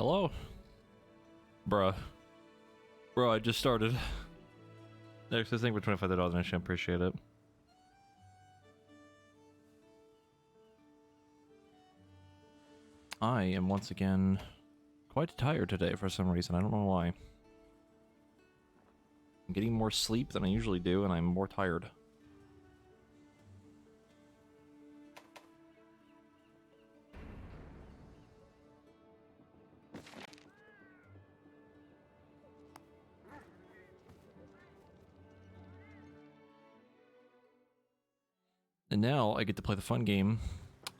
Hello? Bruh. Bro, I just started. Next, this thing for $25 and I should appreciate it. I am once again quite tired today for some reason. I don't know why. I'm getting more sleep than I usually do, and I'm more tired. And now I get to play the fun game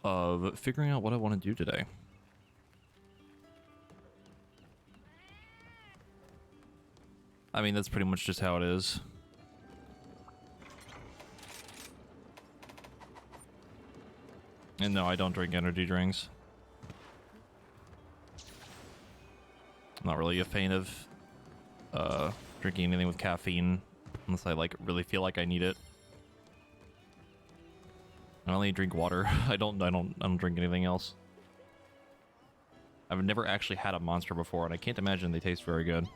of figuring out what I want to do today. I mean, that's pretty much just how it is. And no, I don't drink energy drinks. I'm not really a fan of drinking anything with caffeine unless I like really feel like I need it. I only drink water. I don't drink anything else. I've never actually had a Monster before, and I can't imagine they taste very good.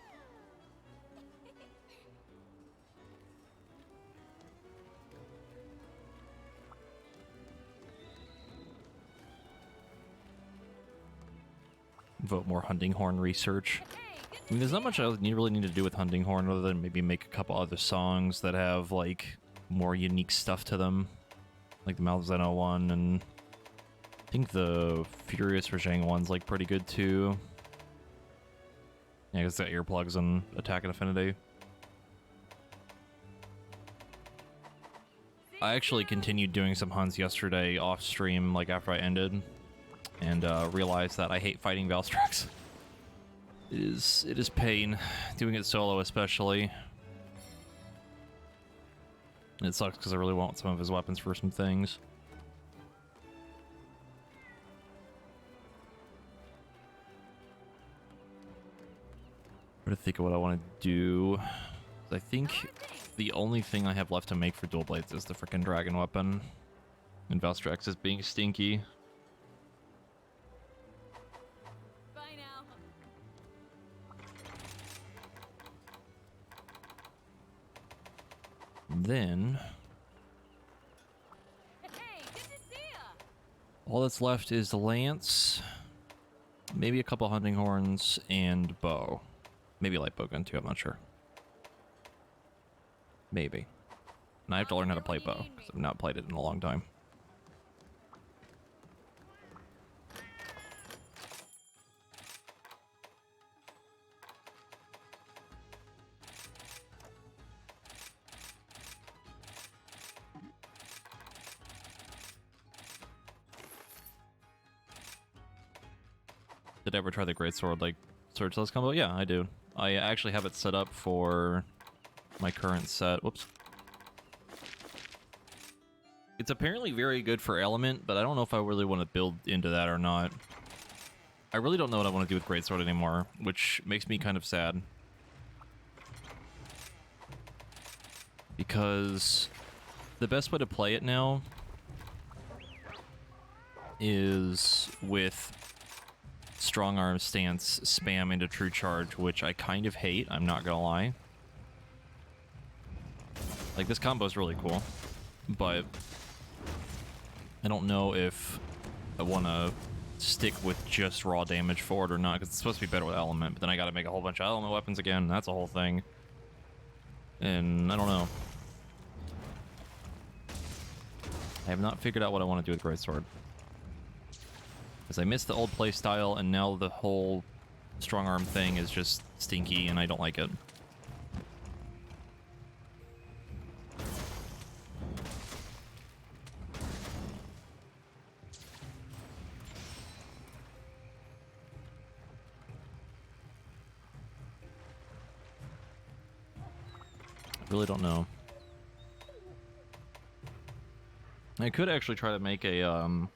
Vote more hunting horn research. I mean, there's not much I really need to do with hunting horn other than maybe make a couple other songs that have like more unique stuff to them, like the Malzeno one, and I think the Furious Rajang one's like pretty good too. Yeah, it's got earplugs and attack and affinity. I actually continued doing some hunts yesterday off stream, like after I ended. And realized that I hate fighting Valstrax. It is pain, doing it solo especially. And it sucks because I really want some of his weapons for some things. I'm trying to think of what I want to do. I think the only thing I have left to make for dual blades is the frickin' dragon weapon. And Valstrax is being stinky. Then all that's left is the lance, maybe a couple hunting horns, and bow. Maybe a light bow gun too, I'm not sure. Maybe. And I have to learn how to play bow, because I've not played it in a long time. Did I ever try the greatsword like sword cells combo? Yeah, I do. I actually have it set up for my current set. Whoops. It's apparently very good for element, but I don't know if I really want to build into that or not. I really don't know what I want to do with greatsword anymore, which makes me kind of sad. Because the best way to play it now is with strong arm stance spam into true charge, which I kind of hate, I'm not gonna lie. Like, this combo is really cool, but I don't know if I want to stick with just raw damage for it or not, because it's supposed to be better with element, but then I gotta make a whole bunch of element weapons again, that's a whole thing. And I don't know. I have not figured out what I want to do with greatsword. Because I missed the old playstyle, and now the whole strong arm thing is just stinky, and I don't like it. I really don't know. I could actually try to make a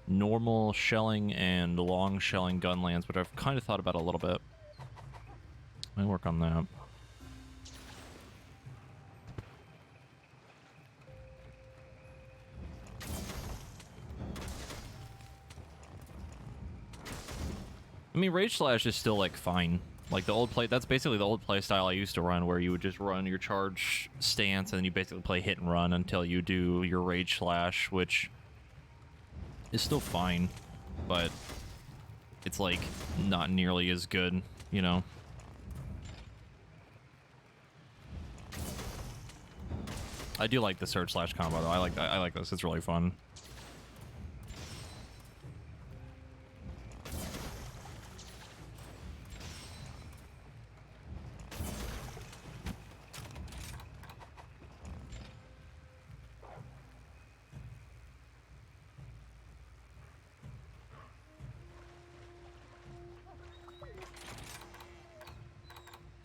normal shelling and long shelling gun lance, which I've kind of thought about a little bit. I work on that. I mean, Rage Slash is still, like, fine. Like, the old play... That's basically the old play style I used to run, where you would just run your charge stance, and then you basically play hit and run until you do your Rage Slash, which is still fine, but it's, like, not nearly as good, you know? I do like the Surge Slash combo, though. I like this. It's really fun.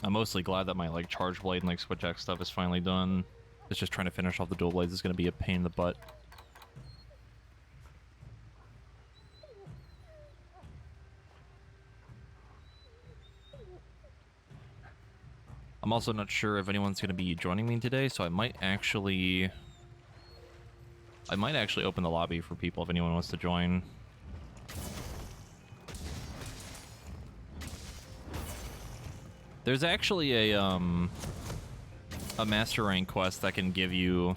I'm mostly glad that my, like, Charge Blade and, like, Switch X stuff is finally done. It's just trying to finish off the dual blades is going to be a pain in the butt. I'm also not sure if anyone's going to be joining me today, so I might actually open the lobby for people if anyone wants to join. There's actually a master rank quest that can give you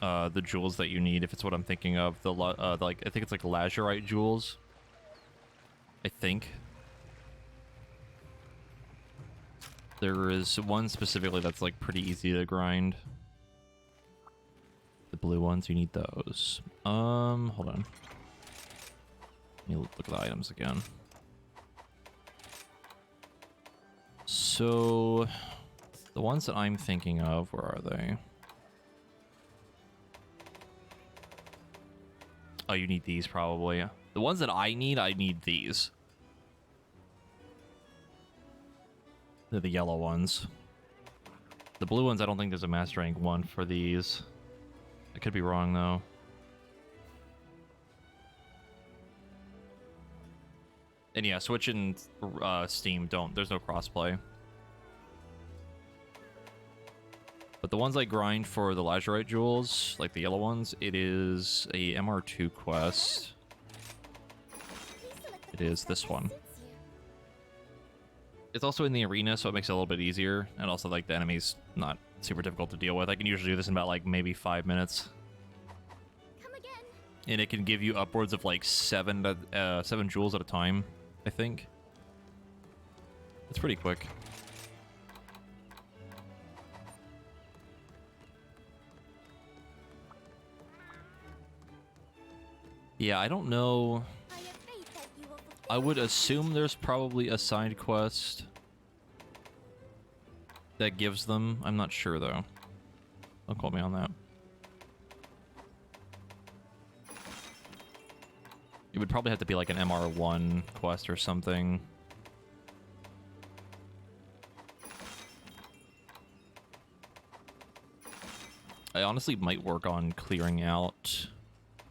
the jewels that you need, if it's what I'm thinking of. The like, I think it's like lazurite jewels. I think. There is one specifically that's like pretty easy to grind. The blue ones, you need those. Hold on. Let me look at the items again. So, the ones that I'm thinking of, where are they? Oh, you need these probably. The ones that I need these. They're the yellow ones. The blue ones, I don't think there's a master rank 1 for these. I could be wrong, though. And yeah, Switch and Steam there's no crossplay. But the ones I grind for the lazurite jewels, like the yellow ones, it is a MR2 quest. It is this one. It's also in the arena, so it makes it a little bit easier. And also, like, the enemy's not super difficult to deal with. I can usually do this in about, like, maybe 5 minutes. Come again. And it can give you upwards of, like, 7 jewels at a time, I think. It's pretty quick. Yeah, I don't know. I would assume there's probably a side quest that gives them. I'm not sure, though. Don't quote me on that. It would probably have to be like an MR1 quest or something. I honestly might work on clearing out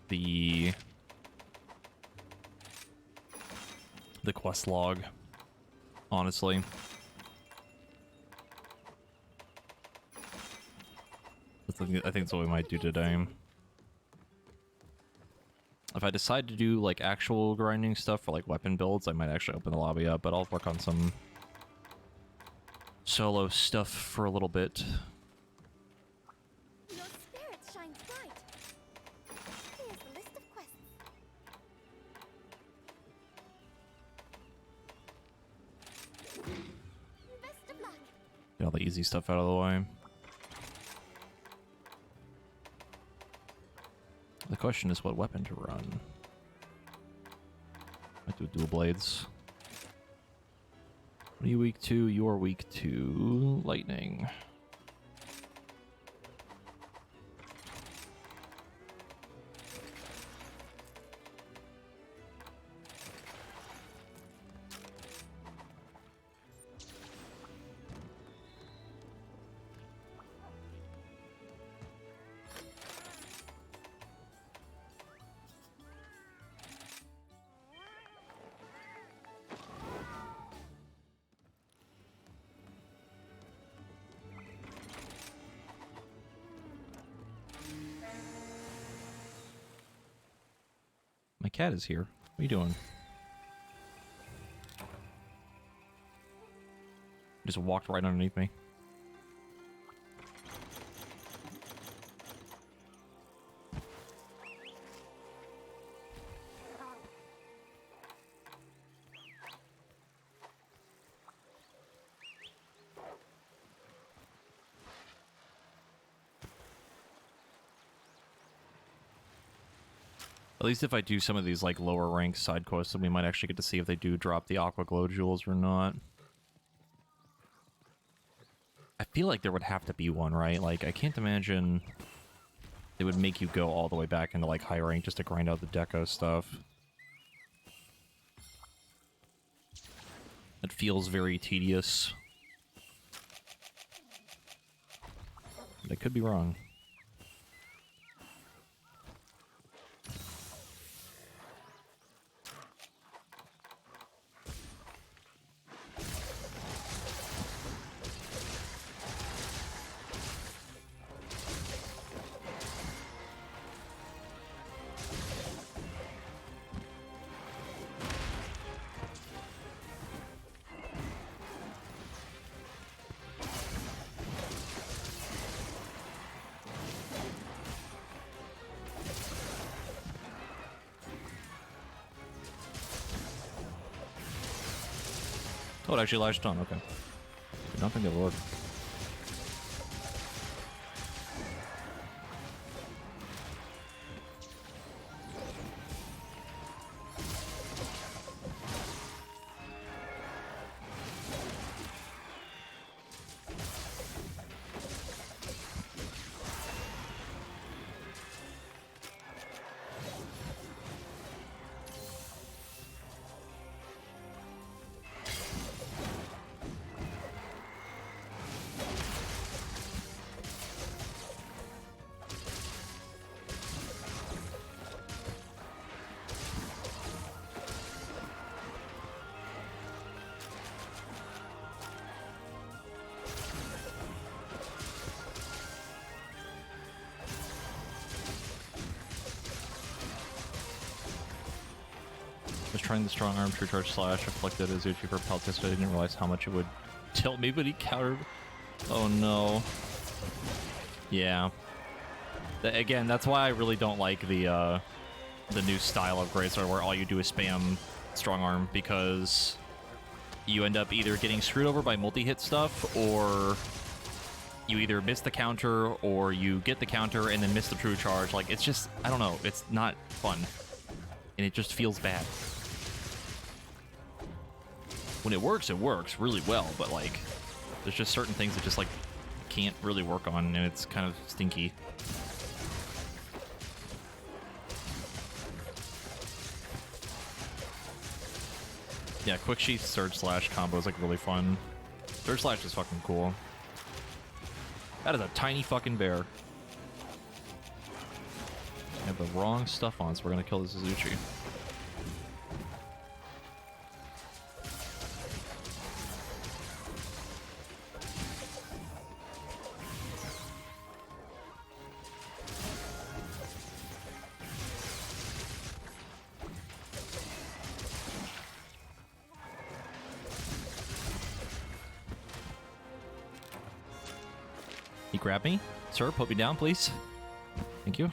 the quest log, honestly. I think that's what we might do today. If I decide to do like actual grinding stuff for like weapon builds, I might actually open the lobby up, but I'll work on some solo stuff for a little bit. Your spirit shines bright. Here's the list of quests. Best of luck. Get all the easy stuff out of the way. The question is what weapon to run. I do dual blades. What are you weak to? You are weak to lightning. My cat is here. What are you doing? Just walked right underneath me. At least if I do some of these like lower rank side quests, then we might actually get to see if they do drop the Aqua Glow Jewels or not. I feel like there would have to be one, right? Like, I can't imagine it would make you go all the way back into like high rank just to grind out the deco stuff. It feels very tedious. But I could be wrong. Oh, it actually latched on, okay. Did not think it would. Was trying the strong arm true charge slash afflicted as Uchi for pelt test. I didn't realize how much it would tilt me, but he countered. Oh no. Yeah. Again, that's why I really don't like the new style of Greatsword where all you do is spam strong arm, because you end up either getting screwed over by multi-hit stuff, or you either miss the counter, or you get the counter and then miss the true charge. Like, it's just, I don't know, it's not fun. And it just feels bad. When it works really well, but like, there's just certain things that just like can't really work on, and it's kind of stinky. Yeah, quick sheath surge slash combo is like really fun. Surge slash is fucking cool. That is a tiny fucking bear. I have the wrong stuff on, so we're gonna kill the Suzuchi. You grab me? Sir, put me down, please. Thank you.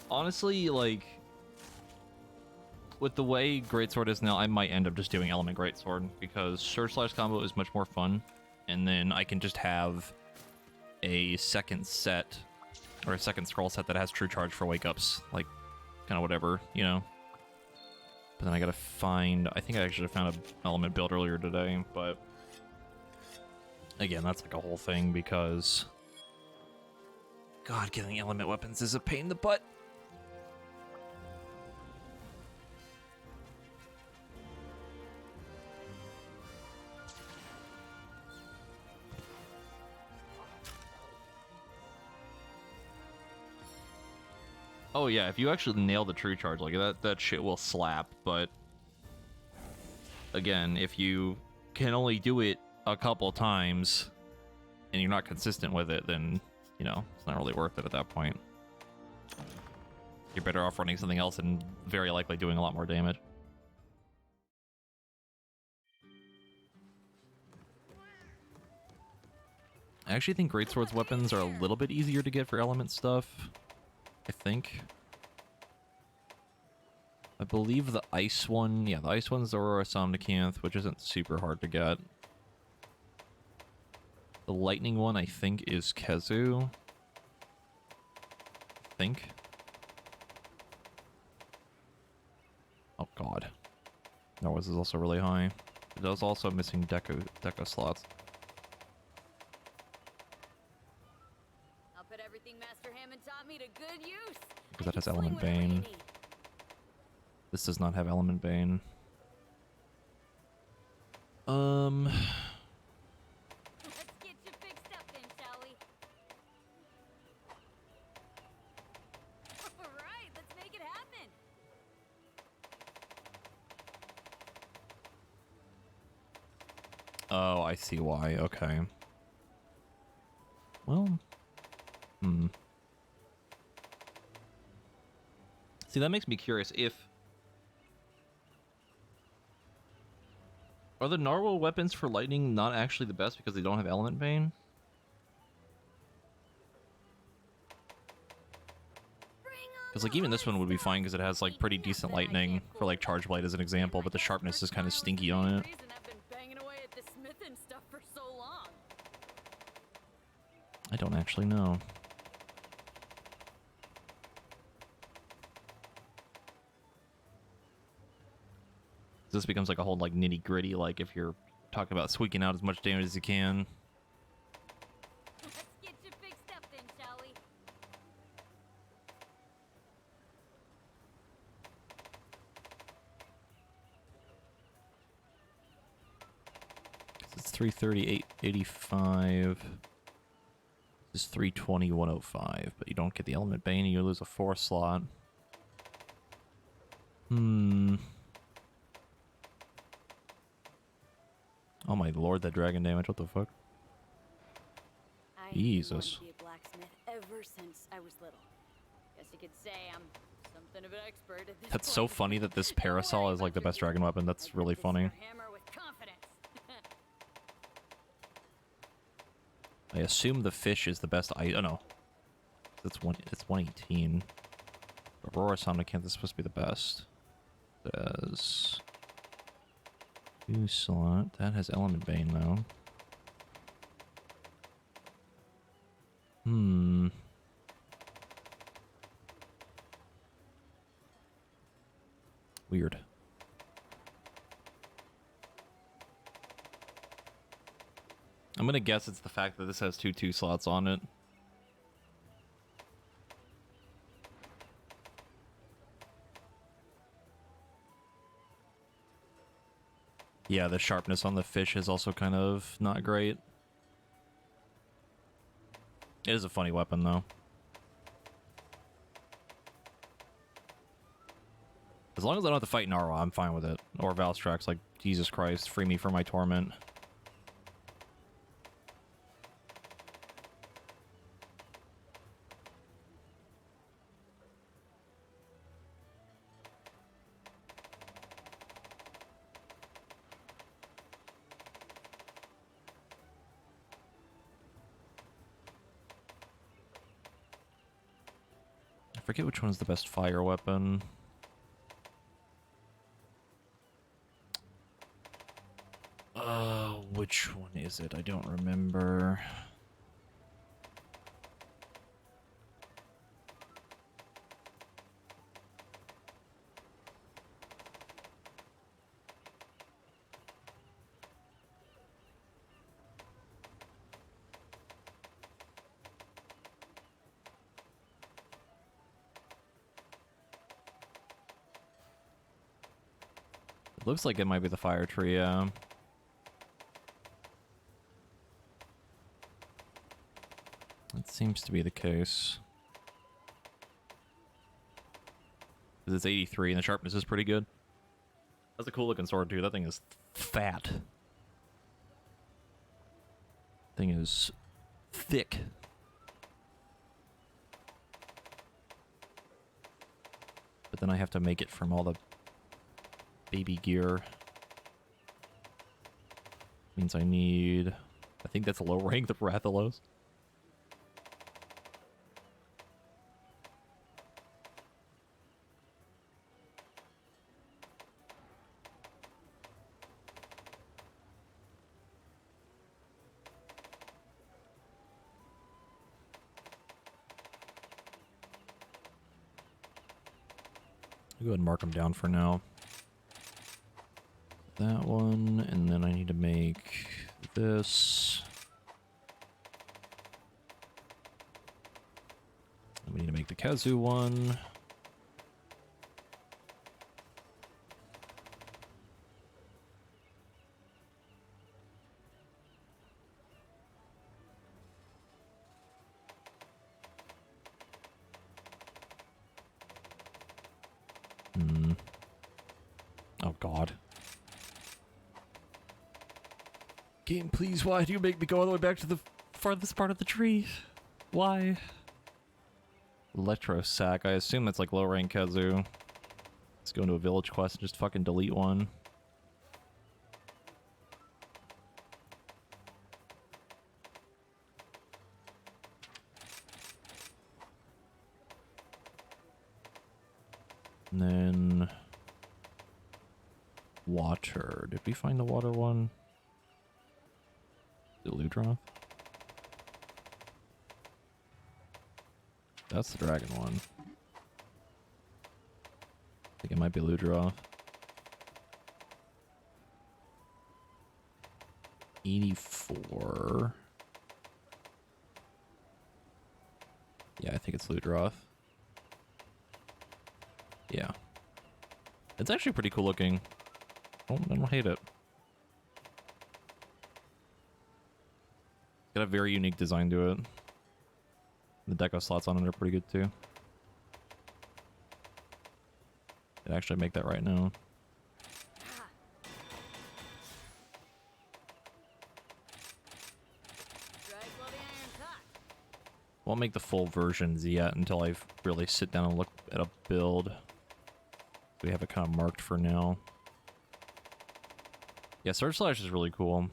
Honestly, like, with the way Greatsword is now, I might end up just doing Element Greatsword, because Surge Slash combo is much more fun, and then I can just have a second set, or a second scroll set that has True Charge for wake-ups, like, kind of whatever, you know? But then I gotta find, I think I actually found an Element build earlier today, but again, that's like a whole thing, because God, getting Element weapons is a pain in the butt. Oh yeah, if you actually nail the True Charge, like that shit will slap, but again, if you can only do it a couple times and you're not consistent with it, then you know, it's not really worth it at that point. You're better off running something else and very likely doing a lot more damage. I actually think Greatsword's weapons are a little bit easier to get for element stuff. I think. I believe the ice one, yeah, the ice one's Aurora Somnicanth, which isn't super hard to get. The lightning one, I think, is Kezu. I think. Oh god. Norwis is also really high. It is also missing deco slots. I'll put everything Master Hammond taught me to good use. Because that has Element Bane. This does not have Element Bane. Let's get you fixed up then, shall we? All right, let's make it happen. Oh, I see why. Okay. Well, see, that makes me curious if... Are the Narwhal weapons for lightning not actually the best because they don't have Element Bane? Because, like, even this one would be fine because it has, like, pretty decent lightning for, like, Charge Blade as an example, but the sharpness is kind of stinky on it. I don't actually know. This becomes like a whole like nitty gritty, like if you're talking about squeaking out as much damage as you can. Let's get you fixed up then, shall we? It's 330, 885. This is 320, 105, but you don't get the Element Bane and you lose a 4 slot. Oh my lord, that dragon damage, what the fuck? Jesus. I wanted to be a blacksmith ever since I was little. Guess you could say I'm something of an expert at this That's so point. funny that this Don't parasol worry is like about the your best dragon weapon. That's I really got this funny. here hammer with confidence. I assume the fish is the best. Oh no, it's 118. Aurora Somnicanth is supposed to be the best. Says 2 slot. That has Element Bane though. Weird. I'm gonna guess it's the fact that this has two slots on it. Yeah, the sharpness on the fish is also kind of not great. It is a funny weapon, though. As long as I don't have to fight Narwhal, I'm fine with it. Or Valstrax, like, Jesus Christ, free me from my torment. I forget which one's the best fire weapon. Which one is it? I don't remember. It looks like it might be the fire tree, yeah. That seems to be the case. 'Cause it's 83 and the sharpness is pretty good. That's a cool looking sword too. That thing is fat. Thing is thick. then I have to make it from all the baby gear. Means I need... I think that's low rank, the Rathalos. I'll go ahead and mark them down for now. That one, and then I need to make this. And we need to make the Kazoo one. Oh god. Game, please, why do you make me go all the way back to the farthest part of the tree? Why? Electro Sack, I assume that's like low rank Kazoo. Let's go into a village quest and just fucking delete one. And then... water. Did we find the water one? The Ludroth? That's the dragon one. I think it might be Ludroth. 84. Yeah, I think it's Ludroth. Yeah. It's actually pretty cool looking. I don't hate it. Got a very unique design to it. The deco slots on it are pretty good too. I'd actually make that right now. Won't make the full versions yet until I really sit down and look at a build. We have it kind of marked for now. Yeah, Surge Slash is really cool.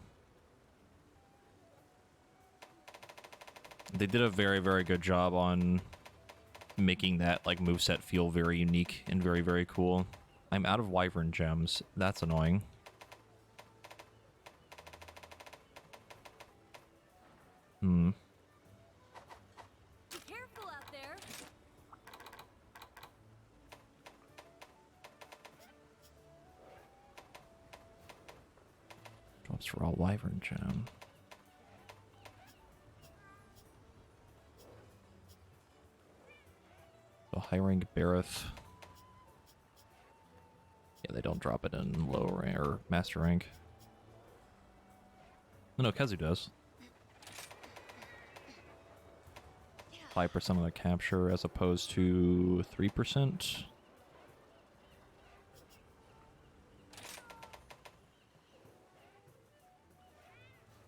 They did a very, very good job on making that like moveset feel very unique and very, very cool. I'm out of Wyvern gems. That's annoying. Hmm. Be careful out there. Drops raw Wyvern gem. So high rank Bareth. Yeah, they don't drop it in low rank or master rank. No, Kazoo does. 5% of the capture as opposed to 3%.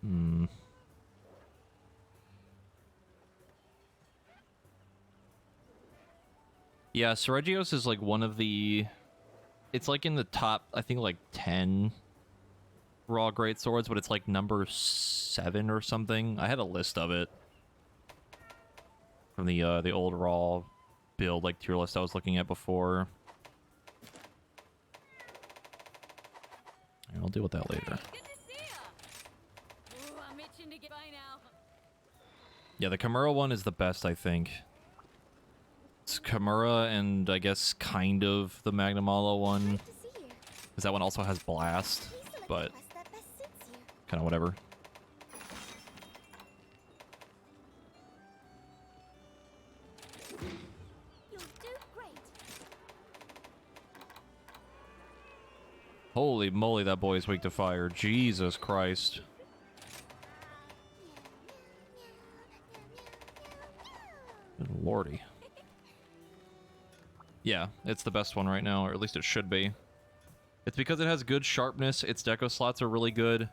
Hmm. Yeah, Seregios is like one of the... It's like in the top, I think like 10 raw great swords, but it's like number 7 or something. I had a list of it from the old raw build, like tier list I was looking at before. I'll deal with that later. Good to see ya. Ooh, I'm itching to get by now. Yeah, the Kimura one is the best, I think. It's Kimura and I guess kind of the Magnamalo one. Because that one also has Blast, but kind of whatever. You'll do great. Holy moly, that boy is weak to fire. Jesus Christ. Good lordy. Yeah, it's the best one right now, or at least it should be. It's because it has good sharpness, its deco slots are really good,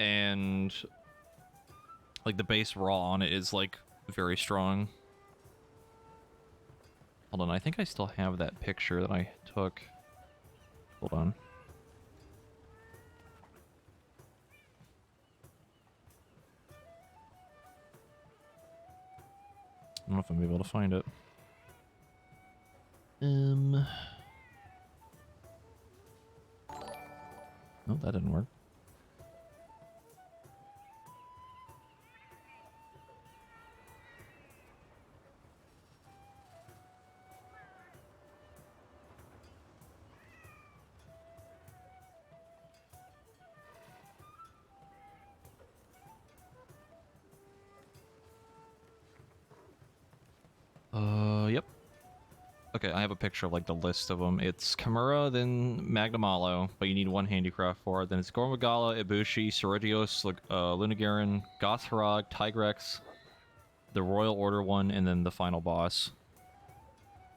and like the base raw on it is like very strong. Hold on, I think I still have that picture that I took. Hold on. I don't know if I'm able to find it. Oh, that didn't work. Yep. Okay, I have a picture of like the list of them. It's Kimura, then Magnamalo, but you need one handicraft for it. Then it's Gormagala, Ibushi, Sorigios, Lunagaron, Gothrog, Tigrex, the Royal Order one, and then the final boss.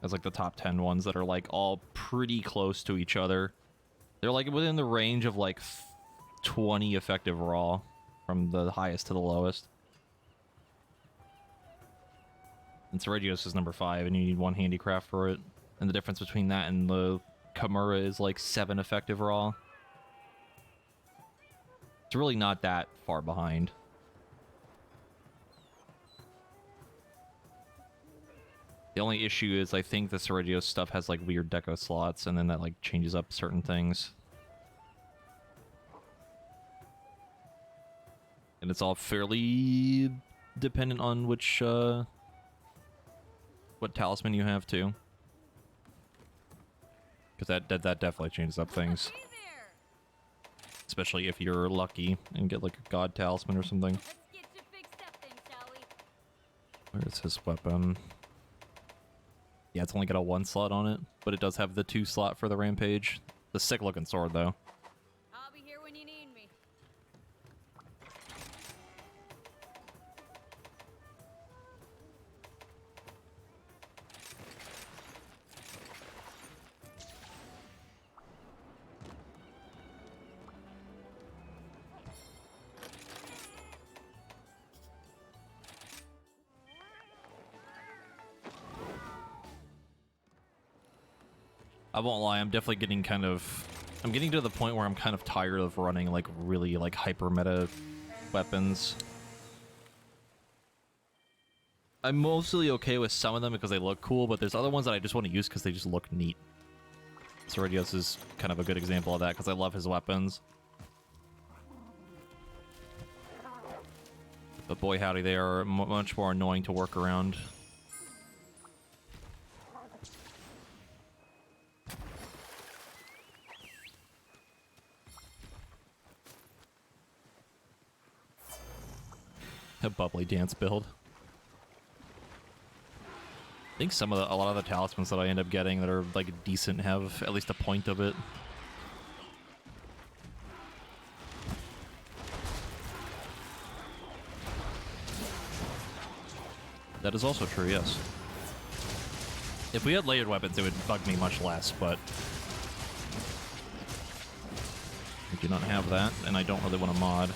That's like the top 10 ones that are like all pretty close to each other. They're like within the range of like 20 effective raw from the highest to the lowest. And Sorigios is number 5, and you need one handicraft for it. And the difference between that and the Kimura is like 7 effective raw. It's really not that far behind. The only issue is I think the Sorigios stuff has like weird deco slots, and then that like changes up certain things. And it's all fairly dependent on which what talisman you have too, because that definitely changes up things, especially if you're lucky and get like a god talisman or something. Let's get you fixed up then, shall we? Where is his weapon? Yeah, it's only got a 1 slot on it, but it does have the 2 slot for the rampage. The sick looking sword though. I'll be here when you need me. I won't lie, I'm definitely getting kind of... I'm getting to the point where I'm kind of tired of running like really like hyper meta weapons. I'm mostly okay with some of them because they look cool, but there's other ones that I just want to use because they just look neat. Sorigios is kind of a good example of that because I love his weapons. But boy howdy, they are much more annoying to work around. A bubbly dance build. I think a lot of the talismans that I end up getting that are like decent have at least a point of it. That is also true, yes. If we had layered weapons, it would bug me much less, but I do not have that, and I don't really want to mod.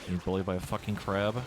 Getting bullied by a fucking crab.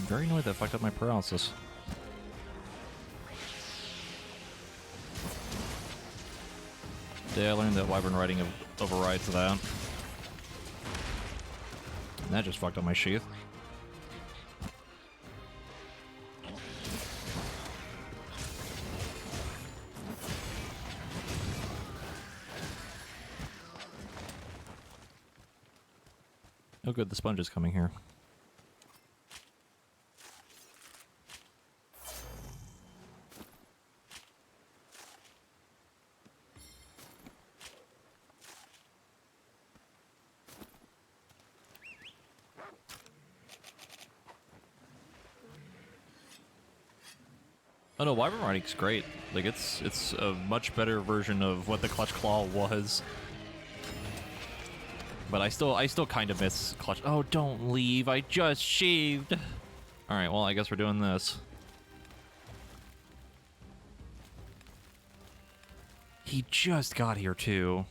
very annoyed that fucked up my paralysis. Today I learned that Wyvern riding overrides that. And that just fucked up my sheath. Oh good, the sponge is coming here. Oh no, Wyvern riding's great. Like it's a much better version of what the Clutch Claw was. But I still kind of miss Clutch. Oh, don't leave! I just shaved. All right, well I guess we're doing this. He just got here too.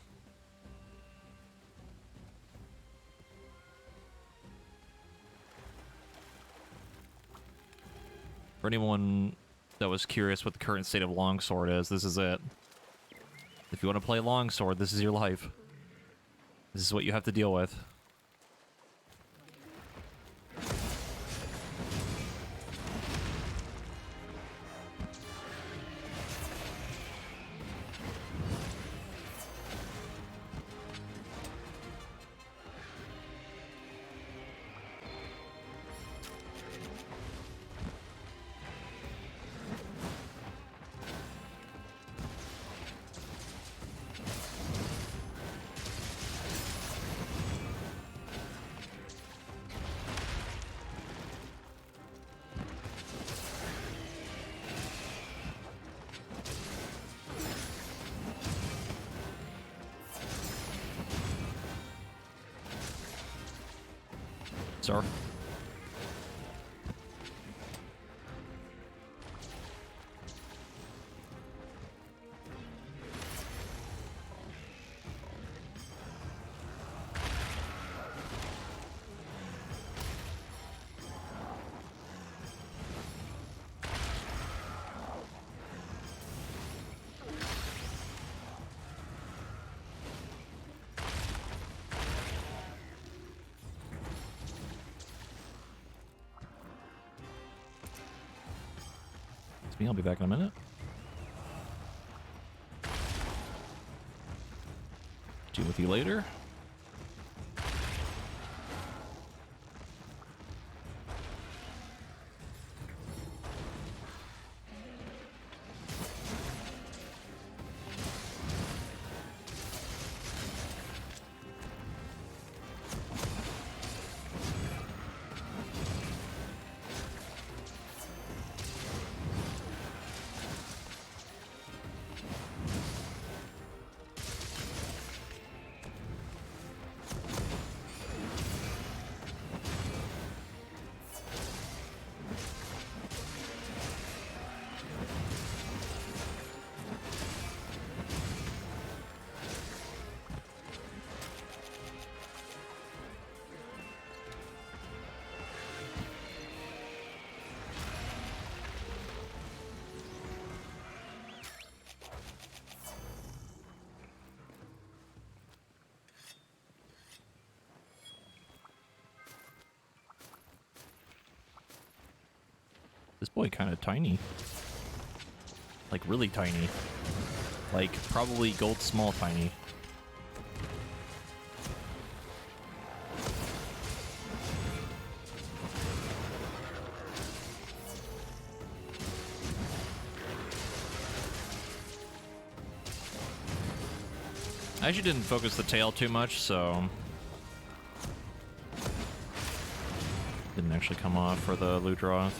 For anyone that was curious what the current state of Longsword is, this is it. If you want to play Longsword, this is your life. This is what you have to deal with. Sir. It's me, I'll be back in a minute. Deal with you later. This boy kind of tiny. Like really tiny. Like probably gold small tiny. I actually didn't focus the tail too much, so didn't actually come off for the Ludroth.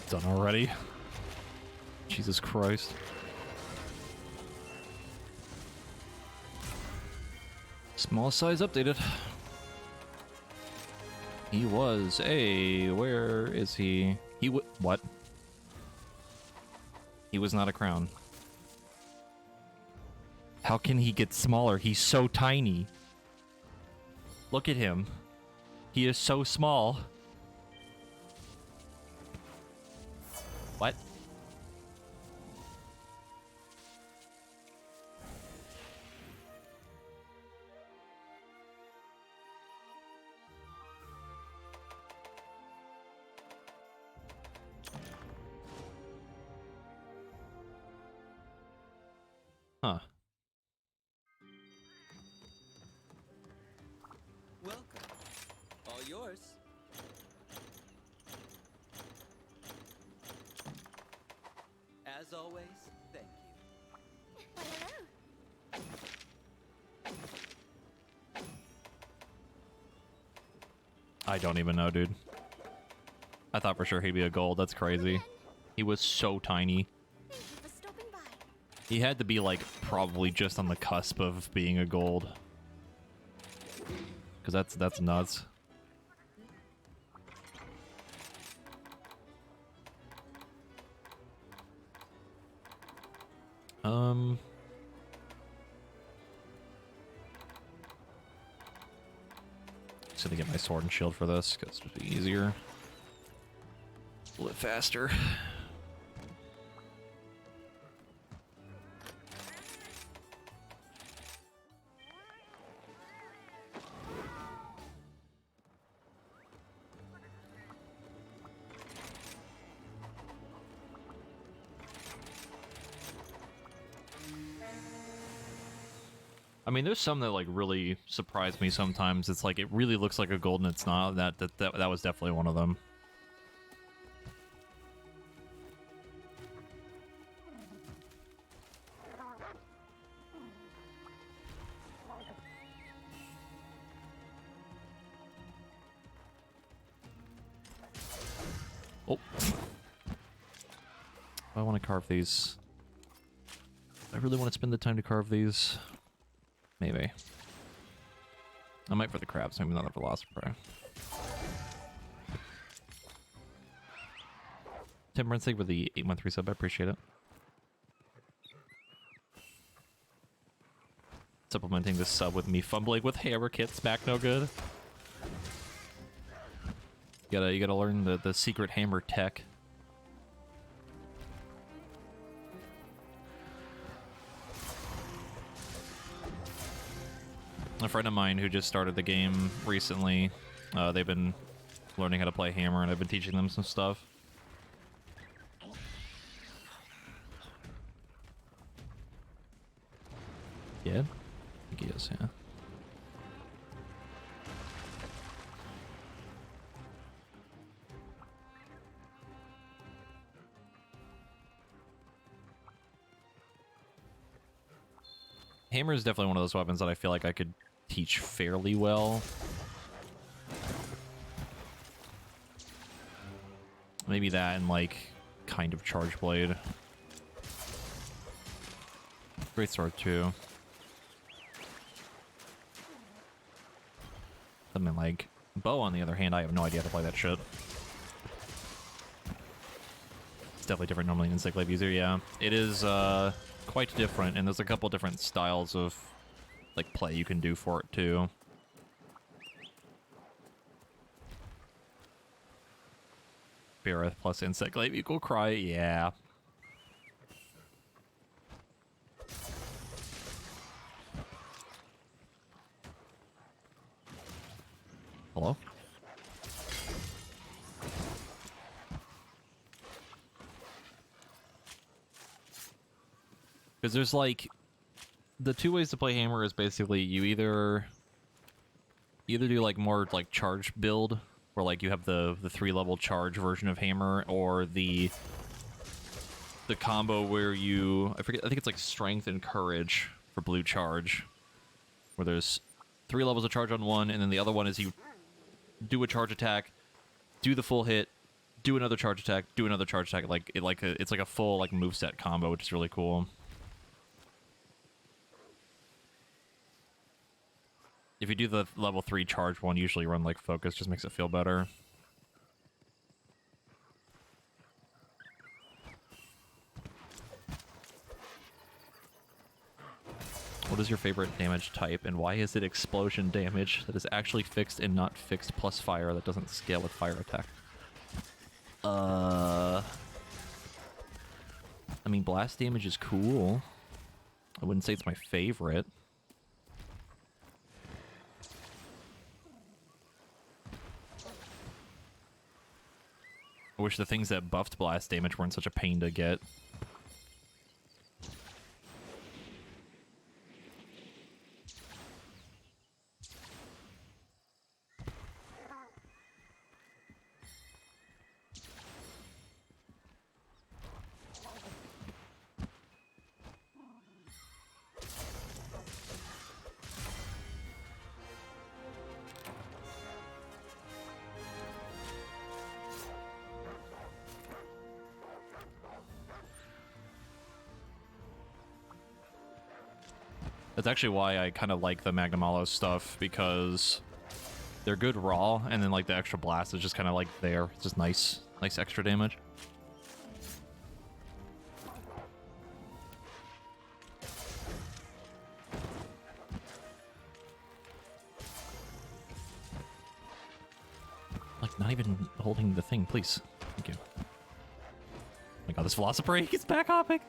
Done already? Jesus Christ. Small size updated. He was a... Where is he? What? He was not a crown. How can he get smaller? He's so tiny. Look at him. He is so small. What? Huh. Welcome. All yours. As always, thank you. I don't even know, dude. I thought for sure he'd be a gold. That's crazy. He was so tiny. Thank you for stopping by. He had to be, like, probably just on the cusp of being a gold. Because that's nuts. Just gonna get my sword and shield for this, because it'll be easier. A little bit faster. I mean, there's some that like really surprise me sometimes. It's like it really looks like a gold and it's not. That was definitely one of them. Oh. I want to carve these. I really want to spend the time to carve these. Maybe. I might for the crabs, maybe not the Velocipray. Temperance with the 813 sub, I appreciate it. Supplementing this sub with me fumbling with hammer kits back no good. You gotta learn the secret hammer tech. A friend of mine who just started the game recently, they've been learning how to play hammer, and I've been teaching them some stuff. Yeah? I think he is, yeah. Hammer is definitely one of those weapons that I feel like I could teach fairly well. Maybe that and, like, kind of Charge Blade. Great sword, too. Something like bow, on the other hand, I have no idea how to play that shit. It's definitely different normally in Cyclade User, yeah. It is, quite different, and there's a couple different styles of, like, play you can do for it, too. Beereth plus Encyclade equal Cry, yeah. Hello? Because there's like the two ways to play hammer is basically you either do like more like charge build where like you have the 3-level charge version of hammer, or the combo where I think it's like strength and courage for blue charge, where there's 3 levels of charge on one, and then the other one is you do a charge attack, do the full hit, do another charge attack, do another charge attack. It's like a full like moveset combo, which is really cool. If you do the level 3 charge one, usually run like focus, just makes it feel better. What is your favorite damage type, and why is it explosion damage that is actually fixed and not fixed plus fire that doesn't scale with fire attack? I mean, blast damage is cool. I wouldn't say it's my favorite. I wish the things that buffed blast damage weren't such a pain to get. That's actually why I kind of like the Magnamalo stuff, because they're good raw, and then like the extra blast is just kind of like there. It's just nice extra damage. Like, not even holding the thing, please. Thank you. Oh my god, this Velocipede, he's back hopping!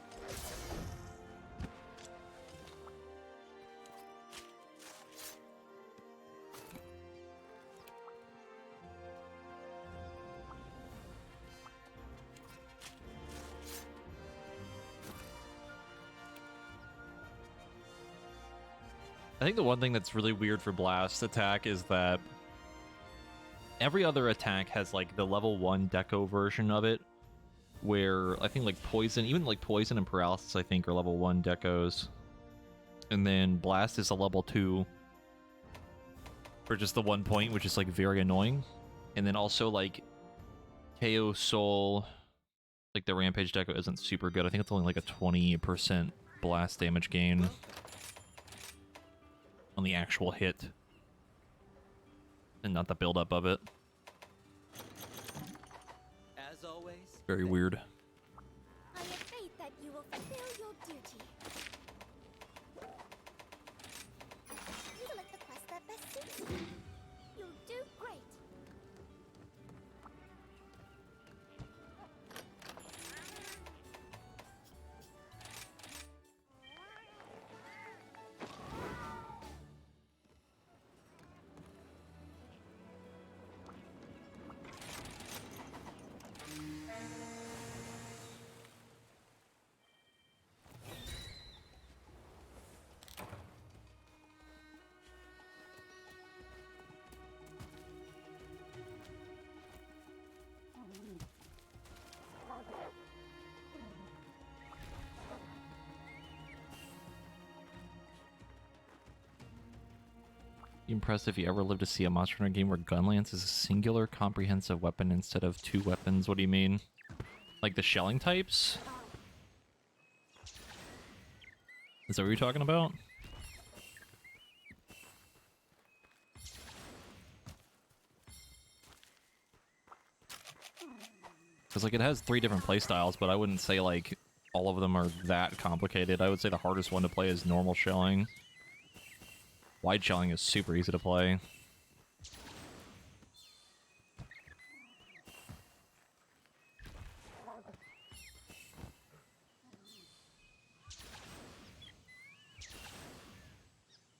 I think the one thing that's really weird for Blast attack is that every other attack has like the level 1 deco version of it, where I think like Poison, even like Poison and Paralysis I think are level 1 decos. And then Blast is a level 2 for just the 1 point, which is like very annoying. And then also like KO Soul, like the Rampage deco isn't super good. I think it's only like a 20% blast damage gain on the actual hit, and not the buildup of it. As always, Very weird. I have faith that you will fulfill your duty. Select the quest that best suits you. You'll do great. Be impressed if you ever live to see a Monster Hunter game where Gunlance is a singular comprehensive weapon instead of 2 weapons. What do you mean? Like the shelling types? Is that what you're talking about? Because like it has 3 different playstyles, but I wouldn't say like all of them are that complicated. I would say the hardest one to play is normal shelling. Wide shelling is super easy to play.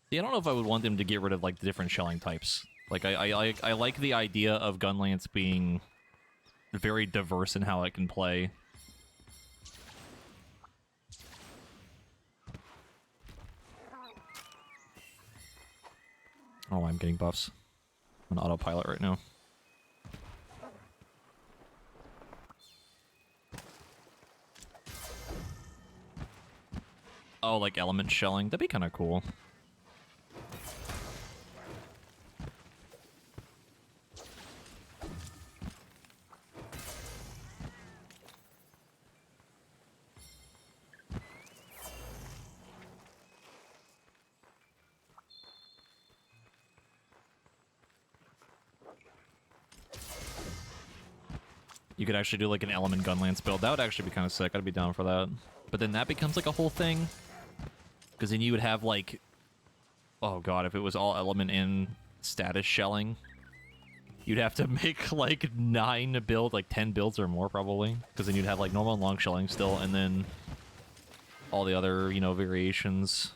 See, I don't know if I would want them to get rid of like the different shelling types. Like I like the idea of Gunlance being very diverse in how it can play. Oh, I'm getting buffs. I'm on autopilot right now. Oh, like element shelling? That'd be kind of cool. You could actually do like an element gun lance build. That would actually be kind of sick. I'd be down for that. But then that becomes like a whole thing. Because then you would have like, oh god, if it was all element in status shelling, you'd have to make like 9 builds, like 10 builds or more probably. Because then you'd have like normal and long shelling still, and then all the other, you know, variations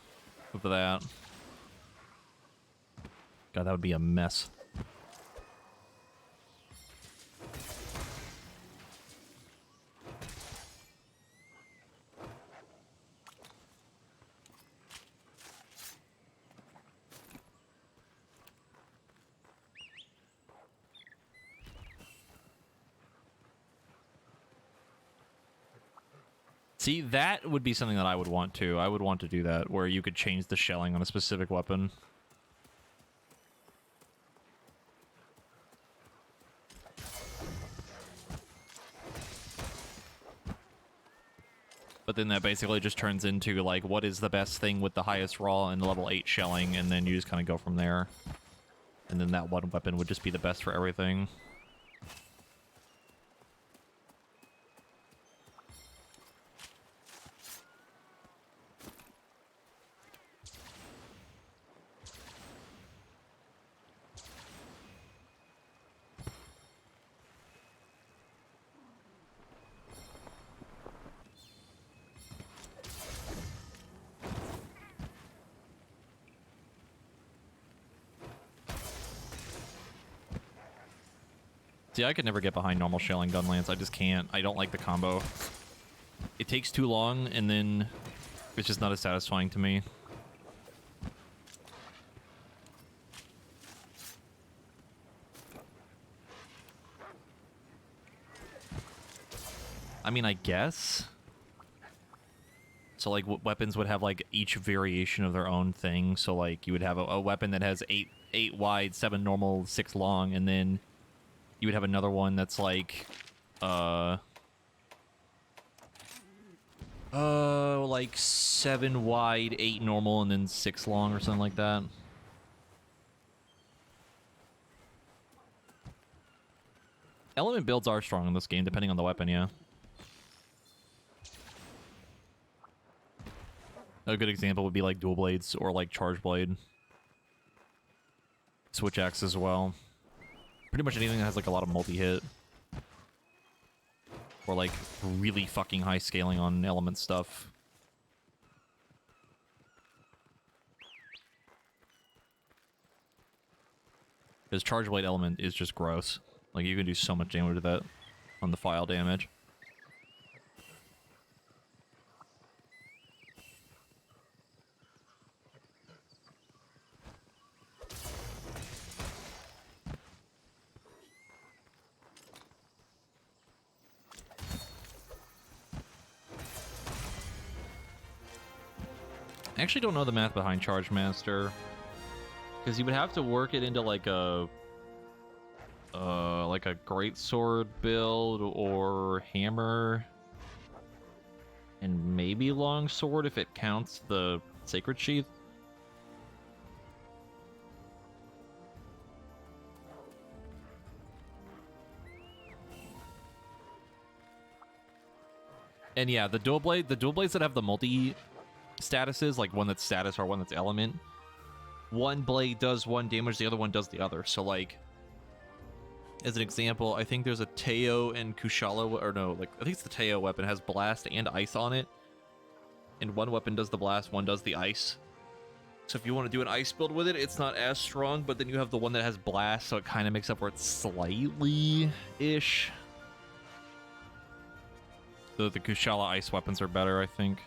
of that. God, that would be a mess. See, that would be something that I would want to. I would want to do that, where you could change the shelling on a specific weapon. But then that basically just turns into, like, what is the best thing with the highest raw and level 8 shelling, and then you just kind of go from there. And then that one weapon would just be the best for everything. See, I could never get behind normal shelling gun lance. I just can't. I don't like the combo. It takes too long, and then it's just not as satisfying to me. I mean, I guess. So, like, weapons would have, like, each variation of their own thing. So, like, you would have a weapon that has 8 wide, 7 normal, 6 long, and then you would have another one that's like, like 7 wide, 8 normal, and then 6 long or something like that. Element builds are strong in this game, depending on the weapon, yeah. A good example would be like dual blades or like charge blade. Switch axe as well. Pretty much anything that has like a lot of multi-hit. Or like really fucking high scaling on element stuff. Because charge blade element is just gross. Like you can do so much damage with that on the file damage. I actually don't know the math behind Charge Master, because you would have to work it into like a great sword build or hammer, and maybe long sword if it counts the sacred sheath. And yeah, the dual blades that have the multi statuses, like one that's status or one that's element, one blade does one damage, the other one does the other. So like, as an example, I think there's a Teo and Kushala, or no, like I think it's the Teo weapon, has blast and ice on it, and one weapon does the blast, one does the ice. So if you want to do an ice build with it, it's not as strong, but then you have the one that has blast, so it kind of makes up for it slightly-ish. So the Kushala ice weapons are better, I think.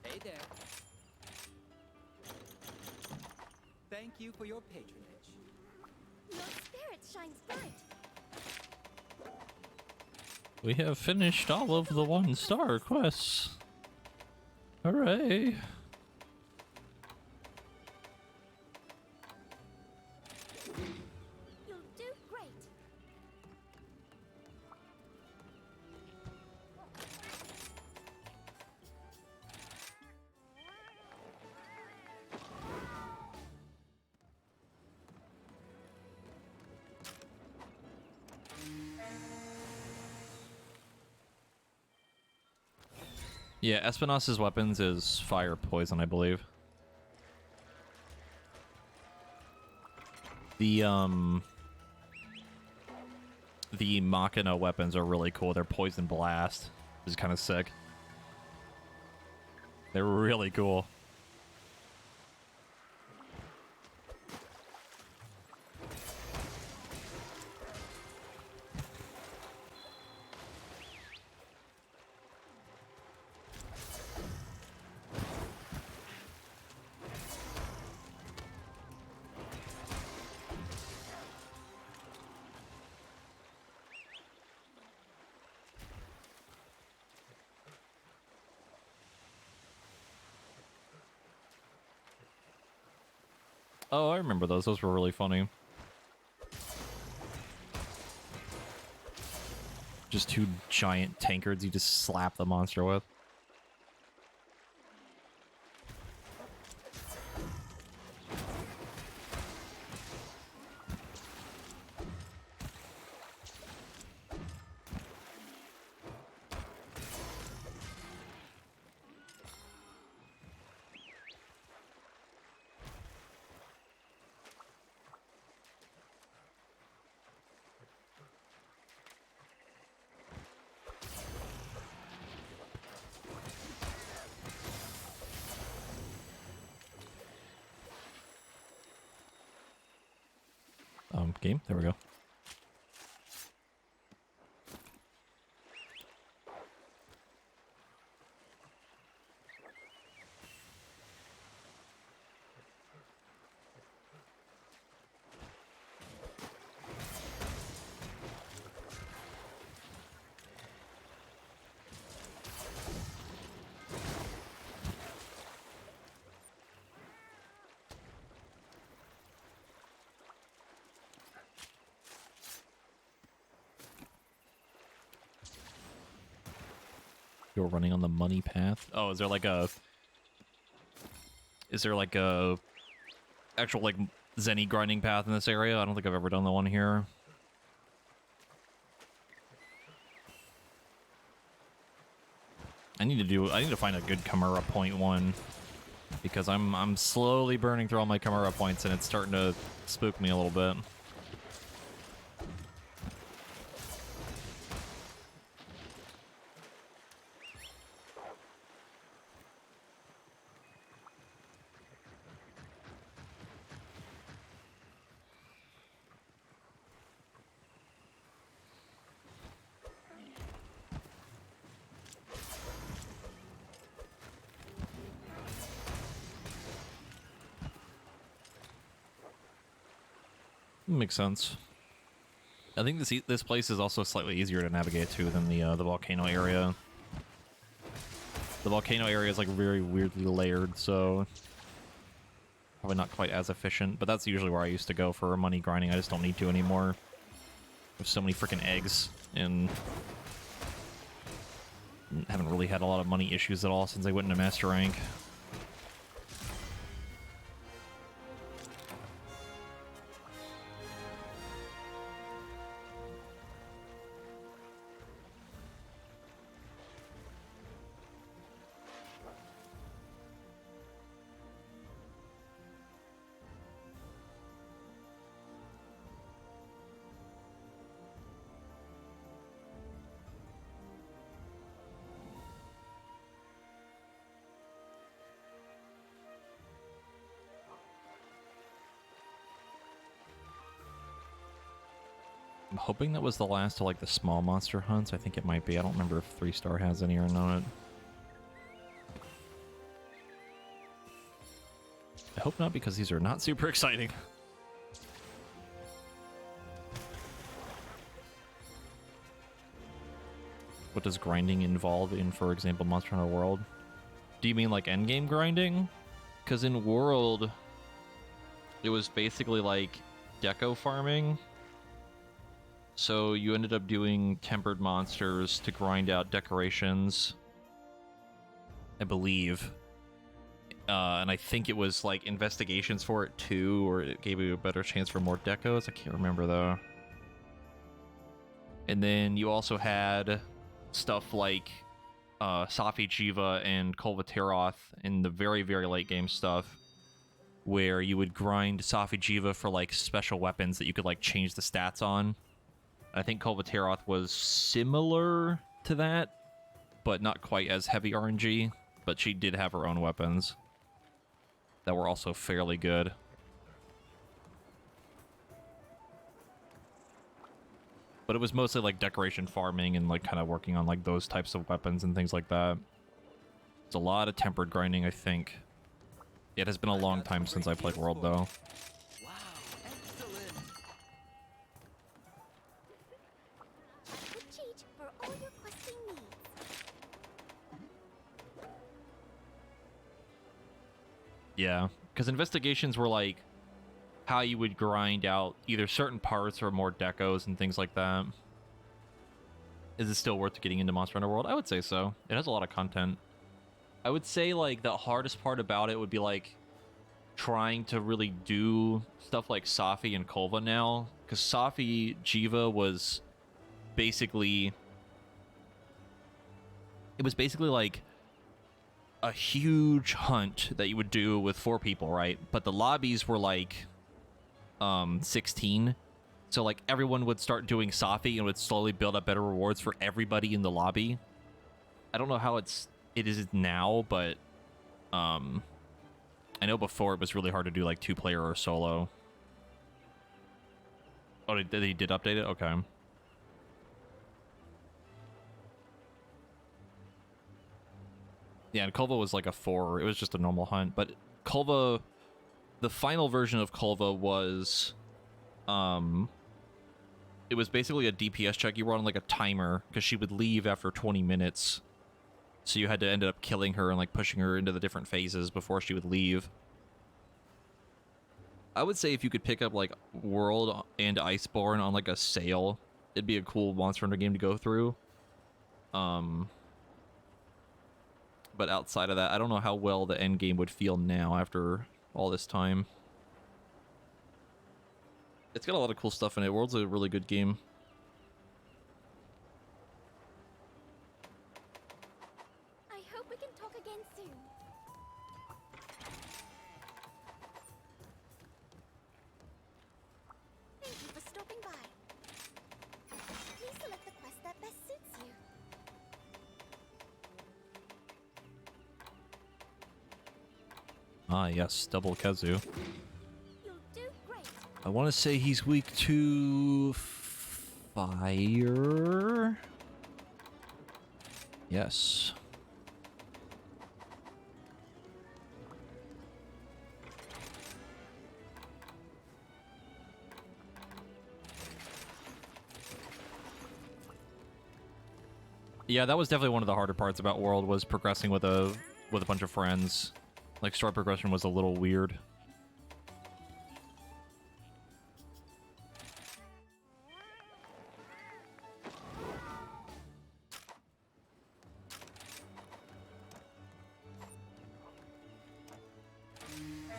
Hey there. Thank you for your patronage. Your spirit shines bright. We have finished all of the 1-star quests. Hooray! You'll do great. Yeah, Espinos's weapons is fire poison, I believe. The Machina weapons are really cool. They're poison blast, which is kind of sick. They're really cool. Oh, I remember those. Those were really funny. Just two giant tankards you just slap the monster with. Game. There we go. You're running on the money path. Oh, is there like a actual like Zenny grinding path in this area? I don't think I've ever done the one here. I need to find a good Chimera point one because I'm slowly burning through all my Chimera points and it's starting to spook me a little bit. Makes sense. I think this place is also slightly easier to navigate to than the volcano area. The volcano area is like very weirdly layered, so probably not quite as efficient. But that's usually where I used to go for money grinding. I just don't need to anymore. There's so many freaking eggs, and haven't really had a lot of money issues at all since I went into master rank. I'm hoping that was the last of like the small monster hunts. I think it might be. I don't remember if 3-star has any or not. I hope not, because these are not super exciting. What does grinding involve in, for example, Monster Hunter World? Do you mean like endgame grinding? Because in World, it was basically like deco farming. So you ended up doing tempered monsters to grind out decorations, I believe. And I think it was like investigations for it too, or it gave you a better chance for more decos. I can't remember though. And then you also had stuff like Safi Jiva and Kolvateroth in the very, very late game stuff, where you would grind Safi Jiva for like special weapons that you could like change the stats on. I think Kolvateroth was similar to that, but not quite as heavy RNG, but she did have her own weapons that were also fairly good. But it was mostly like decoration farming and like kind of working on like those types of weapons and things like that. It's a lot of tempered grinding, I think. It has been a long time since I played World, though. Wow, excellent. I could cheat for all your questing needs. Yeah, because investigations were like how you would grind out either certain parts or more decos and things like that. Is it still worth getting into Monster Hunter World? I would say so. It has a lot of content. I would say like the hardest part about it would be like trying to really do stuff like Safi and Kolva now, because Safi Jiva was basically like a huge hunt that you would do with 4 people, right? But the lobbies were like 16, so like everyone would start doing Safi and would slowly build up better rewards for everybody in the lobby. I don't know how it is now, but I know before it was really hard to do like 2-player or solo. Oh, they did update it? Okay. Yeah, and Kulva was like a 4. It was just a normal hunt. But Kulva, the final version of Kulva was, it was basically a DPS check. You were on like a timer because she would leave after 20 minutes. So you had to end up killing her and like pushing her into the different phases before she would leave. I would say if you could pick up like World and Iceborne on like a sale, it'd be a cool Monster Hunter game to go through. But outside of that, I don't know how well the end game would feel now after all this time. It's got a lot of cool stuff in it. World's a really good game. I hope we can talk again soon. Thank you for stopping by. Please select the quest that best suits you. Ah, yes, double Kazu. You'll do great. I want to say he's weak to fire. Yes. Yeah, that was definitely one of the harder parts about World, was progressing with a bunch of friends. Like, story progression was a little weird.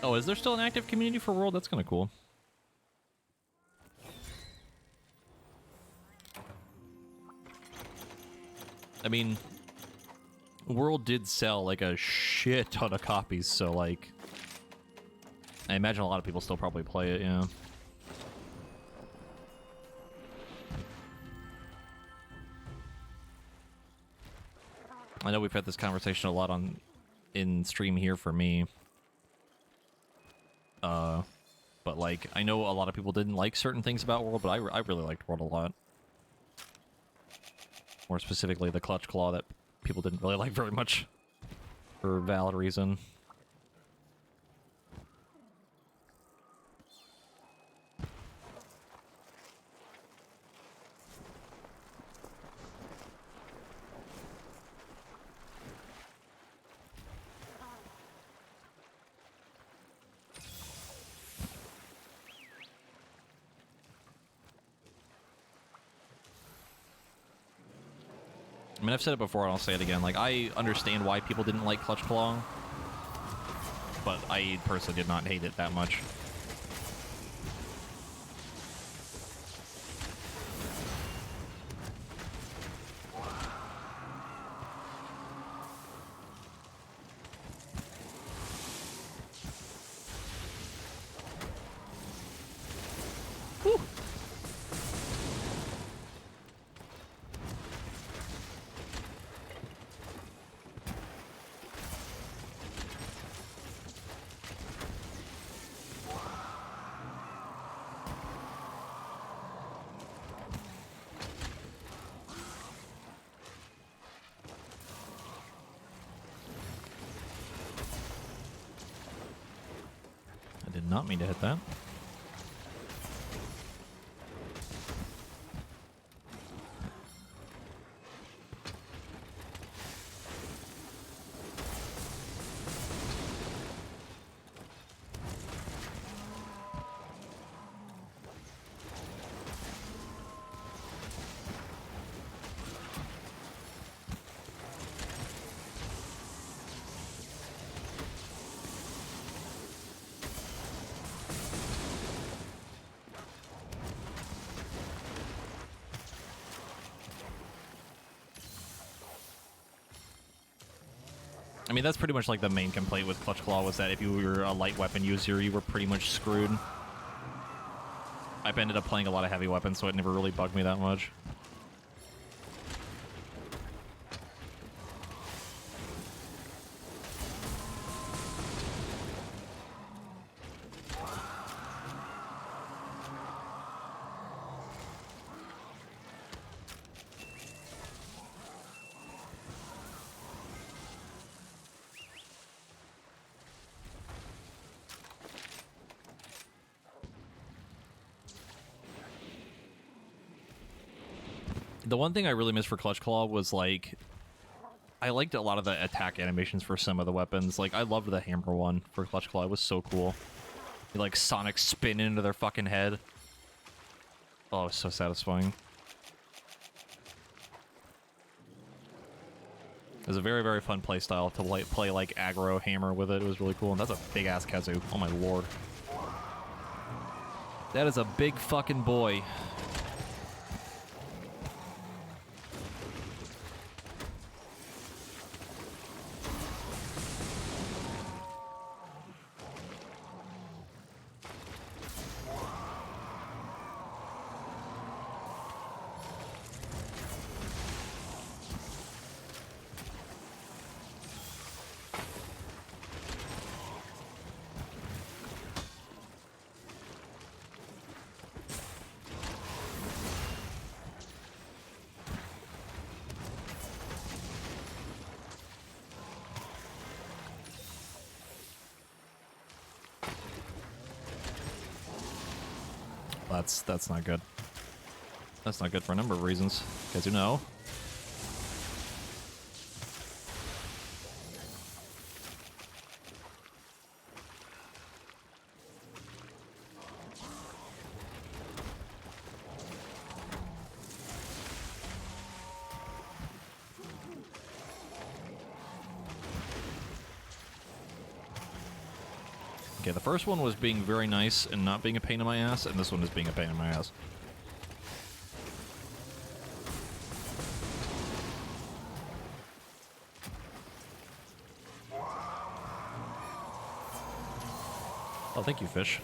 Oh, is there still an active community for World? That's kind of cool. I mean, World did sell like a shit ton of copies, so like, I imagine a lot of people still probably play it, yeah. I know we've had this conversation a lot in stream here for me. But like, I know a lot of people didn't like certain things about World, but I really liked World a lot. More specifically, the Clutch Claw that people didn't really like very much, for a valid reason. I mean, I've said it before and I'll say it again. Like, I understand why people didn't like Clutch Claw, but I personally did not hate it that much. Whew. I did not mean to hit that. I mean, that's pretty much like the main complaint with Clutch Claw was that if you were a light weapon user, you were pretty much screwed. I've ended up playing a lot of heavy weapons, so it never really bugged me that much. The one thing I really missed for Clutch Claw was, like, I liked a lot of the attack animations for some of the weapons. Like, I loved the hammer one for Clutch Claw. It was so cool. You, like, sonic spin into their fucking head. Oh, it was so satisfying. It was a very, very fun playstyle to play like aggro hammer with it. It was really cool. And that's a big-ass kazoo. Oh, my lord. That is a big fucking boy. That's not good. That's not good for a number of reasons. As you know. Okay, the first one was being very nice and not being a pain in my ass, and this one is being a pain in my ass. Oh, thank you, fish.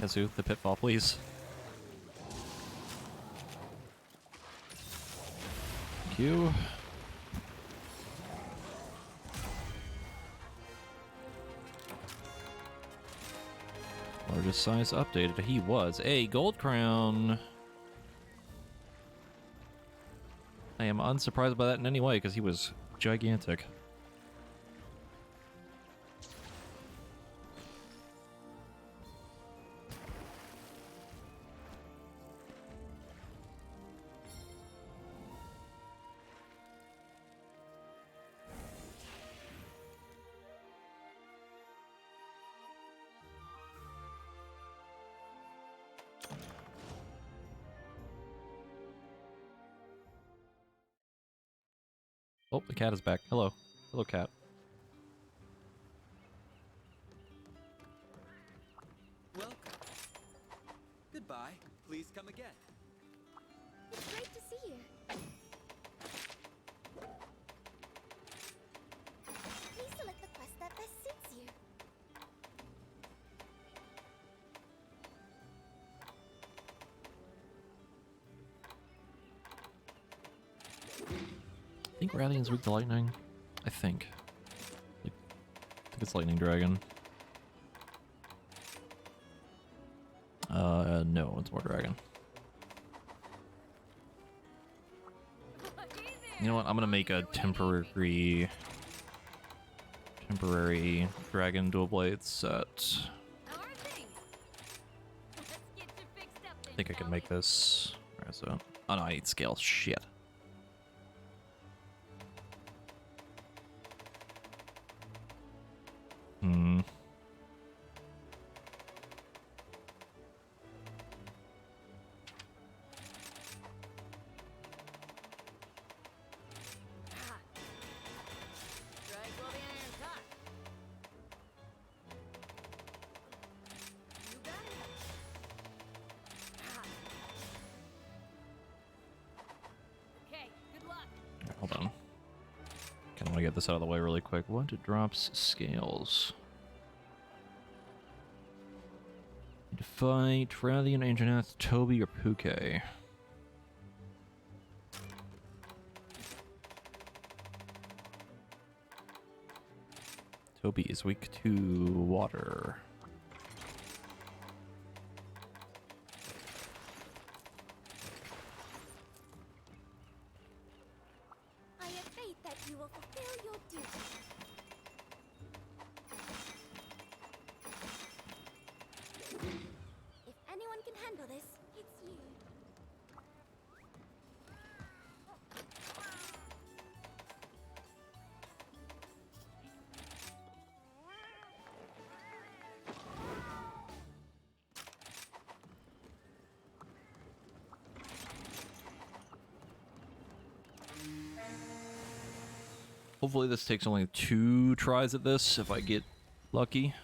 Kazu, the pitfall, please. Thank you. Largest size updated. He was a gold crown. I am unsurprised by that in any way because he was gigantic. Oh, the cat is back. Hello. Hello, cat. Welcome. Goodbye. Please come again. It's great to see you. Please select the quest that best suits you. I think Radiant's weak to lightning. I think. Like, I think it's Lightning Dragon. No, it's more Dragon. You know what? I'm gonna make a temporary Dragon Dual Blade set. How are things? Let's get you fixed up I then, think I can shall make we? this. Where is it? Oh no, I need scale. Shit. Hmm. Ah. Strike while the iron's hot. You got it. Ah. Okay, good luck. Hold on. Kind of want to get this out of the way really quick. What drops scales? Need to fight Radiant, Anjanath, Toby, or Puke. Toby is weak to water. I have faith that you will fulfill your duty. If anyone can handle this, it's you. Hopefully this takes only 2 tries at this if I get lucky.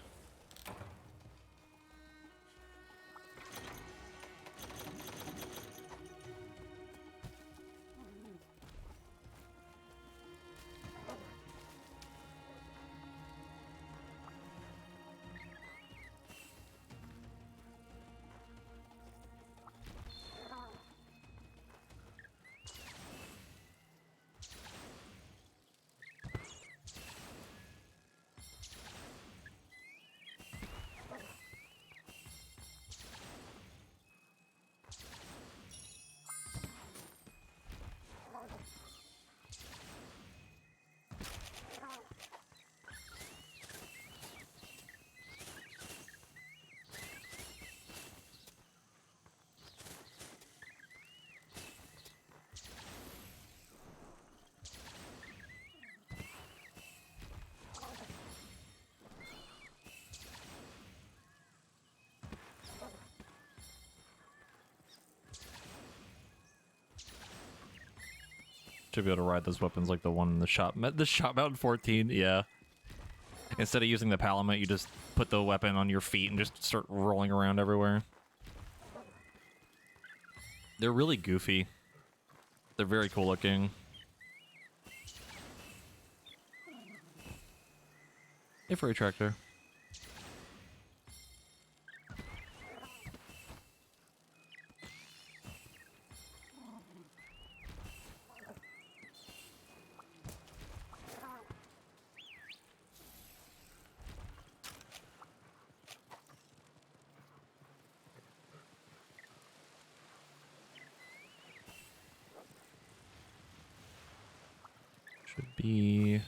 Should be able to ride those weapons like the one in the shop. The shop mountain 14, yeah. Instead of using the Palamute, you just put the weapon on your feet and just start rolling around everywhere. They're really goofy. They're very cool looking. Hey, Freight Tractor. Should be...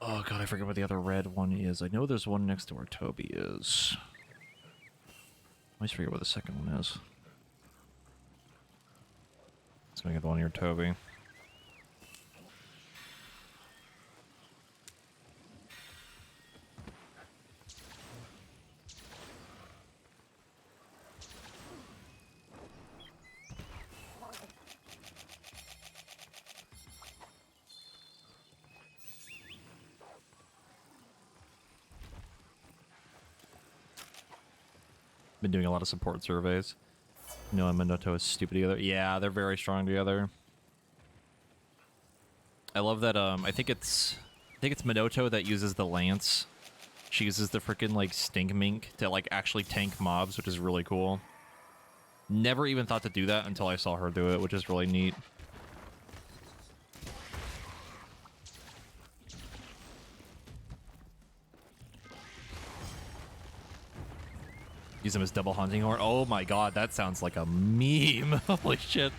Oh god, I forget what the other red one is. I know there's one next to where Toby is. I always forget what the second one is. Let's make it the one near Toby. Been doing a lot of support surveys. Noah and Minoto is stupid together. Yeah, they're very strong together. I love that. I think it's Minoto that uses the lance. She uses the freaking like stink mink to like actually tank mobs, which is really cool. Never even thought to do that until I saw her do it, which is really neat. Use him as double hunting horn. Oh my god, that sounds like a meme. Holy shit.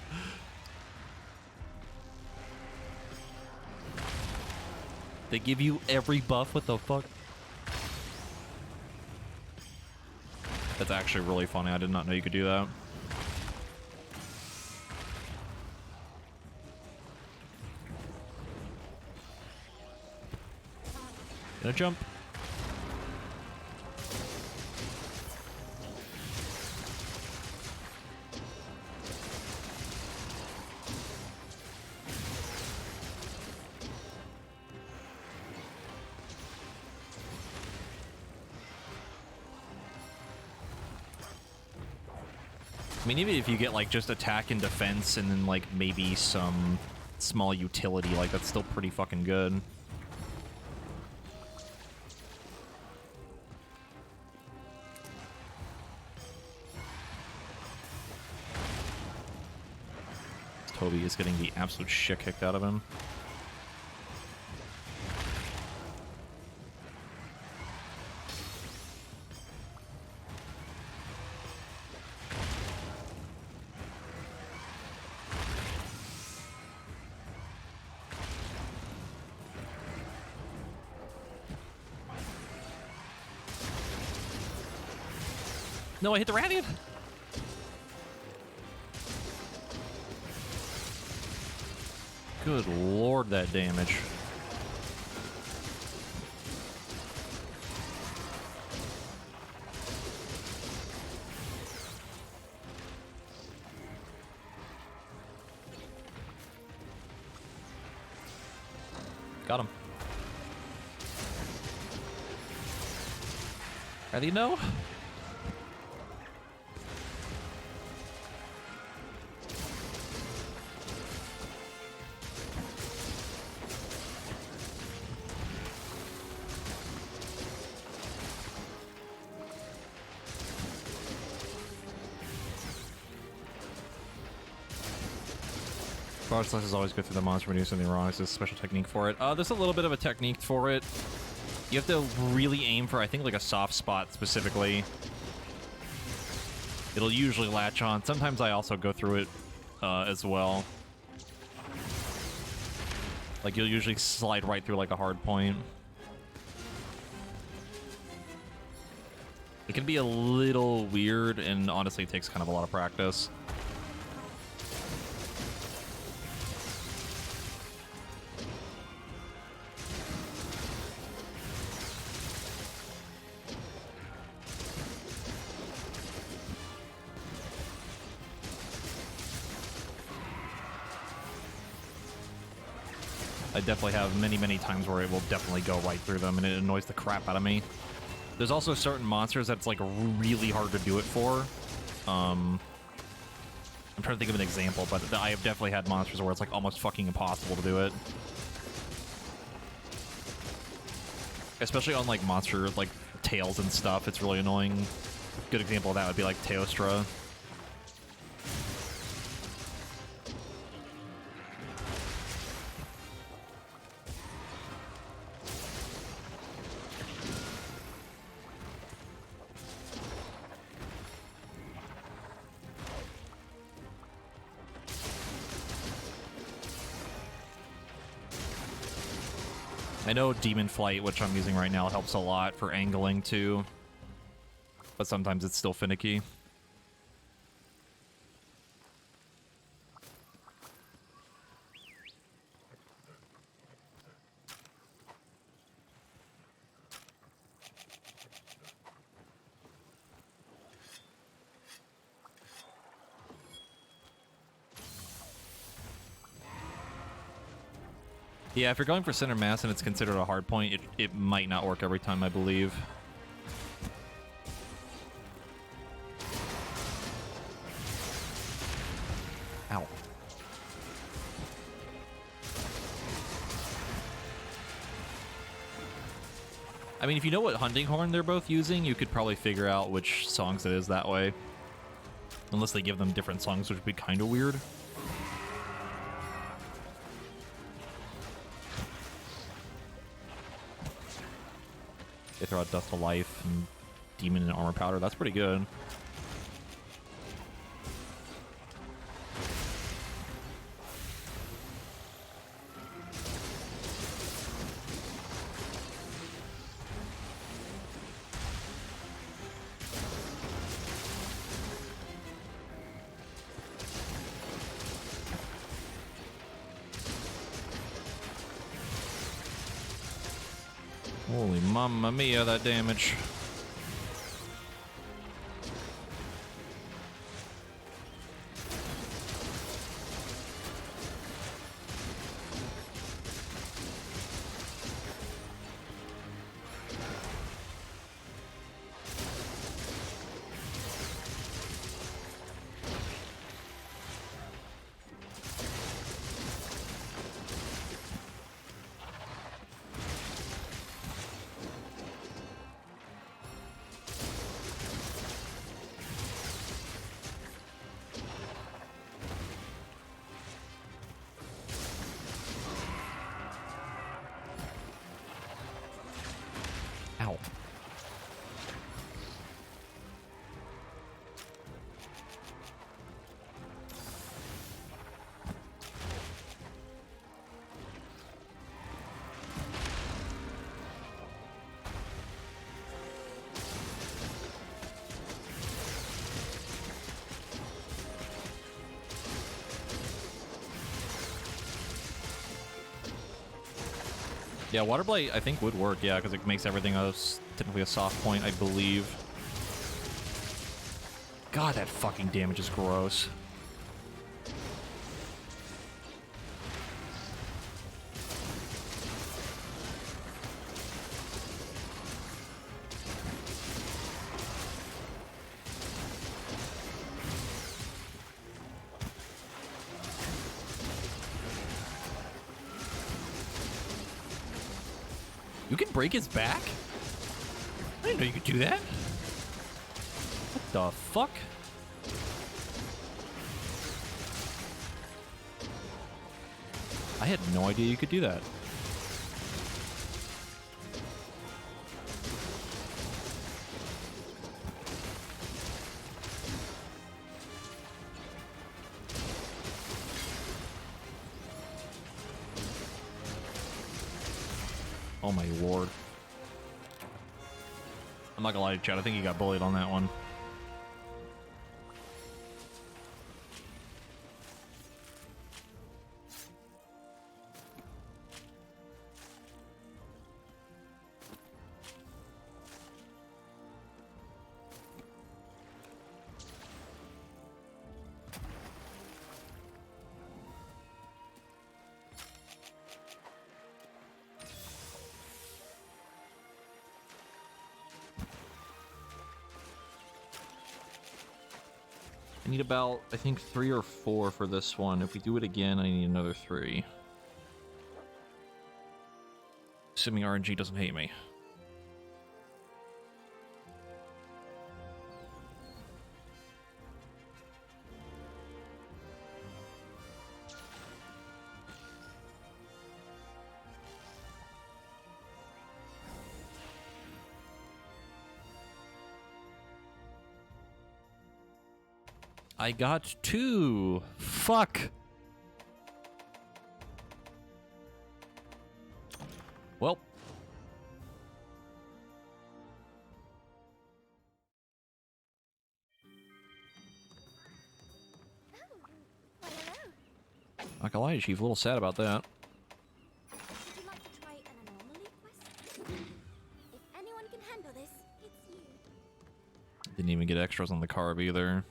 They give you every buff, what the fuck? That's actually really funny. I did not know you could do that. Gonna jump. I mean, even if you get, like, just attack and defense and then, like, maybe some small utility, like, that's still pretty fucking good. Toby is getting the absolute shit kicked out of him. No, I hit the Radiant! Good lord, that damage. Got him. Ready? No? Forward slash is always good through the monster when you do something wrong. It's a special technique for it. There's a little bit of a technique for it. You have to really aim for, I think, like a soft spot specifically. It'll usually latch on. Sometimes I also go through it as well. Like, you'll usually slide right through like a hard point. It can be a little weird, and honestly it takes kind of a lot of practice. I definitely have many times where it will definitely go right through them, and it annoys the crap out of me. There's also certain monsters that's like really hard to do it for. I'm trying to think of an example, but I have definitely had monsters where it's like almost fucking impossible to do it. Especially on like monster like tails and stuff, it's really annoying. Good example of that would be like Teostra. I know Demon Flight, which I'm using right now, helps a lot for angling too, but sometimes it's still finicky. Yeah, if you're going for center mass and it's considered a hard point, it might not work every time, I believe. Ow. I mean, if you know what hunting horn they're both using, you could probably figure out which songs it is that way. Unless they give them different songs, which would be kind of weird. They throw out Dust to Life and Demon and Armor Powder. That's pretty good. Holy mamma mia, that damage. Ow. Yeah, Water Blight I think would work, yeah, because it makes everything else technically a soft point, I believe. God, that fucking damage is gross. You can break his back? I didn't know you could do that. What the fuck? I had no idea you could do that. Oh my lord. I'm not gonna lie to Chad, I think he got bullied on that one. I need about, I think, 3 or 4 for this one. If we do it again, I need another 3. Assuming RNG doesn't hate me. I got 2. Fuck. Well, Not gonna lie, Chief, a little sad about that. Would you like to try an anomaly quest? If anyone can handle this, it's you. Didn't even get extras on the carb either.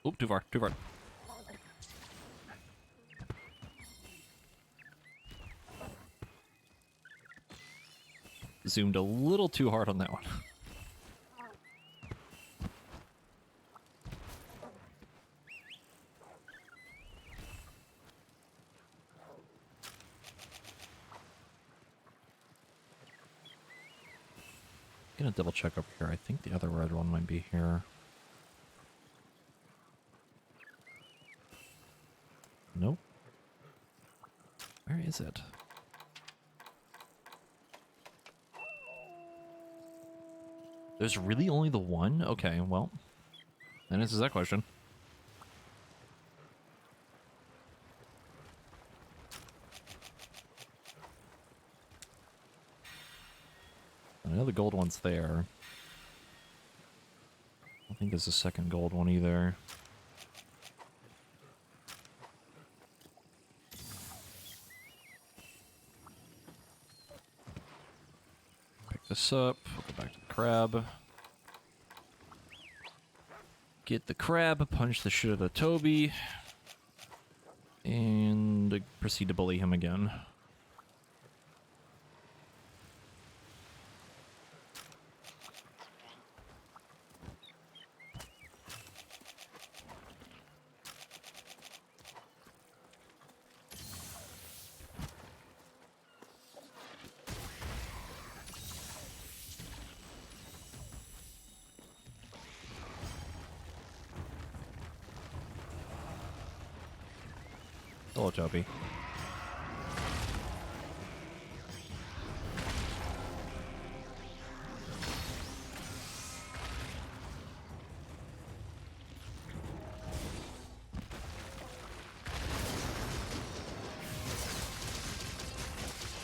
Oop, too far, too far. Zoomed a little too hard on that one. Gonna double check over here. I think the other red one might be here. Nope. Where is it? There's really only the one? Okay, well, that answers that question. I know the gold one's there. I don't think there's a second gold one either. Pick this up. We'll go back to the crab. Get the crab, punch the shit out of Toby, and proceed to bully him again. Hello, Toby.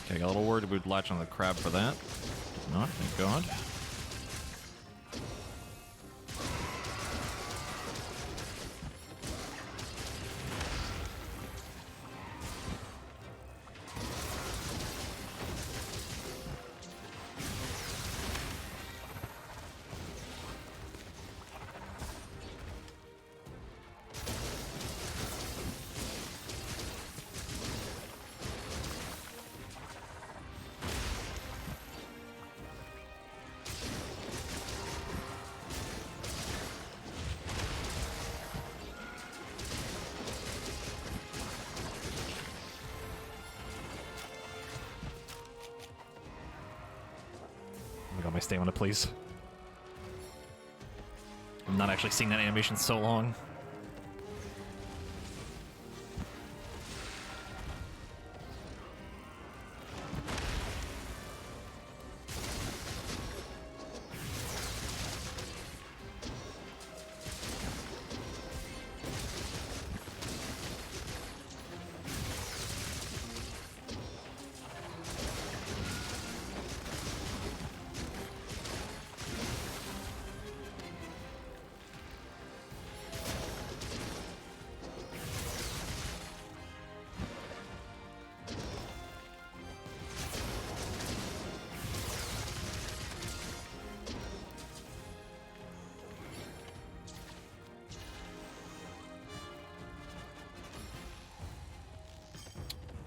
Okay, got a little worried we'd latch on the crab for that. Did not, thank God. Oh my God, my stamina, please. not actually seeing that animation so long.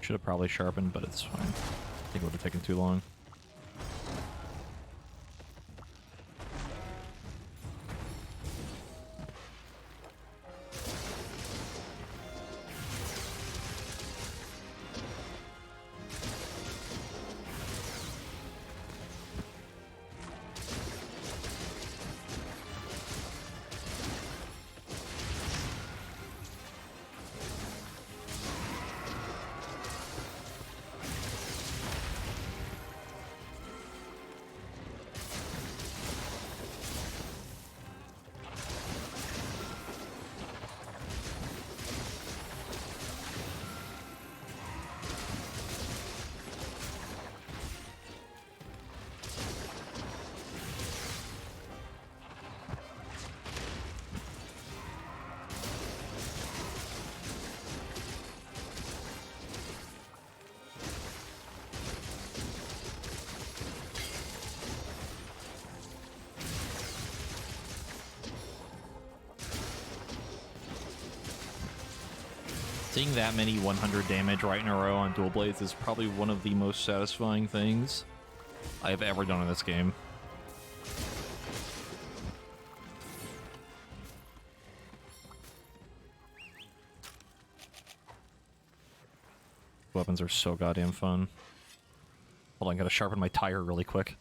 Should have probably sharpened, but it's fine. I think it would have taken too long. Seeing that many 100 damage right in a row on dual blades is probably one of the most satisfying things I have ever done in this game. Weapons are so goddamn fun. Hold on, I gotta sharpen my tire really quick.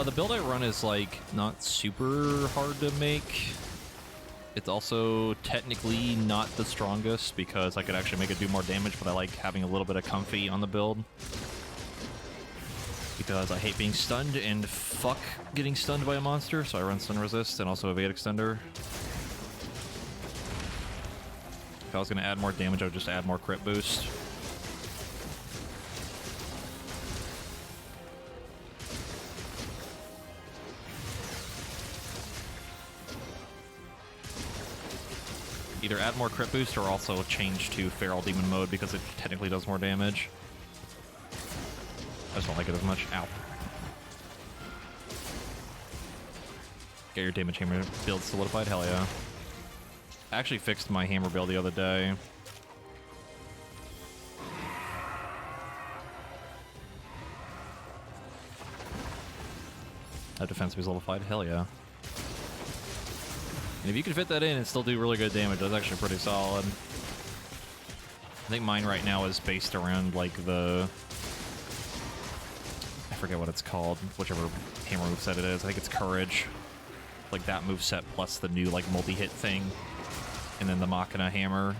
The build I run is, like, not super hard to make. It's also technically not the strongest because I could actually make it do more damage, but I like having a little bit of comfy on the build. Because I hate being stunned and fuck getting stunned by a monster, so I run stun resist and also evade extender. If I was going to add more damage, I would just add more crit boost. Either add more crit boost or also change to feral demon mode because it technically does more damage. I just don't like it as much. Ow. Get your damage hammer build solidified? Hell yeah. I actually fixed my hammer build the other day. That defense was solidified? Hell yeah. And if you can fit that in and still do really good damage, that's actually pretty solid. I think mine right now is based around, like, the... I forget what it's called, whichever hammer moveset it is. I think it's Courage. Like, that moveset plus the new, like, multi-hit thing. And then the Machina hammer.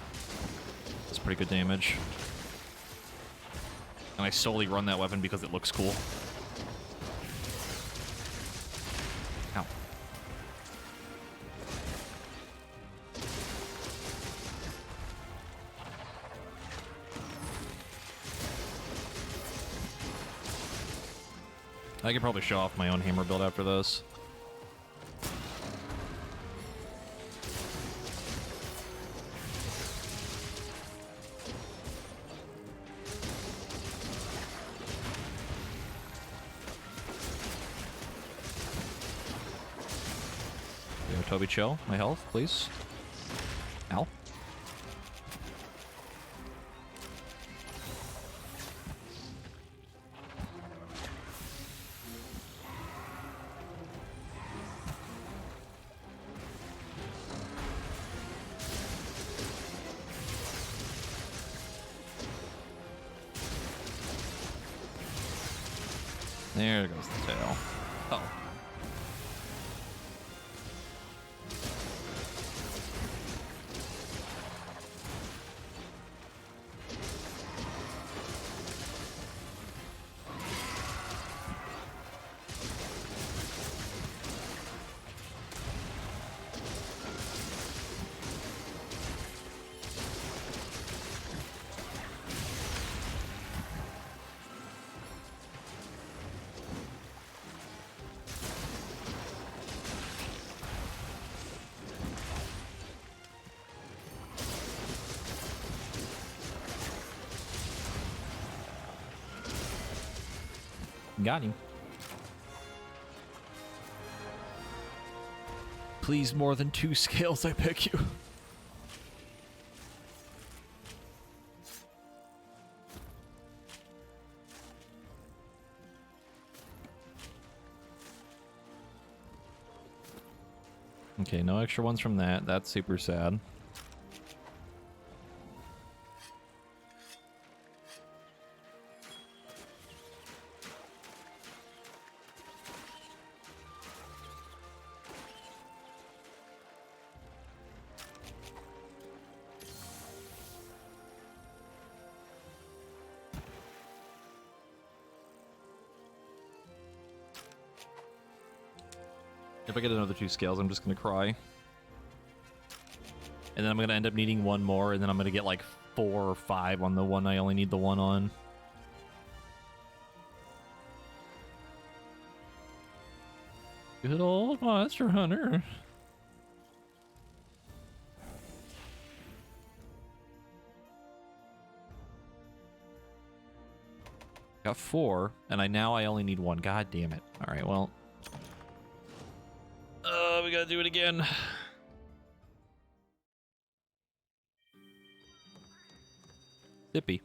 It's pretty good damage. And I solely run that weapon because it looks cool. Ow. I could probably show off my own hammer build after this. Toby, chill. My health, please. Ow. There goes the tail. Oh. Got him. Please, more than 2 scales, I pick you. Okay, no extra ones from that. That's super sad. If I get another 2 scales, I'm just gonna cry. And then I'm gonna end up needing 1 more, and then I'm gonna get like 4 or 5 on the one I only need the 1 on. Good old Monster Hunter. Got 4, and I only need 1. God damn it. Alright, well. We gotta do it again. Zippy.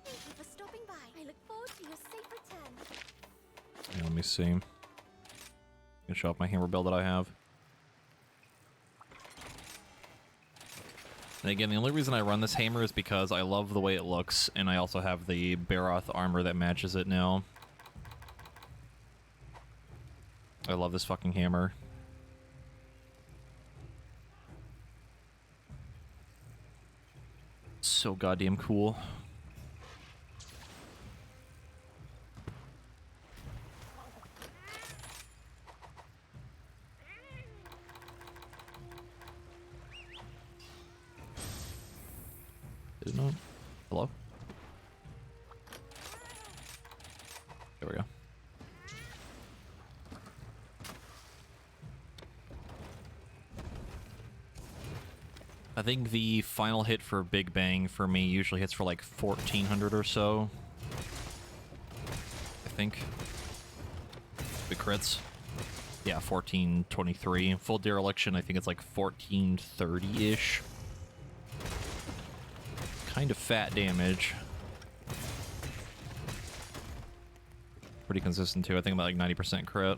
Thank you for stopping by. I look forward to your safe return. Yeah, let me see. I'm gonna show off my hammer build that I have. And again, the only reason I run this hammer is because I love the way it looks, and I also have the Baroth armor that matches it now. I love this fucking hammer. So goddamn cool. Did it not? Hello? There we go. I think the final hit for Big Bang for me usually hits for like 1400 or so. I think. The crits. Yeah, 1423. Full dereliction, I think it's like 1430-ish. Kind of fat damage. Pretty consistent too. I think about like 90% crit.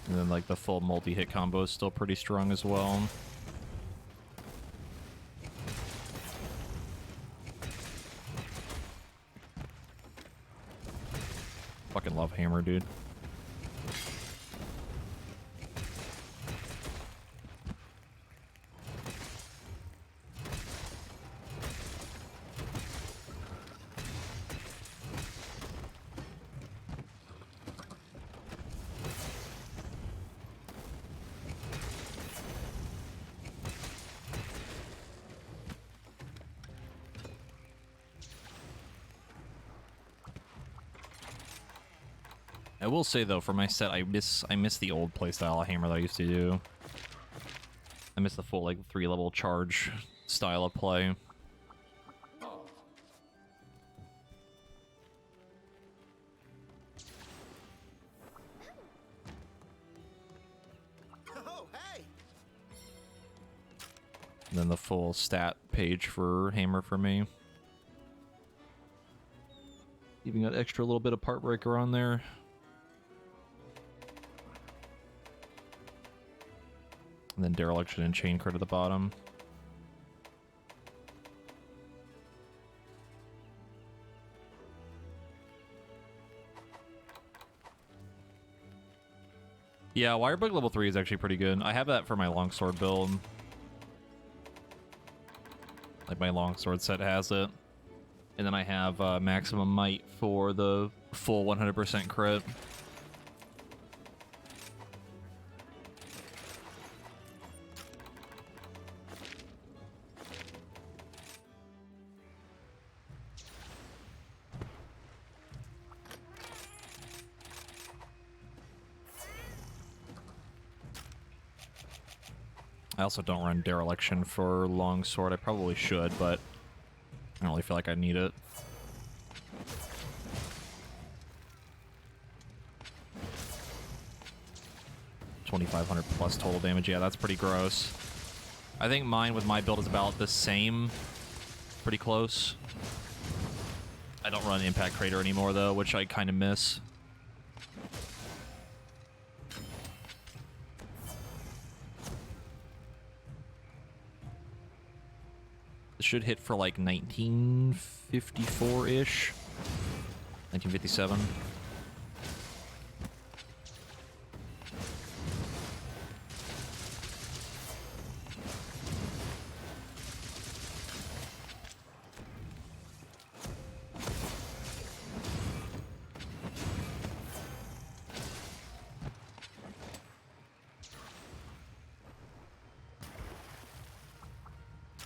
And then like the full multi-hit combo is still pretty strong as well. Fucking love hammer, dude. I will say though, for my set, I miss the old playstyle of hammer that I used to do. I miss the full like 3-level charge style of play. Oh, hey! And then the full stat page for hammer for me. Even got extra little bit of part breaker on there. And then dereliction and chain crit at the bottom. Yeah, Wirebug level 3 is actually pretty good. I have that for my longsword build. Like my longsword set has it. And then I have maximum might for the full 100% crit. I also don't run dereliction for longsword. I probably should, but I don't really feel like I need it. $2,500 plus total damage. Yeah, that's pretty gross. I think mine with my build is about the same. Pretty close. I don't run Impact Crater anymore, though, which I kind of miss. It should hit for like 1954-ish. 1957.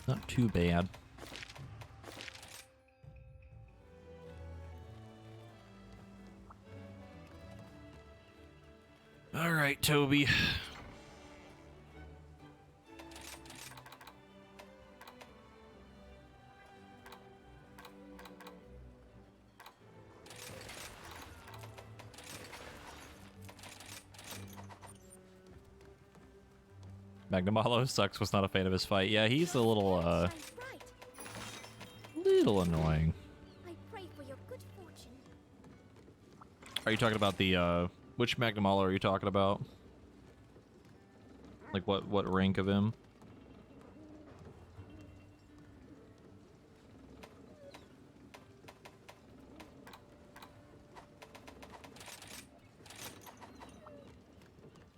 Not too bad. All right, Toby. Magnamalo sucks, was not a fan of his fight. Yeah, he's a little, Shines bright. little annoying. I pray for your good fortune. Are you talking about the, which Magnamalo are you talking about? Like, what rank of him?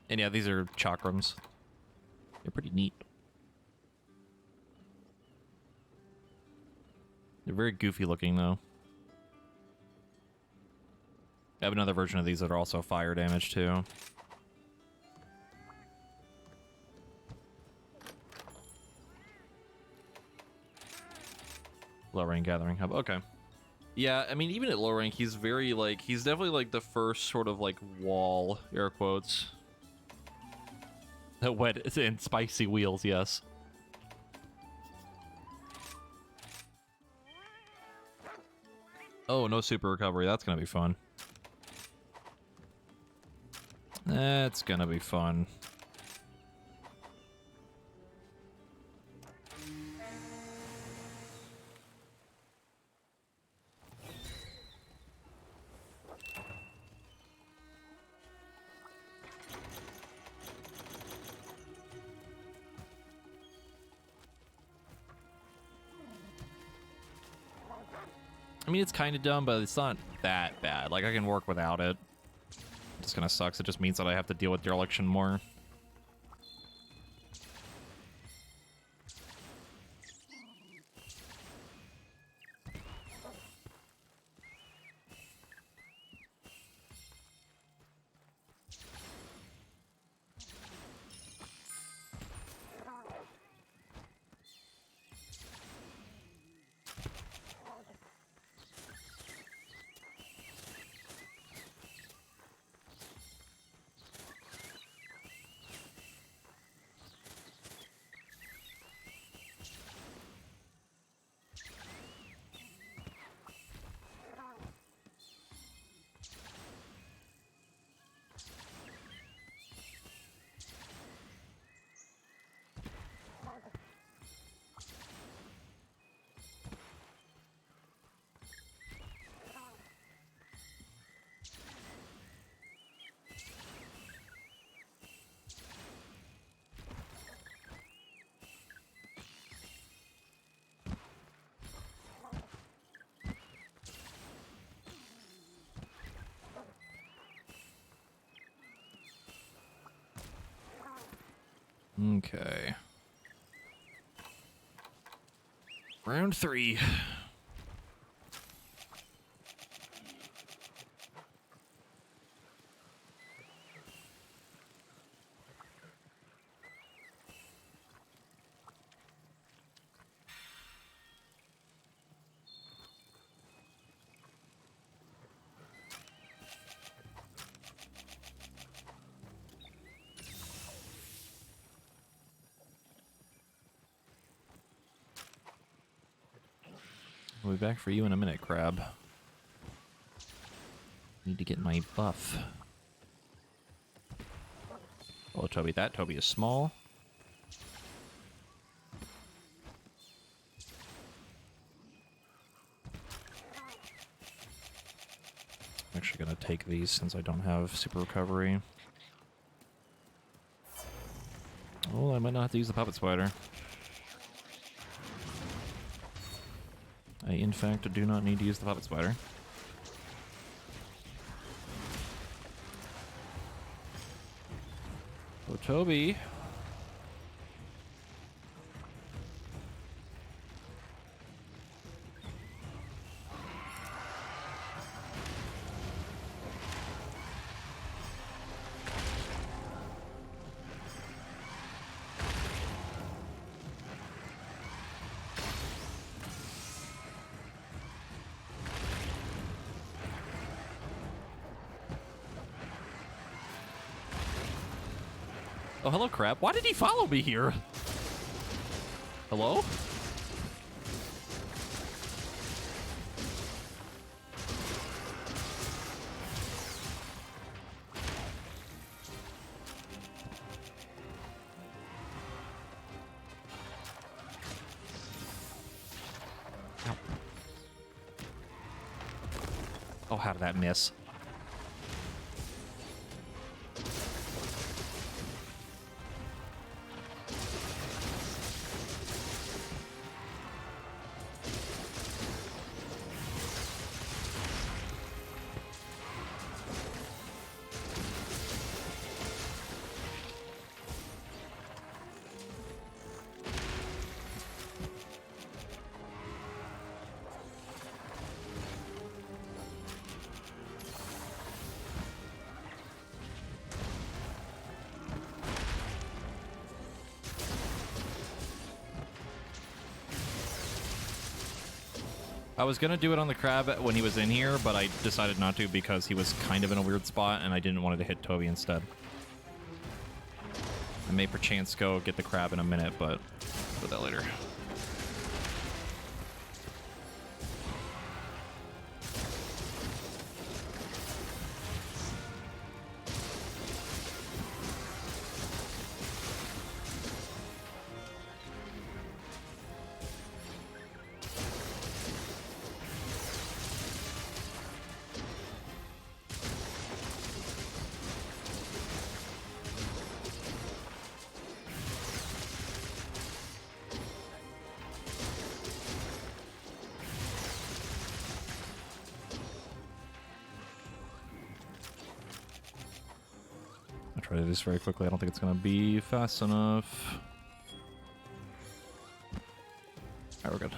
And yeah, these are chakrams. They're pretty neat. They're very goofy looking, though. I have another version of these that are also fire damage, too. Low rank gathering hub. Okay. Yeah, I mean, even at low rank, he's very, like, he's definitely, like, the first sort of, like, wall, air quotes. Wet and spicy wheels, yes. Oh, no super recovery. That's gonna be fun. That's gonna be fun. I mean, it's kind of dumb, but it's not that bad. Like, I can work without it. It just kind of sucks. It just means that I have to deal with dereliction more. Okay. Round 3. We'll be back for you in a minute, Crab. Need to get my buff. Oh, Toby, that Toby is small. I'm actually gonna take these since I don't have super recovery. Oh, I might not have to use the puppet spider. I, in fact, do not need to use the puppet spider. Oh, Toby. Oh, hello, Crab. Why did he follow me here? Hello? Ow. Oh, how did that miss? I was gonna do it on the Crab when he was in here, but I decided not to because he was kind of in a weird spot and I didn't want it to hit Toby instead. I may perchance go get the Crab in a minute, but do that later. I'll try to do this very quickly. I don't think it's going to be fast enough. Alright, we're good.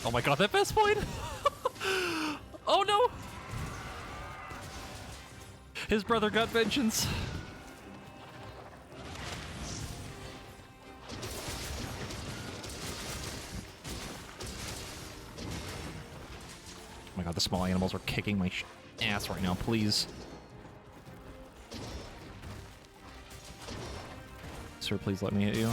Oh my god, that best point! Oh no! His brother got vengeance. Oh my god, the small animals are kicking my ass right now, please. Sir, please let me hit you.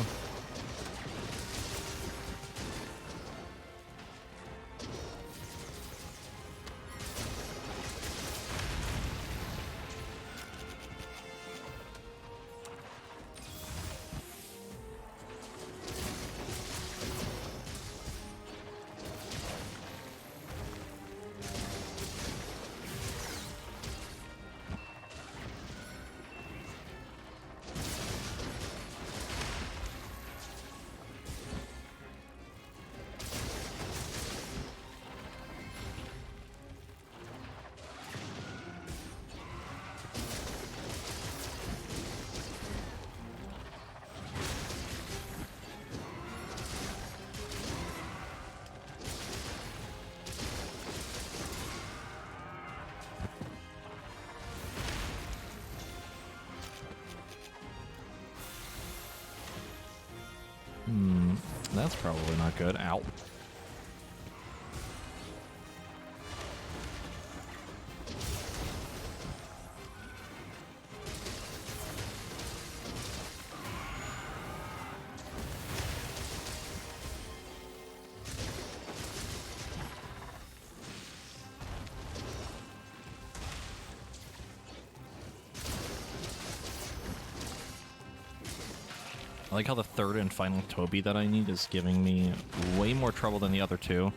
That's probably not good. Ow. I like how the third and final Toby that I need is giving me way more trouble than the other two.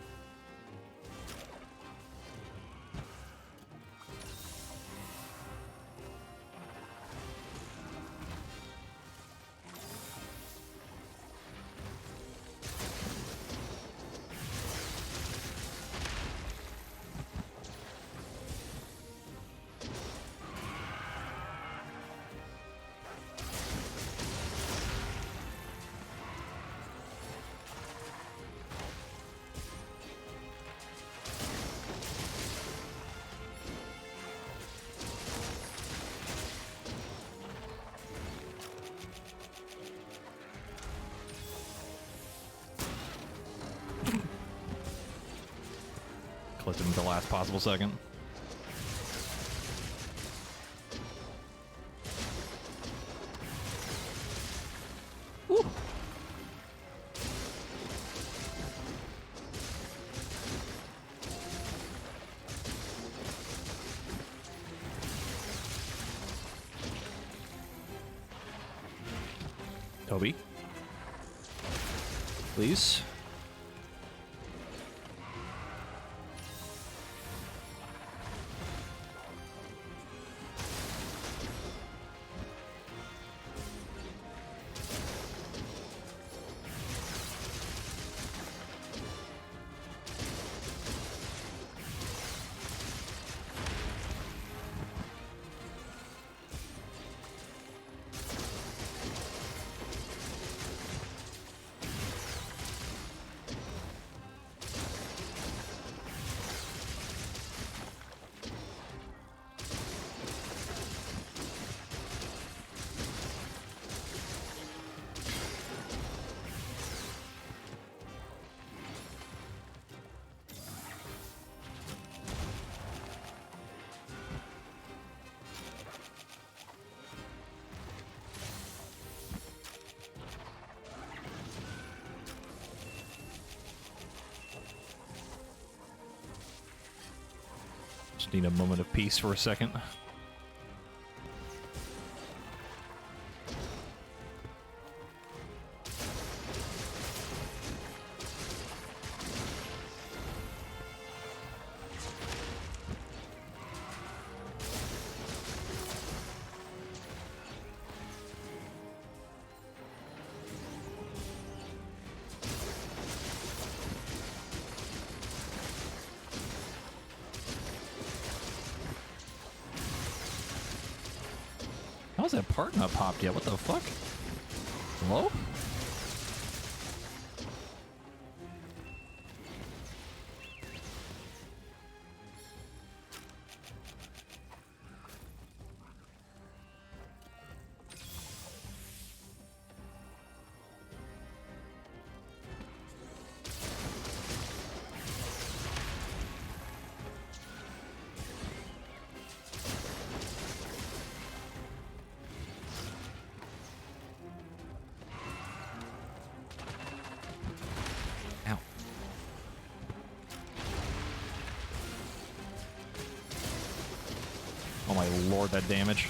Clipped him at the last possible second. Woo. Toby. Please. Just need a moment of peace for a second. How's that part not popped yet? What the fuck? Hello? Ow. Oh my lord, that damage.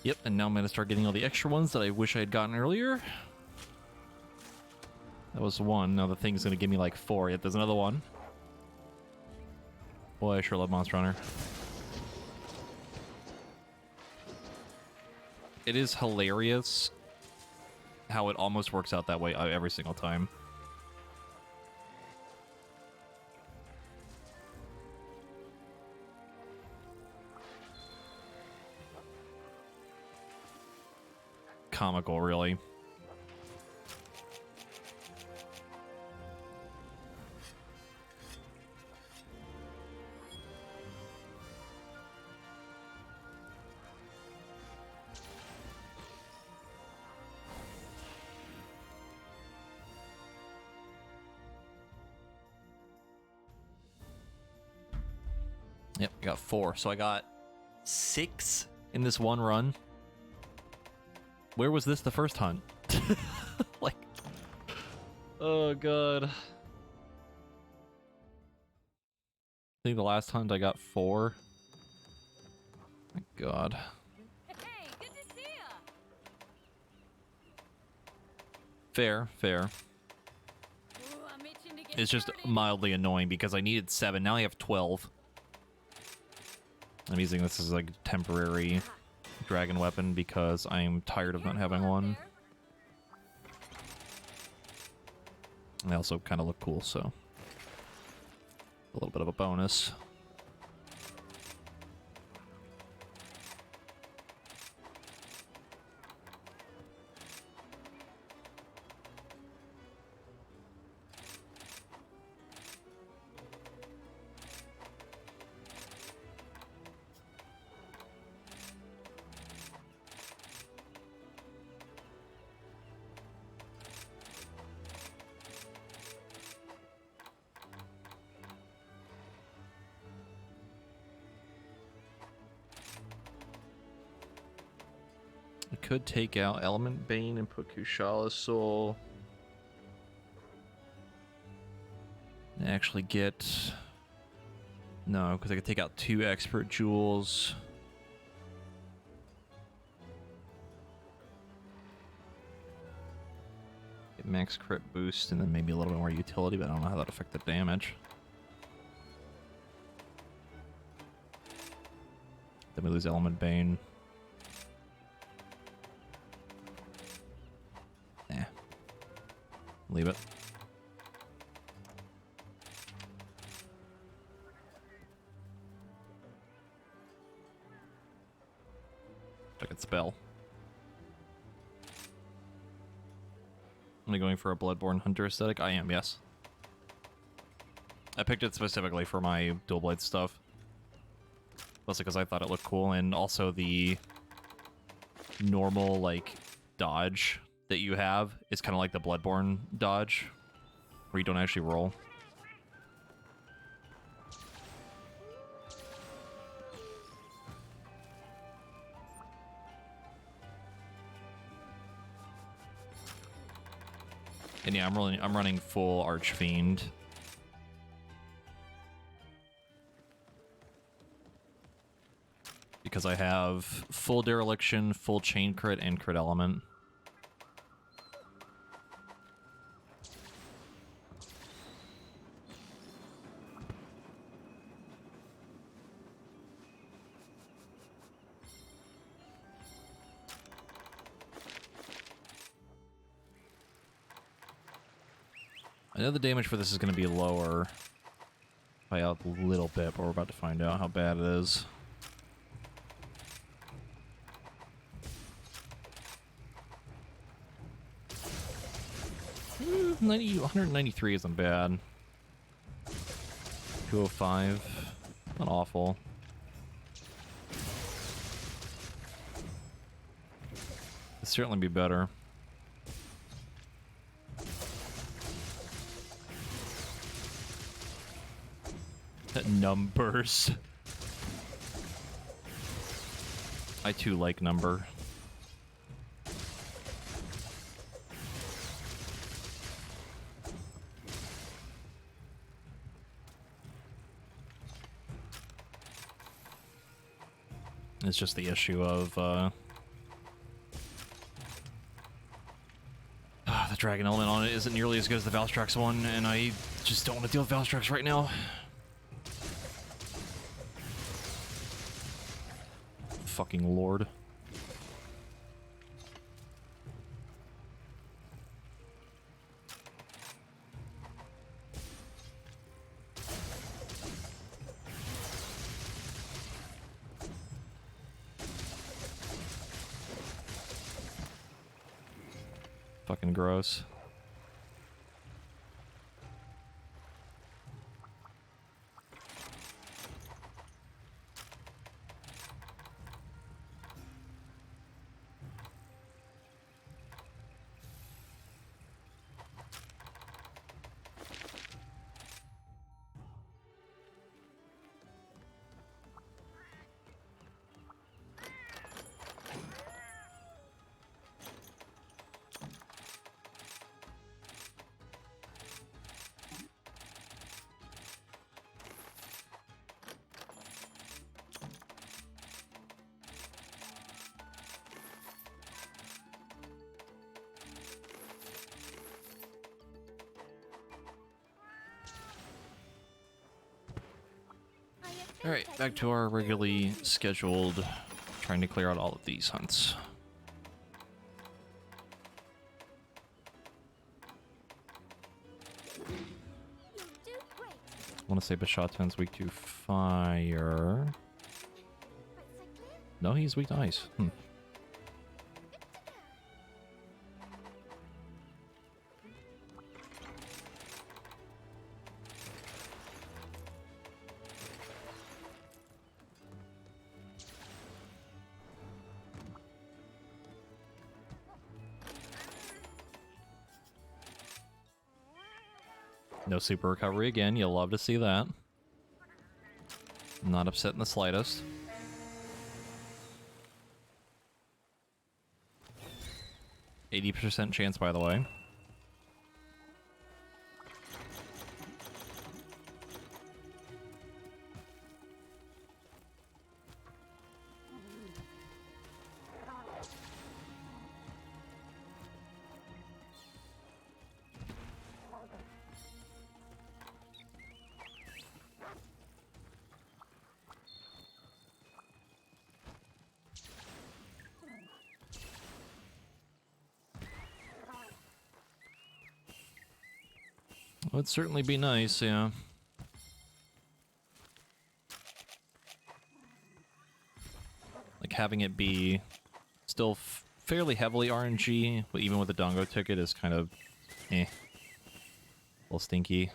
Yep, and now I'm going to start getting all the extra ones that I wish I had gotten earlier. That was one. Now the thing's going to give me like 4. Yep, there's another one. Boy, I sure love Monster Hunter. It is hilarious how it almost works out that way every single time. comical, really. Yep, I got 4. So I got 6 in this one run. Where was this the first hunt? Like, oh god. I think the last hunt I got 4. My god. Hey, good to see ya. Fair, fair. Ooh, I'm itching to get It's just started. mildly annoying because I needed 7. Now I have 12. I'm using this as like temporary dragon weapon because I'm tired of not having one. And they also kind of look cool, so a little bit of a bonus. I could take out Element Bane and put Kushala Soul. And actually get... No, because I could take out 2 Expert Jewels. Get max crit boost and then maybe a little bit more utility, but I don't know how that affect the damage. Then we lose Element Bane. Leave it. I could spell. Am I going for a Bloodborne Hunter aesthetic? I am, yes. I picked it specifically for my dual blade stuff. Mostly because I thought it looked cool, and also the normal, like, dodge that you have is kind of like the Bloodborne dodge, where you don't actually roll. And yeah, I'm running full Archfiend. Because I have full Dereliction, full Chain Crit, and Crit Element. I know the damage for this is going to be lower by a little bit, but we're about to find out how bad it is. 193 isn't bad. 205, not awful. It'd certainly be better. Numbers. I too like number. It's just the issue of the dragon element on it isn't nearly as good as the Valstrax one, and I just don't want to deal with Valstrax right now. Fucking lord. Fucking gross. Alright, back to our regularly scheduled trying to clear out all of these hunts. You do great. I want to say Bishatan's weak to fire. Right side clear. No, he's weak to ice. Good to go. No super recovery again. You'll love to see that. Not upset in the slightest. %80 chance, by the way. Would certainly be nice, yeah. Like having it be still fairly heavily RNG, but even with the Dongo ticket is kind of a little stinky.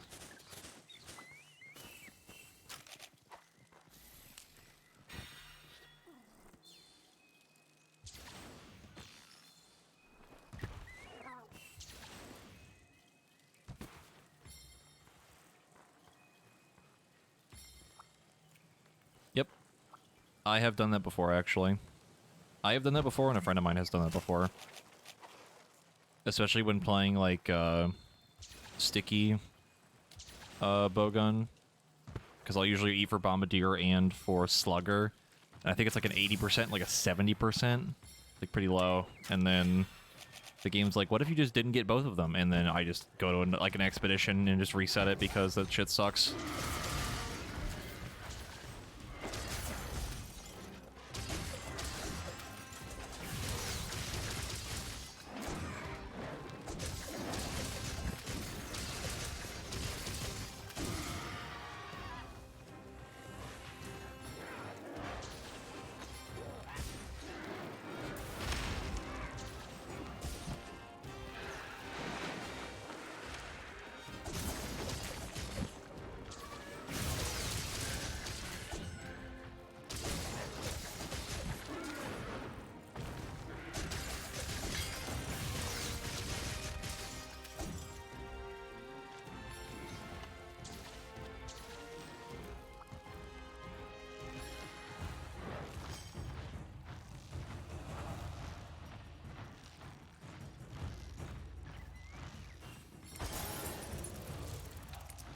Yep. I have done that before, actually. I have done that before, and a friend of mine has done that before. Especially when playing, like, sticky bowgun. Because I'll usually eat for Bombardier and for Slugger. And I think it's like an 80%, like a 70%. Like, pretty low. And then the game's like, what if you just didn't get both of them? And then I just go to, like, an expedition and just reset it because that shit sucks.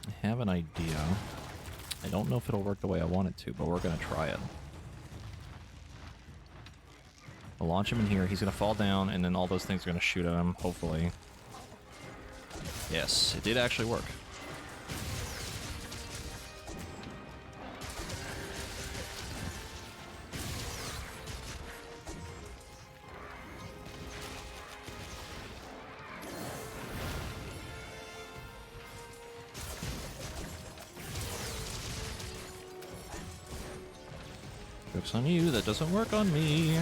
I have an idea. I don't know if it'll work the way I want it to, but we're gonna try it. I'll launch him in here, he's gonna fall down, and then all those things are gonna shoot at him, hopefully. Yes, it did actually work. Works on you, that doesn't work on me.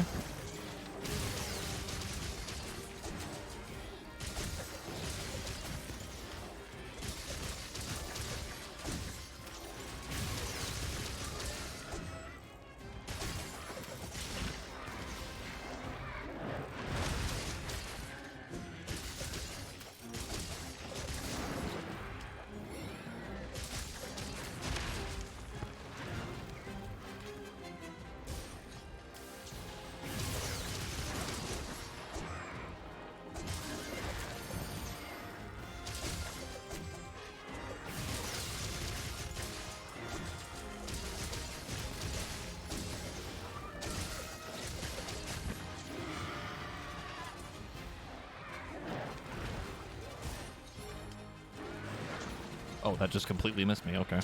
Oh, that just completely missed me. Okay.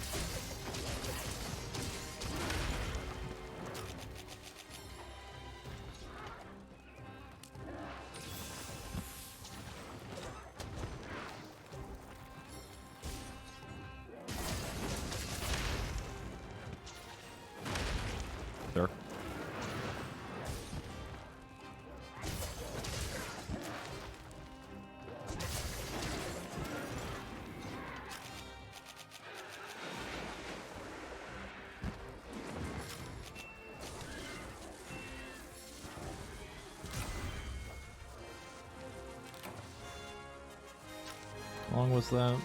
There. How long was that?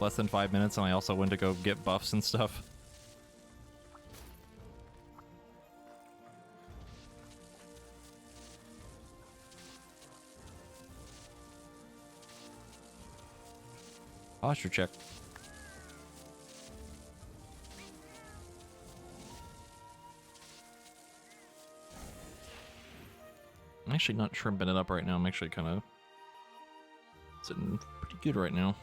Less than 5 minutes, and I also went to go get buffs and stuff. Posture check. I'm actually not shrimping it up right now. I'm actually kind of sitting pretty good right now.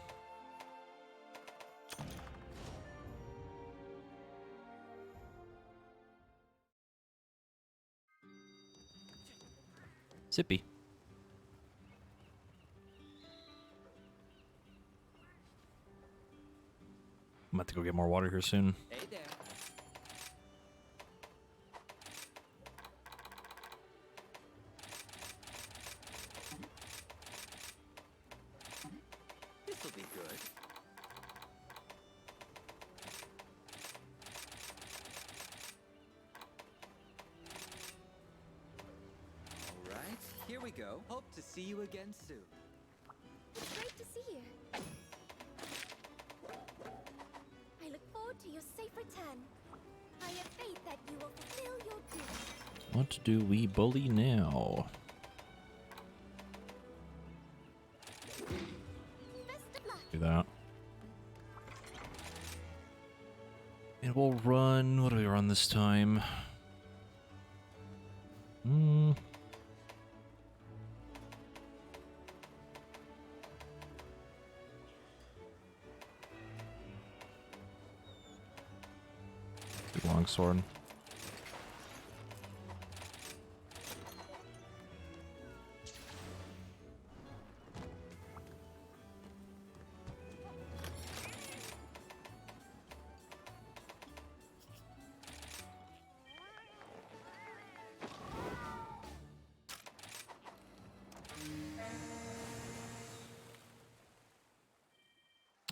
Sippy. I'm about to go get more water here soon. Hey there. This'll be good. All right, here we go. Hope to see you again soon. It's great to see you. I look forward to your safe return. I have faith that you will fulfill your duty. What do we bully now? Best of luck. Do that. And we'll run. What do we run this time? Longsword.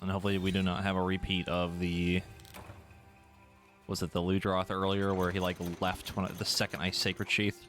And hopefully we do not have a repeat of the... Was it the Ludroth earlier where he like left when the second Ice Sacred Sheath?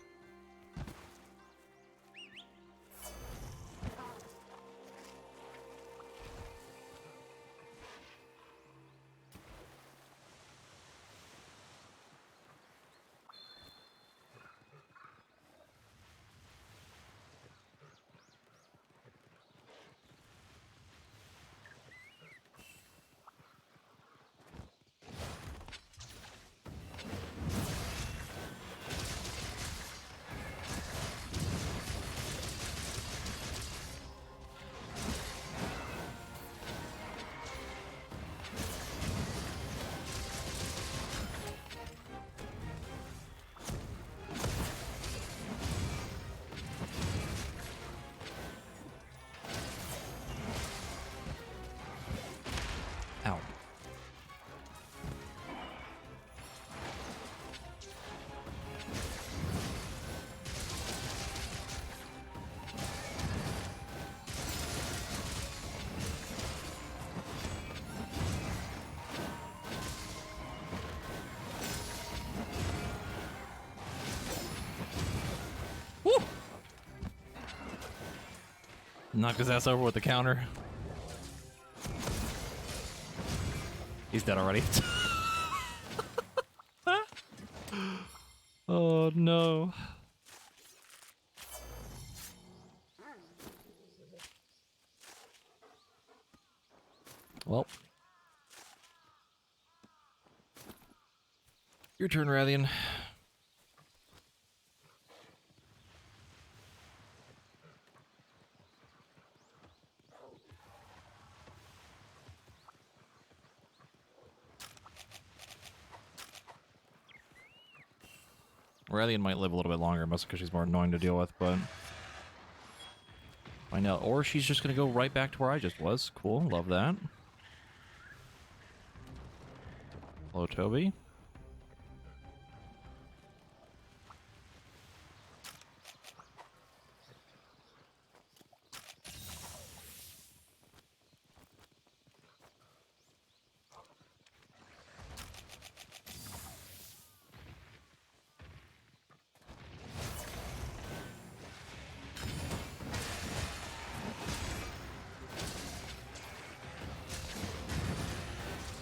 Ow. Woo! Knocked his ass over with the counter. He's dead already. Oh no. Well. Your turn, Rathian. Aurelian might live a little bit longer, mostly because she's more annoying to deal with, but... I know. Or she's just going to go right back to where I just was. Cool. Love that. Hello, Toby.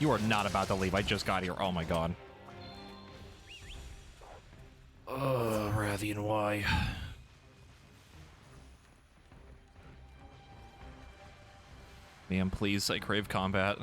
You are not about to leave. I just got here. Oh my god. Rathian, why? Man, please, I crave combat.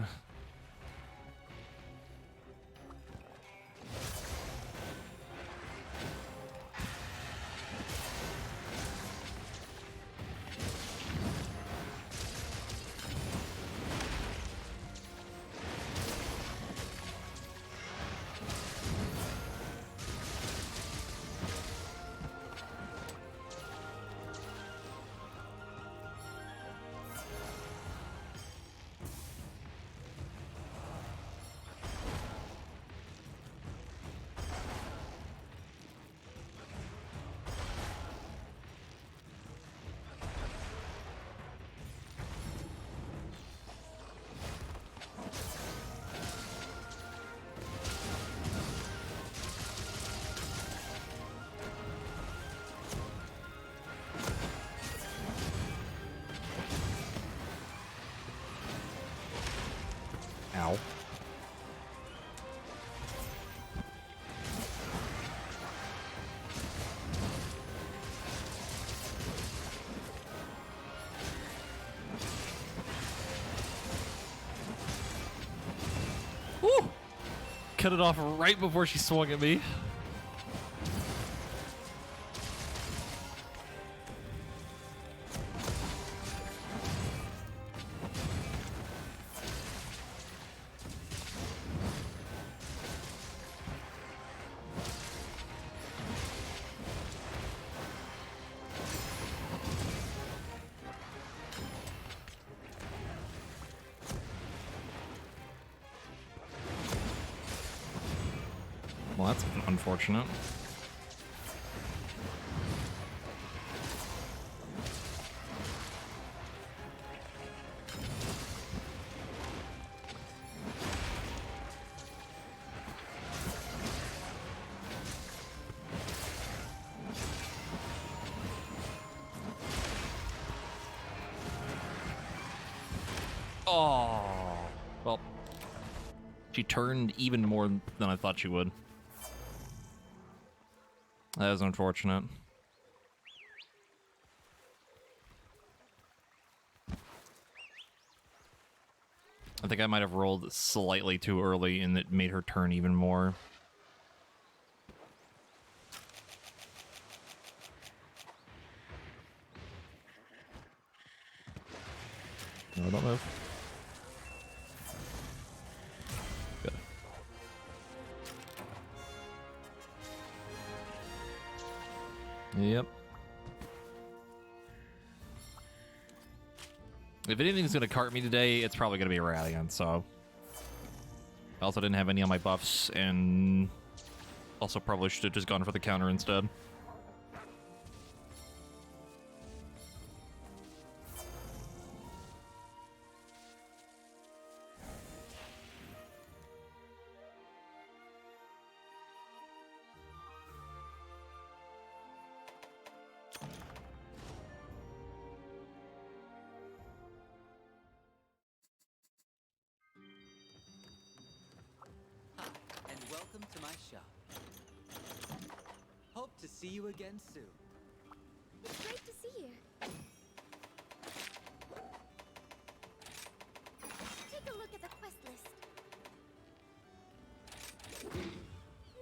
Ow. Woo! Cut it off right before she swung at me. Well, that's unfortunate. Oh, well, she turned even more than I thought she would. That is unfortunate. I think I might have rolled slightly too early and it made her turn even more. No, don't move. Good. Yep. If anything's gonna cart me today, it's probably gonna be a Radiant, so... I also didn't have any on my buffs, and... also probably should have just gone for the counter instead. And welcome to my shop. Hope to see you again soon. It's great to see you. Take a look at the quest list.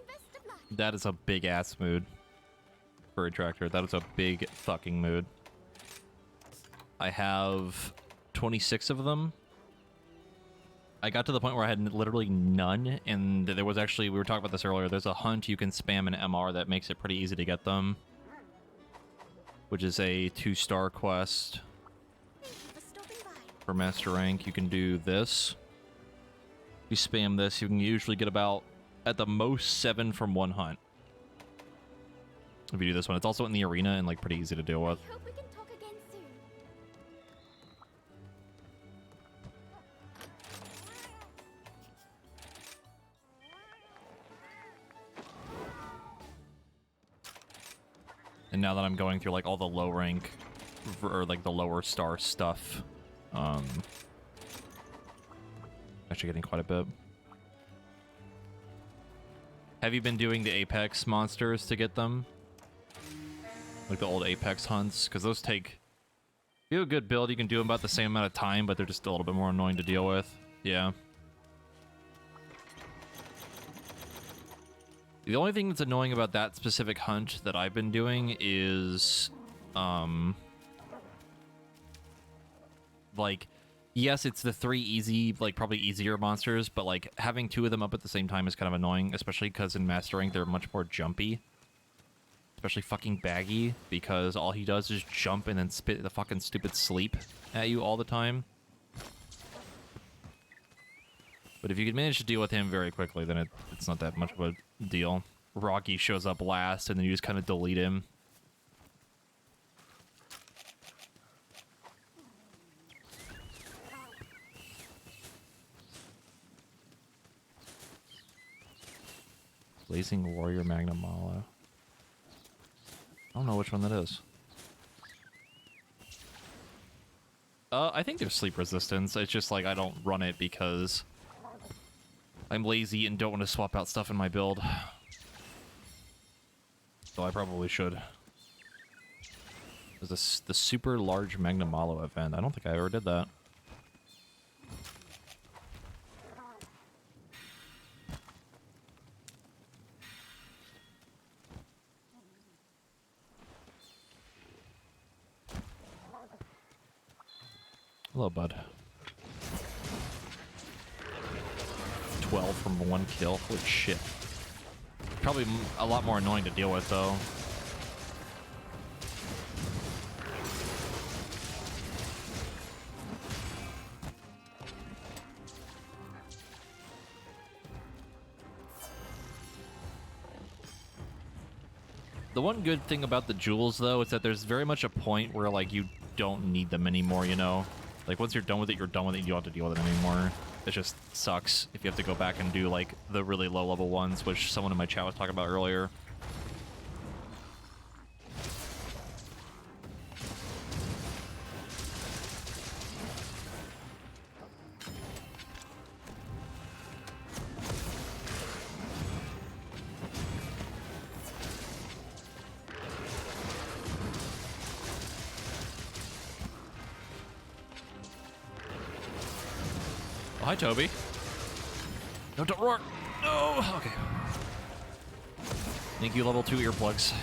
Best of luck. That is a big ass mood for a tractor. That is a big fucking mood. I have 26 of them. I got to the point where I had literally none, and there was actually, we were talking about this earlier, there's a hunt you can spam an MR that makes it pretty easy to get them, which is a 2-star quest. Thank you for stopping by. For master rank, you can do this. If you spam this, you can usually get about, at the most, 7 from one hunt. If you do this one, it's also in the arena and like pretty easy to deal with. I hope we can talk again soon. And now that I'm going through like all the low rank or like the lower star stuff, actually getting quite a bit. Have you been doing the Apex monsters to get them? Like the old Apex hunts? Because those take... If you have a good build, you can do them about the same amount of time, but they're just a little bit more annoying to deal with. Yeah. The only thing that's annoying about that specific hunt that I've been doing is... like... Yes, it's the 3 easy, like, probably easier monsters, but, like, having 2 of them up at the same time is kind of annoying, especially because in Master Rank they're much more jumpy. Especially fucking Baggy, because all he does is jump and then spit the fucking stupid sleep at you all the time. But if you can manage to deal with him very quickly, then it's not that much of a deal. Rocky shows up last, and then you just kind of delete him. Blazing Warrior Magnamala. I don't know which one that is. I think there's sleep resistance. It's just like I don't run it because I'm lazy and don't want to swap out stuff in my build. So I probably should. There's the super large Magnamalo event. I don't think I ever did that. Hello, bud. 12 from 1 kill. Holy shit. Probably a lot more annoying to deal with, though. The one good thing about the jewels, though, is that there's very much a point where, like, you don't need them anymore, you know? Like, once you're done with it, you're done with it. You don't have to deal with it anymore. It just sucks if you have to go back and do, like, the really low-level ones, which someone in my chat was talking about earlier. Hi, Toby. No, don't roar. No. Okay. Thank you, level 2 earplugs.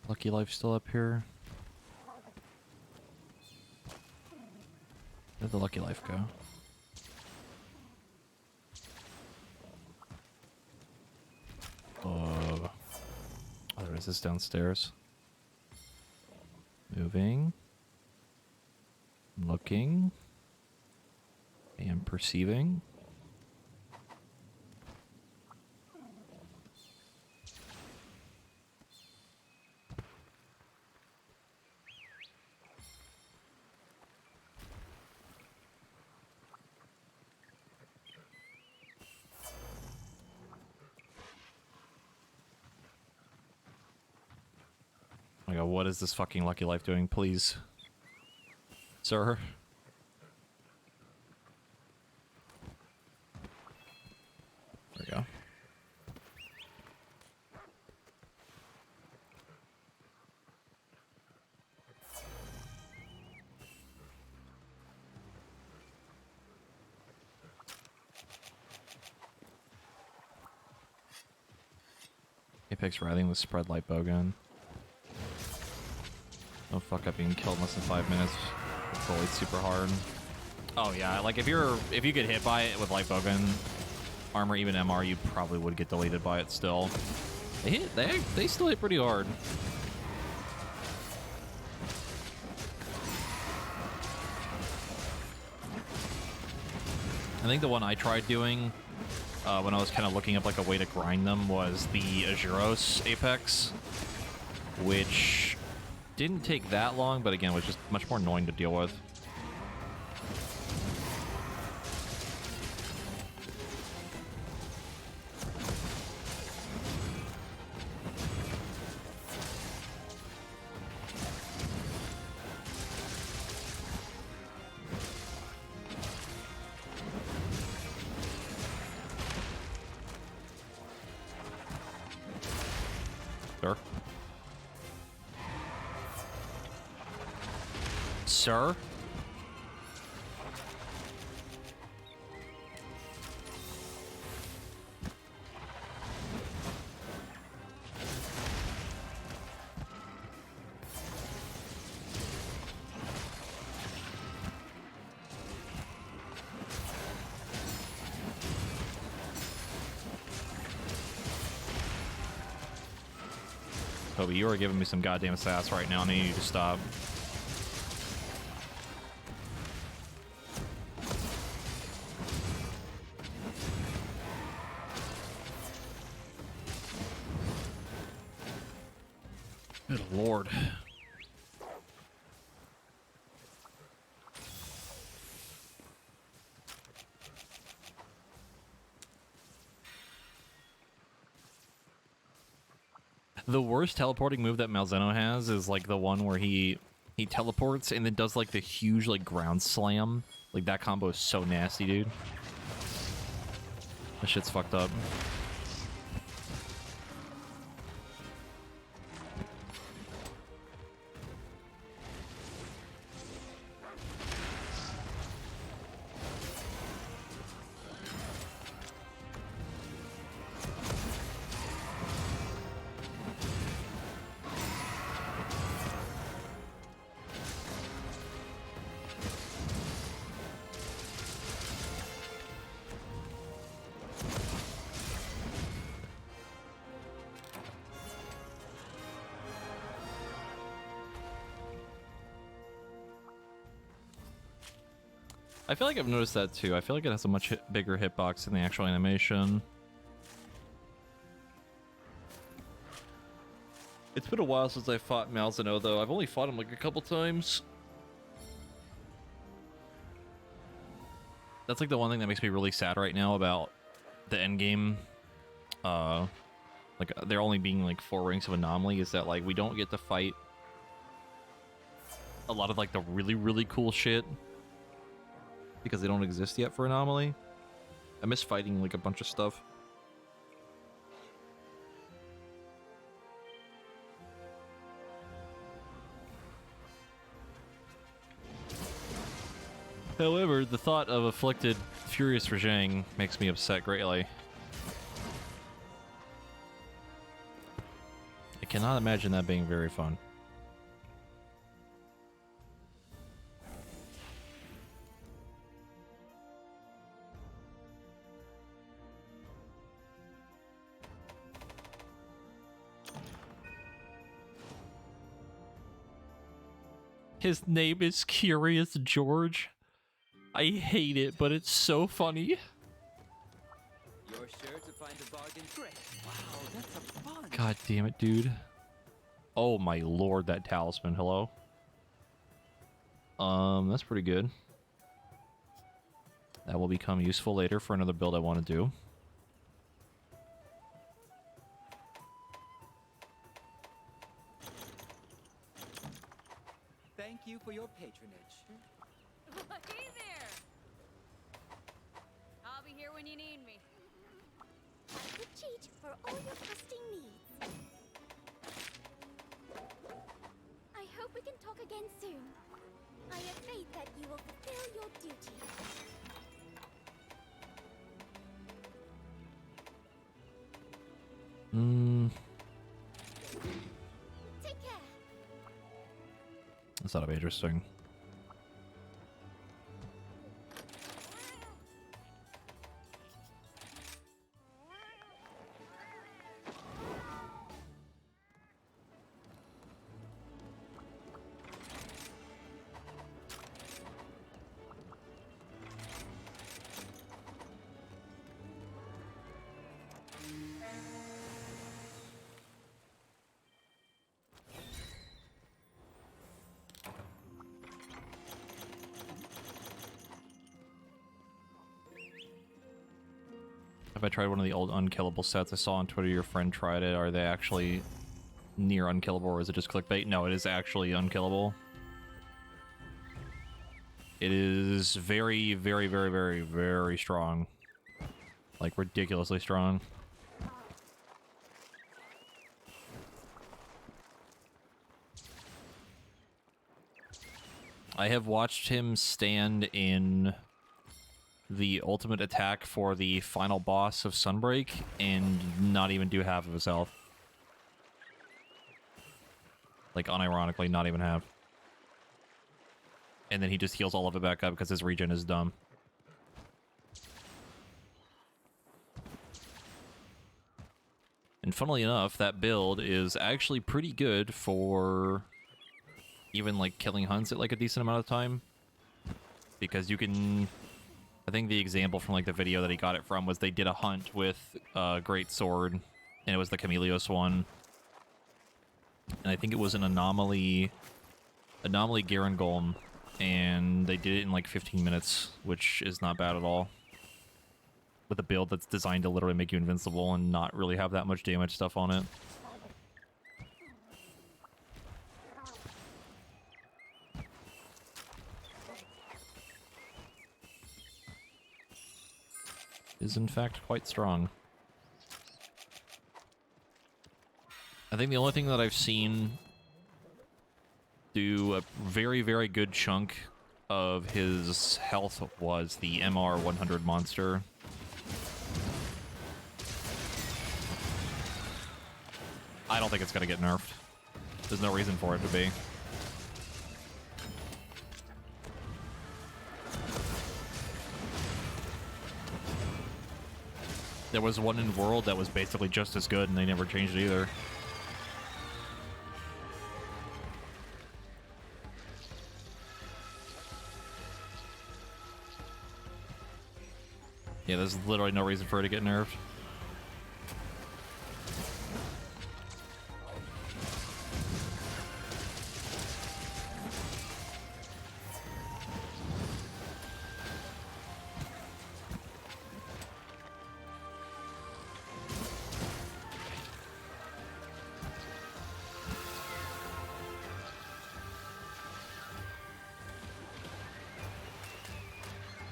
Lucky Life still up here. Where'd the Lucky Life go? Oh, there is this downstairs. Moving. Looking. And perceiving. Oh my god, what is this fucking Lucky Life doing? Please. Sir. There we go. Apex riding with spread light bowgun. Oh fuck up being killed in less than 5 minutes. It's always super hard. Oh yeah, like if you get hit by it with light bowgun armor, even MR, you probably would get deleted by it still. They still hit pretty hard. I think the one I tried doing when I was kind of looking up like a way to grind them was the Azuros Apex, which didn't take that long, but again was just much more annoying to deal with. Sir? Toby, you are giving me some goddamn sass right now, and I need you to stop. Good lord. The worst teleporting move that Malzeno has is like the one where he teleports and then does like the huge like ground slam. Like that combo is so nasty, dude. That shit's fucked up. I feel like I've noticed that too. I feel like it has a much bigger hitbox than the actual animation. It's been a while since I fought Malzeno, though. I've only fought him like a couple times. That's like the one thing that makes me really sad right now about the endgame. Like there only being like 4 ranks of anomaly is that like we don't get to fight a lot of like the really, really cool shit. Because they don't exist yet for anomaly. I miss fighting like a bunch of stuff. However, the thought of afflicted Furious Rajang makes me upset greatly. I cannot imagine that being very fun. His name is Curious George. I hate it, but it's so funny. You're sure to find a bargain. Great. Wow, that's a fun. God damn it, dude. Oh my lord, that talisman. Hello? That's pretty good. That will become useful later for another build I want to do. Thank you for your patronage. Hey there! I'll be here when you need me. The cheat for all your questing needs. I hope we can talk again soon. I have faith that you will fulfill your duty. Take care. That's not interesting. If I tried one of the old unkillable sets I saw on Twitter, your friend tried it. Are they actually near unkillable, or is it just clickbait? No, it is actually unkillable. It is very, very, very, very, very strong. Like, ridiculously strong. I have watched him stand in the ultimate attack for the final boss of Sunbreak and not even do half of his health. Like, unironically, not even half. And then he just heals all of it back up because his regen is dumb. And funnily enough, that build is actually pretty good for even, like, killing hunts at, like, a decent amount of time. Because you can... I think the example from, like, the video that he got it from was they did a hunt with a great sword, and it was the Chameleos one. And I think it was an Anomaly Garen Golem, and they did it in, like, 15 minutes, which is not bad at all. With a build that's designed to literally make you invincible and not really have that much damage stuff on it. Is in fact quite strong. I think the only thing that I've seen do a very, very good chunk of his health was the MR 100 monster. I don't think it's gonna get nerfed. There's no reason for it to be. There was one in World that was basically just as good, and they never changed it either. Yeah, there's literally no reason for it to get nerfed.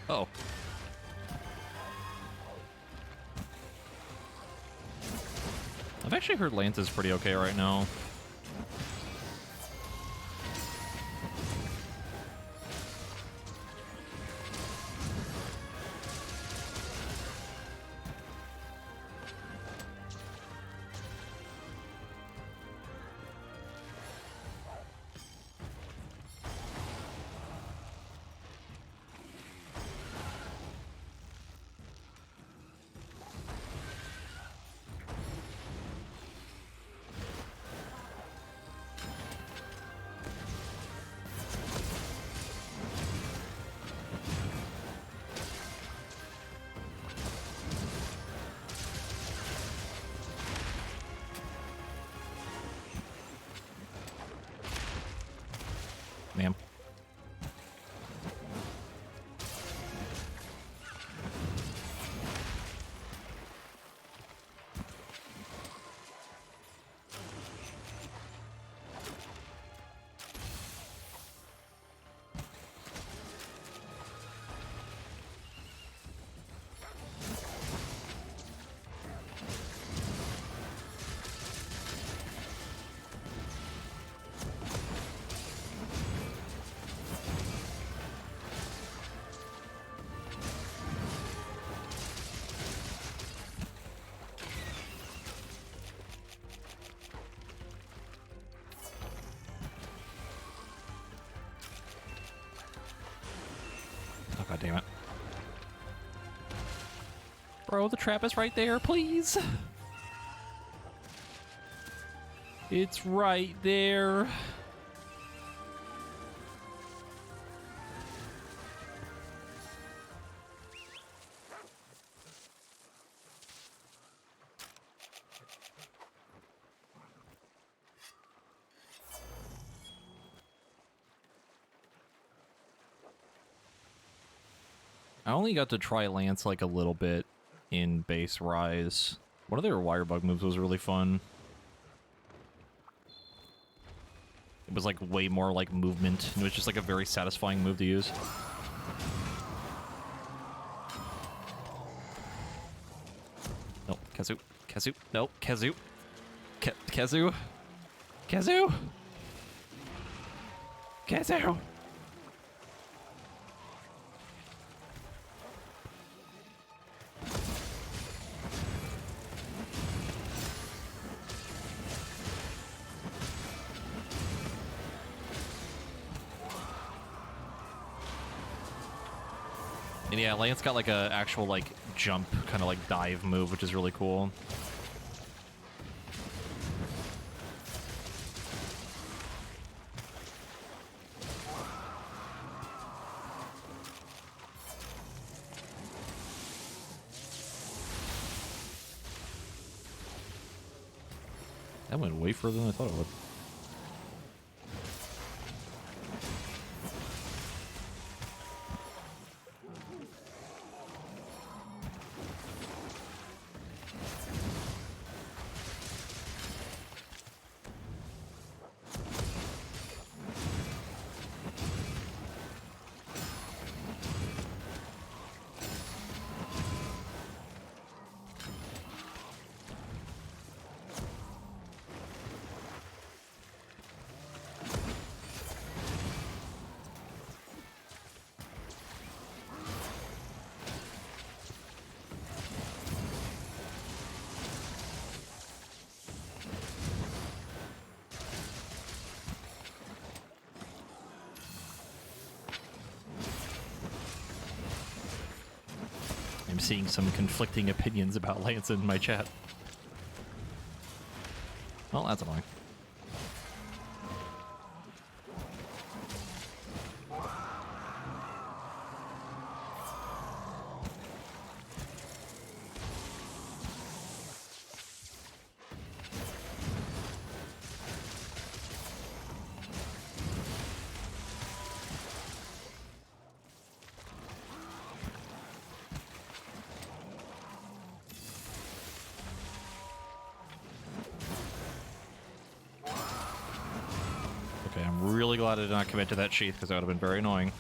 Oh. I've actually heard Lance is pretty okay right now. Ma'am. bro. The trap is right there, please. It's right there. I only got to try Lance like a little bit in base Rise. One of their wire bug moves was really fun. It was like way more like movement. It was just like a very satisfying move to use. No, Kazu. Kazu. No, Kazu. Kazu. Kazu. Kazu. And yeah, Lance got like a actual like jump kind of like dive move, which is really cool. That went way further than I thought it would. I'm seeing some conflicting opinions about Lance in my chat. Well, that's annoying. Okay, I'm really glad I did not commit to that sheath because that would have been very annoying.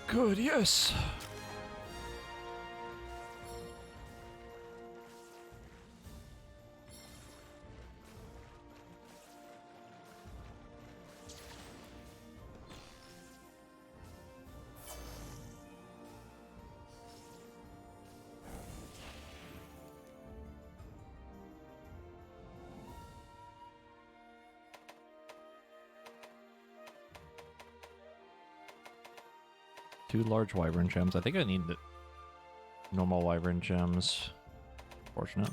Good, yes. Two large wyvern gems. I think I need the normal wyvern gems. Fortunate.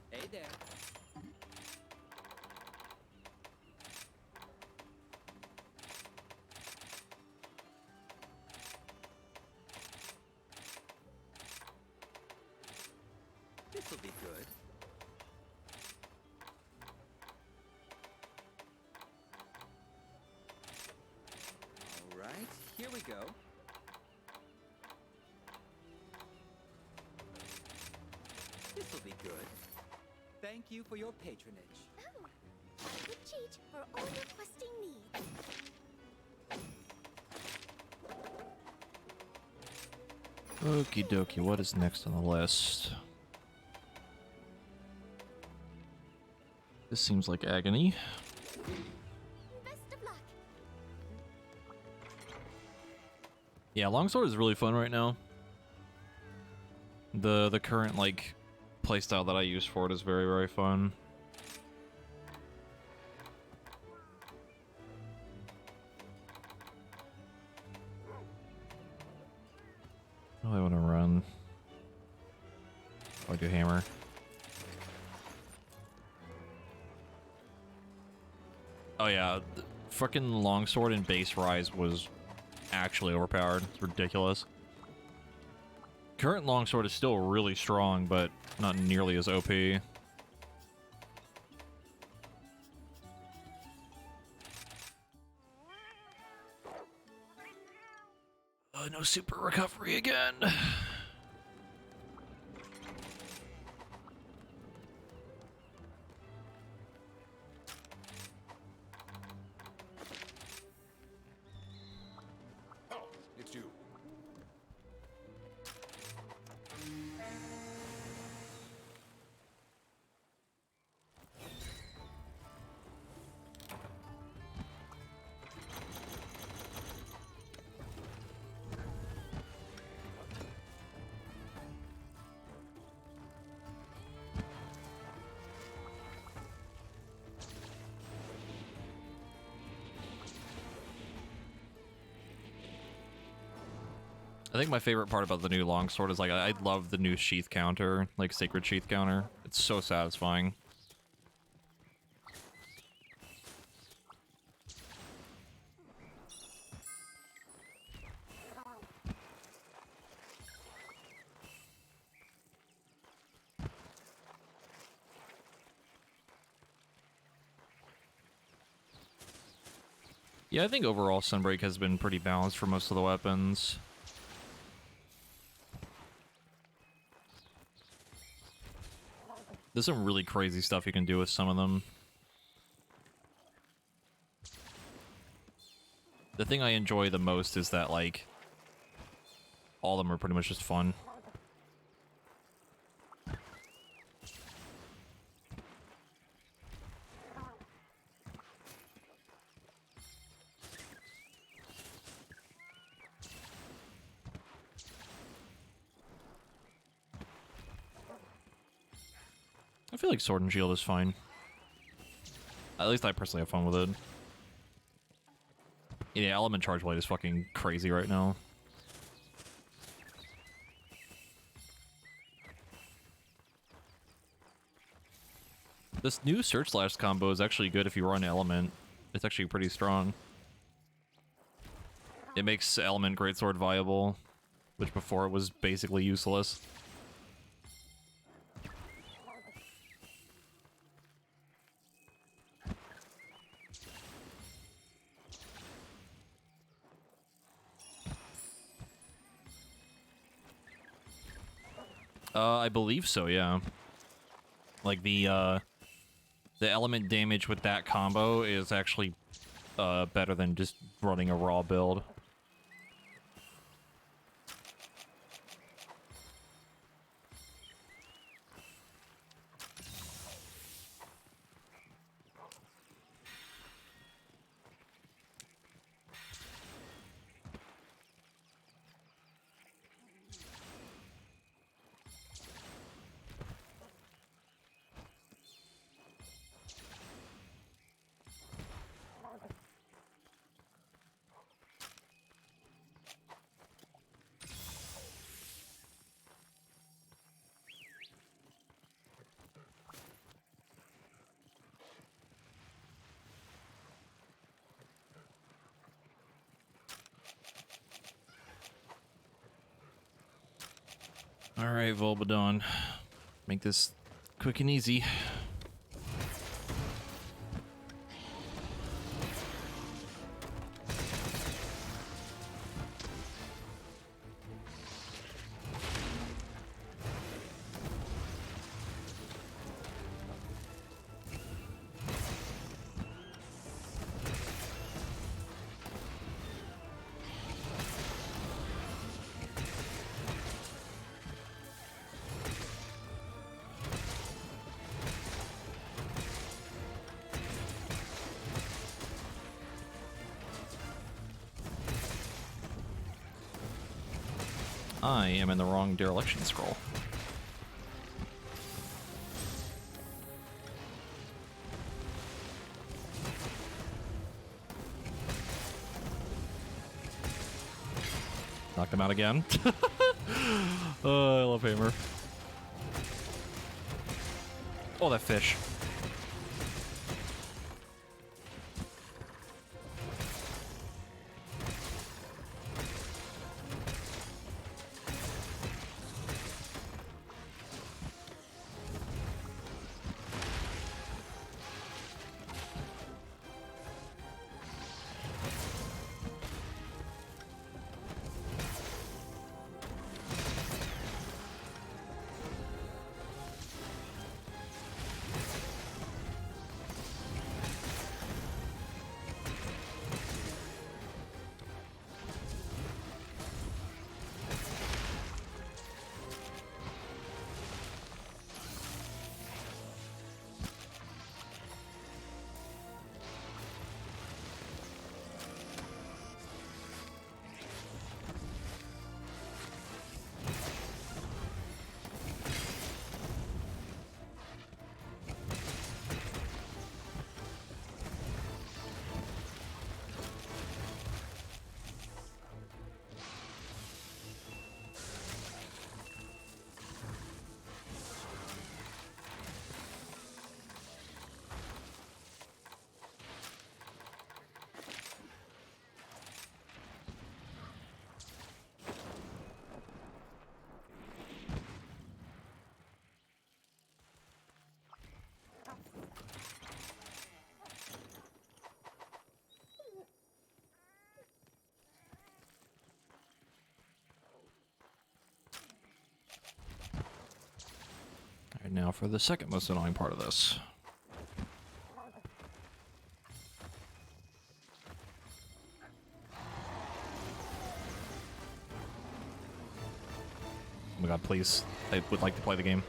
Hey there. This'll be good. All right, here we go. Very good. Thank you for your patronage. Oh, a good cheat for all your questing needs. Okie dokie, what is next on the list? This seems like agony. Best of luck. Yeah, longsword is really fun right now. The current like playstyle that I use for it is very, very fun. Oh, I want to run. Oh, I do hammer. Oh yeah, fucking longsword in base rise was actually overpowered. It's ridiculous. Current longsword is still really strong, but not nearly as OP. No super recovery again. Oh, it's you. I think my favorite part about the new longsword is like I love the new sheath counter, like sacred sheath counter. It's so satisfying. Yeah, I think overall Sunbreak has been pretty balanced for most of the weapons. There's some really crazy stuff you can do with some of them. The thing I enjoy the most is that, like, all of them are pretty much just fun. I feel like Sword and Shield is fine. At least I personally have fun with it. Yeah, Element Charge Blade is fucking crazy right now. This new Search Slash combo is actually good if you run Element. It's actually pretty strong. It makes Element Greatsword viable, which before it was basically useless. I believe so, yeah. Like the element damage with that combo is actually better than just running a raw build. Alright, Volbadon. Make this quick and easy. I am in the wrong dereliction scroll. Knocked him out again. Oh, I love Hammer. Oh, that fish. Alright, now for the second most annoying part of this. Oh my god, please. I would like to play the game.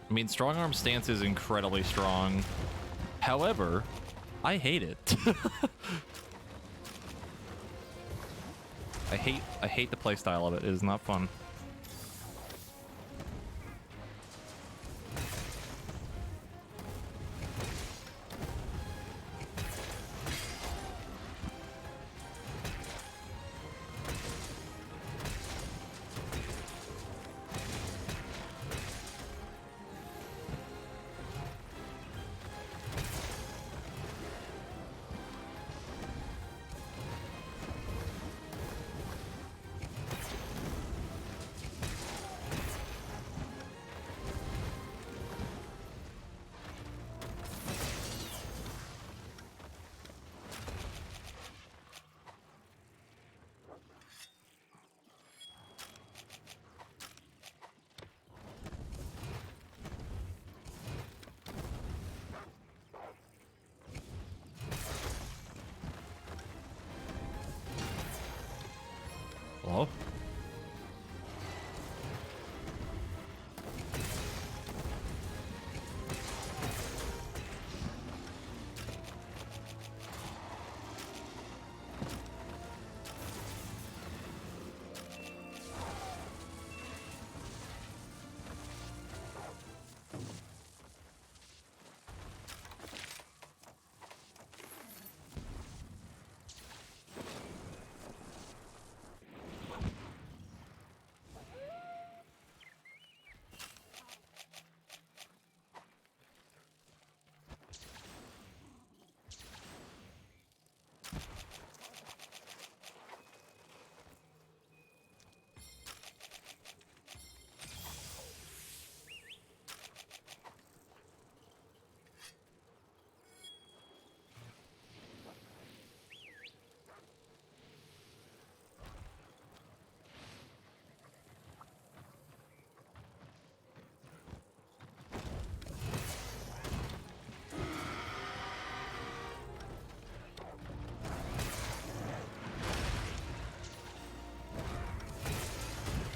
I mean, strong arm stance is incredibly strong. However, I hate it. I hate the playstyle of it. It is not fun.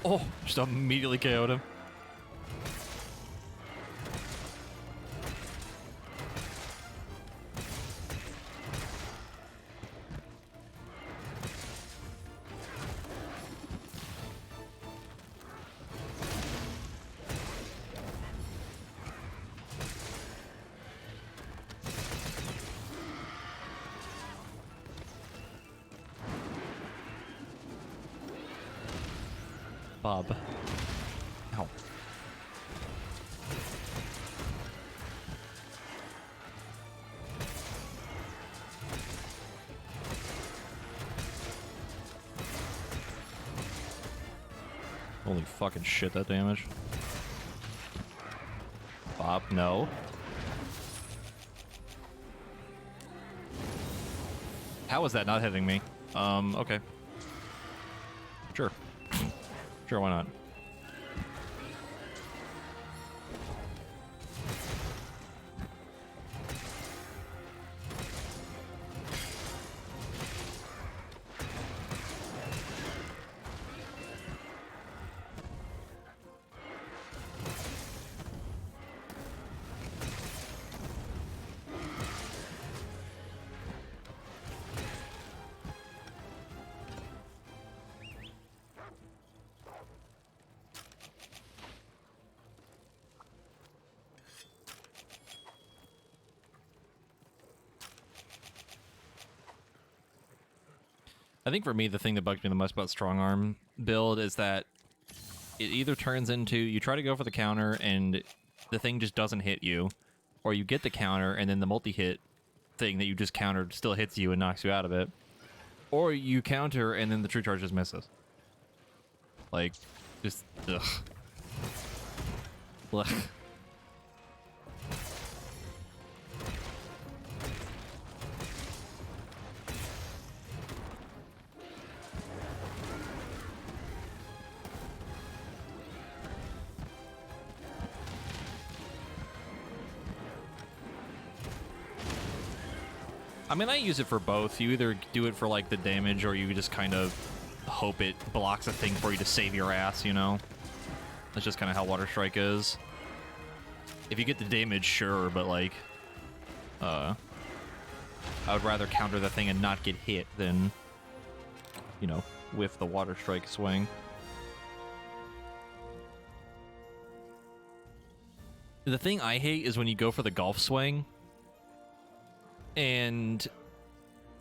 Oh, just immediately KO'd him. Bob. Ow. Holy fucking shit, that damage. Bob, no. How is that not hitting me? Okay. Sure. Sure, why not? I think for me, the thing that bugs me the most about strong arm build is that it either turns into you try to go for the counter and the thing just doesn't hit you, or you get the counter and then the multi-hit thing that you just countered still hits you and knocks you out of it, or you counter and then the true charge just misses. Like, just ugh. Ugh. I mean, I use it for both. You either do it for, like, the damage, or you just kind of hope it blocks a thing for you to save your ass, you know? That's just kind of how Water Strike is. If you get the damage, sure, but, like, I would rather counter the thing and not get hit than, you know, whiff the Water Strike swing. The thing I hate is when you go for the golf swing, and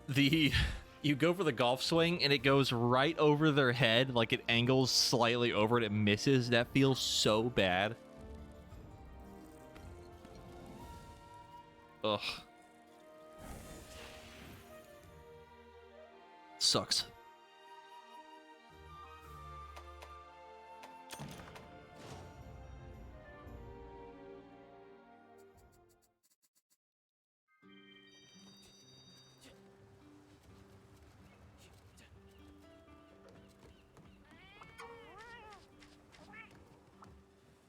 you go for the golf swing and it goes right over their head, like it angles slightly over it, it misses. That feels so bad. Ugh. Sucks.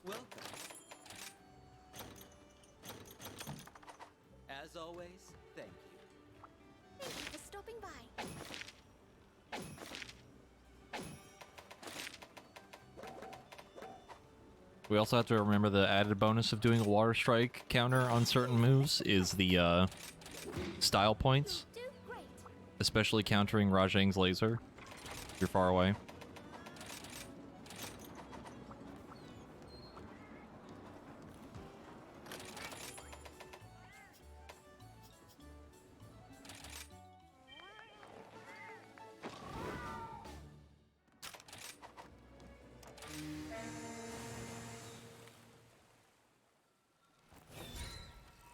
Welcome. As always, thank you. Thank you for stopping by. We also have to remember the added bonus of doing a Water Strike counter on certain moves is the style points, Do great. especially countering Rajang's laser if you're far away.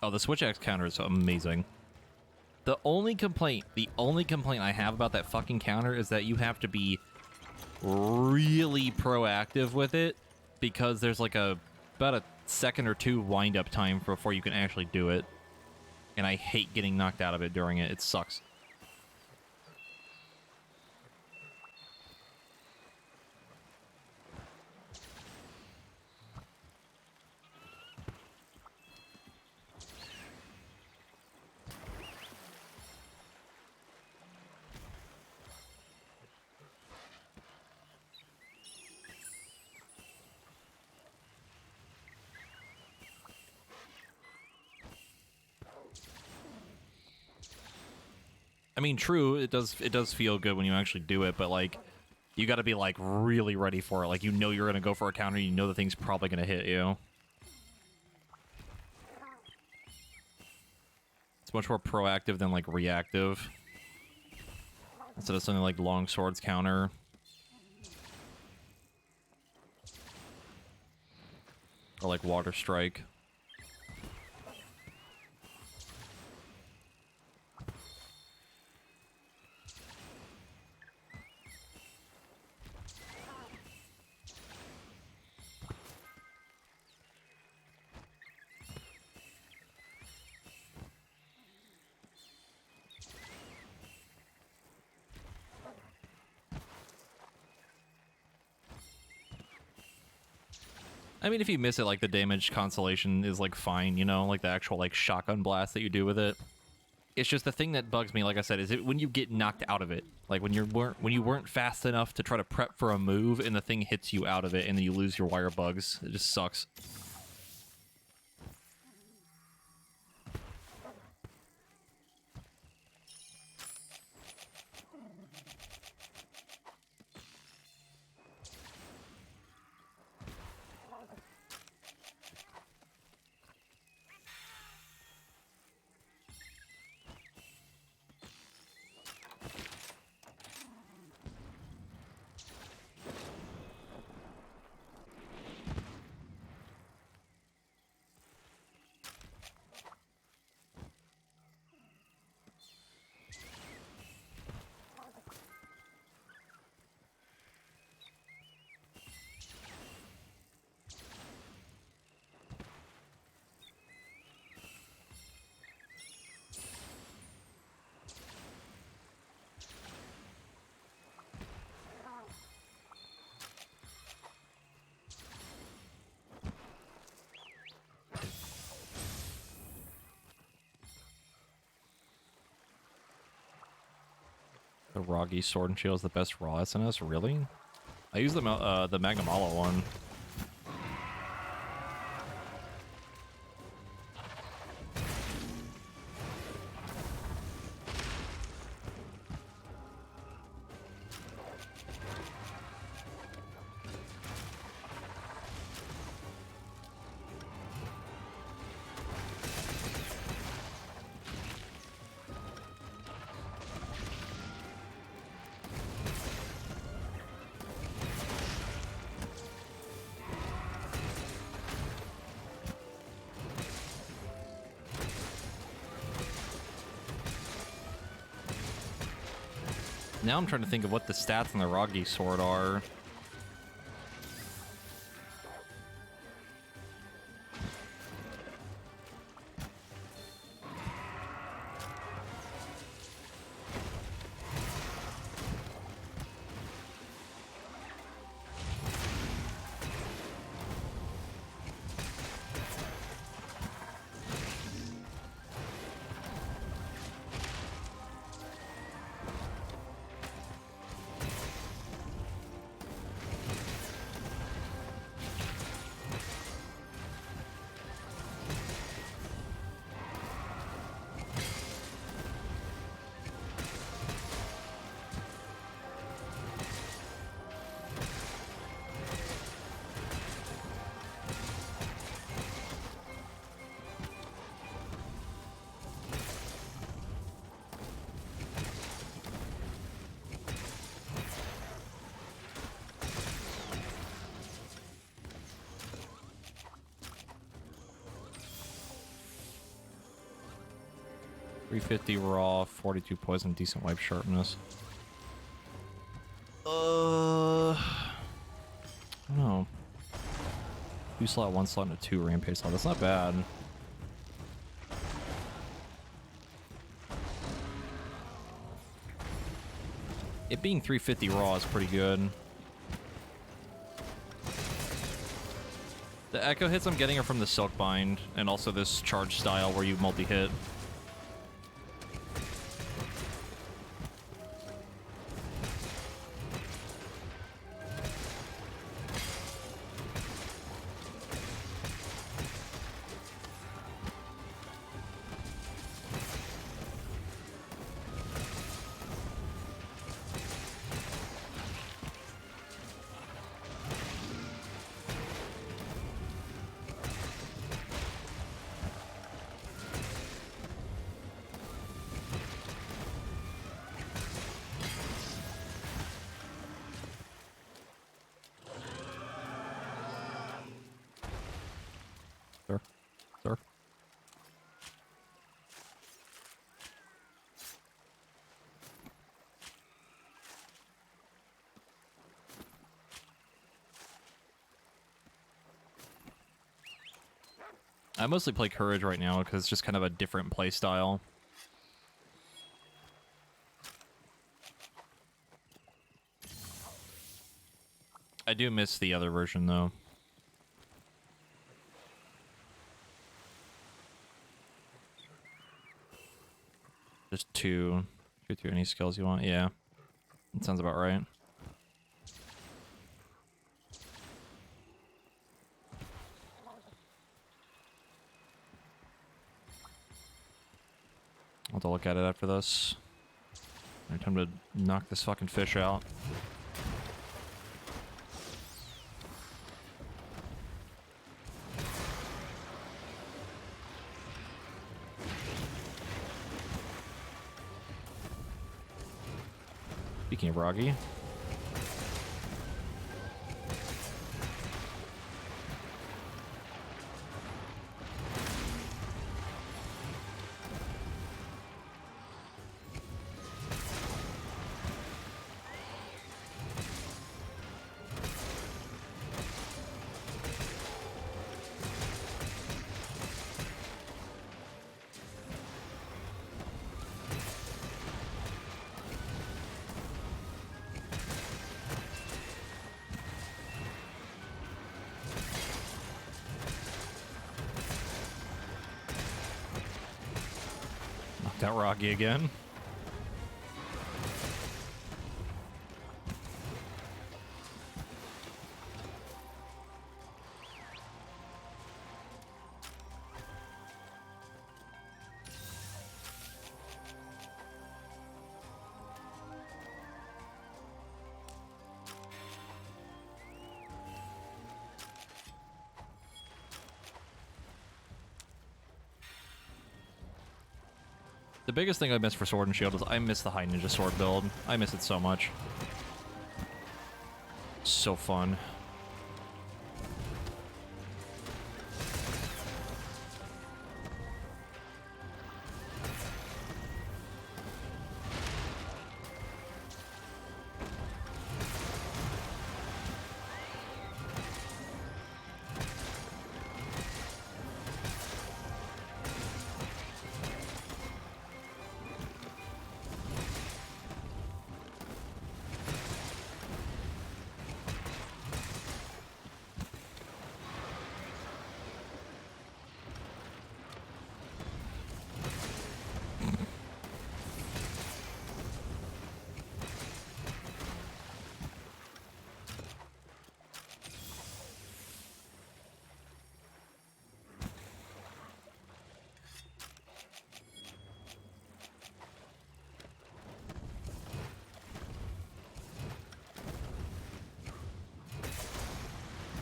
Oh, the switch axe counter is amazing. The only complaint I have about that fucking counter is that you have to be really proactive with it, because there's like about a second or two wind-up time before you can actually do it. And I hate getting knocked out of it during it. It sucks. I mean, true, it does feel good when you actually do it, but like you got to be like really ready for it. Like you know you're gonna go for a counter, you know the thing's probably gonna hit you. It's much more proactive than like reactive. Instead of something like long swords counter. Or like water strike. I mean, if you miss it, like, the damage consolation is, like, fine, you know? Like, the actual, like, shotgun blast that you do with it. It's just the thing that bugs me, like I said, is it when you get knocked out of it. Like, when you weren't fast enough to try to prep for a move, and the thing hits you out of it, and then you lose your wire bugs. It just sucks. The Roggy Sword and Shield is the best raw SNS? Really? I use the Magnamalo one. Now I'm trying to think of what the stats on the Roggy Sword are. .350 raw, 42 poison, decent wipe sharpness. I don't know. 2 slot, 1 slot, and a 2 rampage slot. That's not bad. It being 350 raw is pretty good. The echo hits I'm getting are from the Silk Bind, and also this charge style where you multi-hit. I mostly play Courage right now because it's just kind of a different play style. I do miss the other version, though. Just two. Shoot through any skills you want. Yeah. That sounds about right. I'll have to look at it after this. Time to knock this fucking fish out. Speaking of Roggy. Knocked out Roggy again. The biggest thing I miss for Sword and Shield is I miss the High Ninja Sword build. I miss it so much. So fun.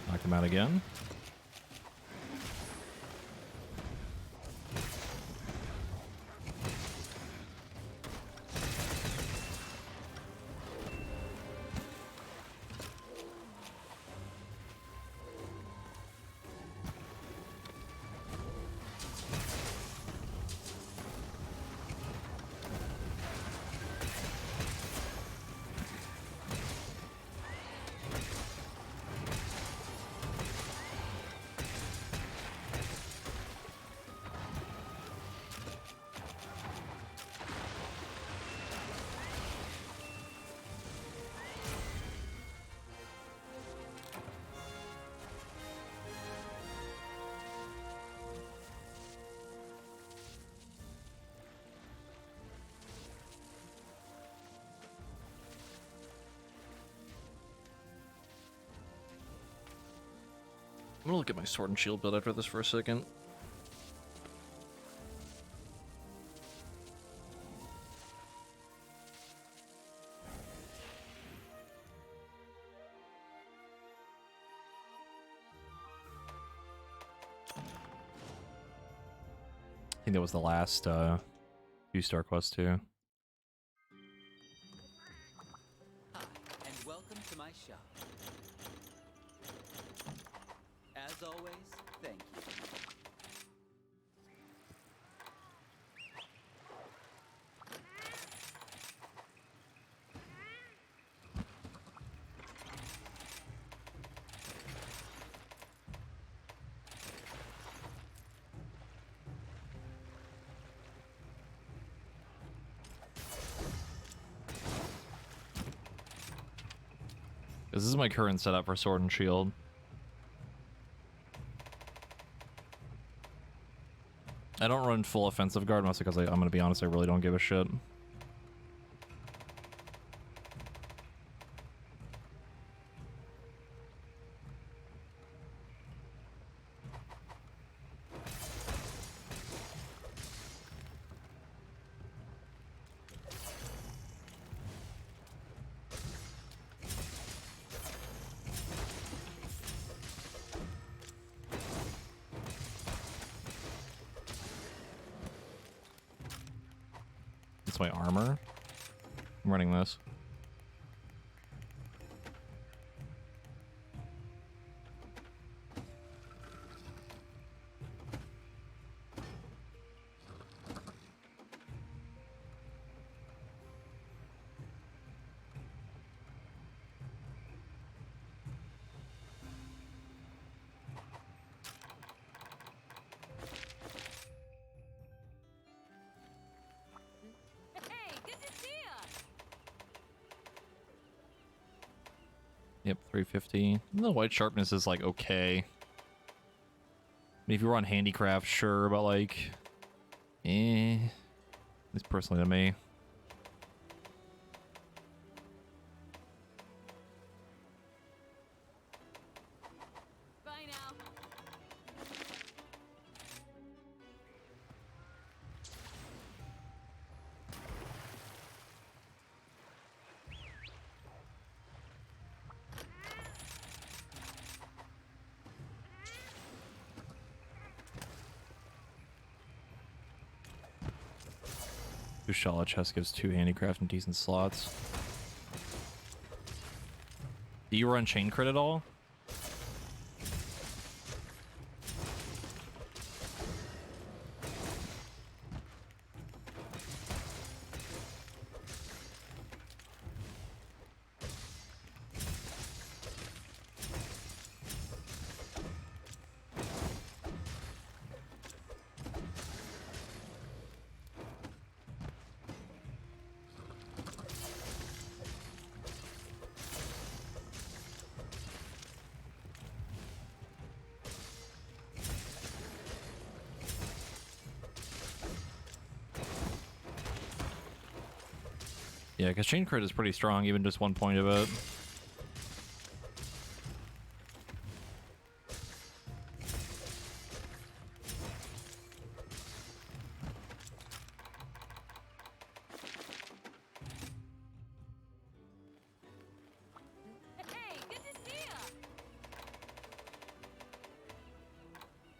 Knock him out again. I'm gonna look at my Sword and Shield build after this for a second. I think that was the last 2-star quest too. Hi, and welcome to my shop. As always, thank you. This is my current setup for Sword and Shield. I don't run full offensive guard, mostly because I'm gonna be honest, I really don't give a shit. It's my armor. I'm running this. Hey, good to see ya. Yep, 350. The white sharpness is like okay. I mean, if you run handicraft, sure, but like, at least personally to me. Bye now. Ushala chest gives 2 handicraft and decent slots. Do you run chain crit at all? Yeah, because chain crit is pretty strong, even just 1 point of it. Hey, good to see ya.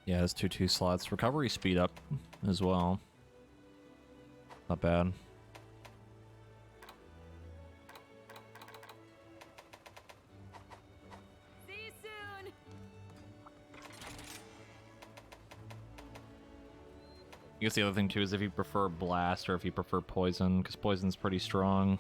Yeah, it's 2 slots. Recovery speed up as well. Not bad. See you soon. I guess the other thing too is if you prefer blast or if you prefer poison, because poison's pretty strong.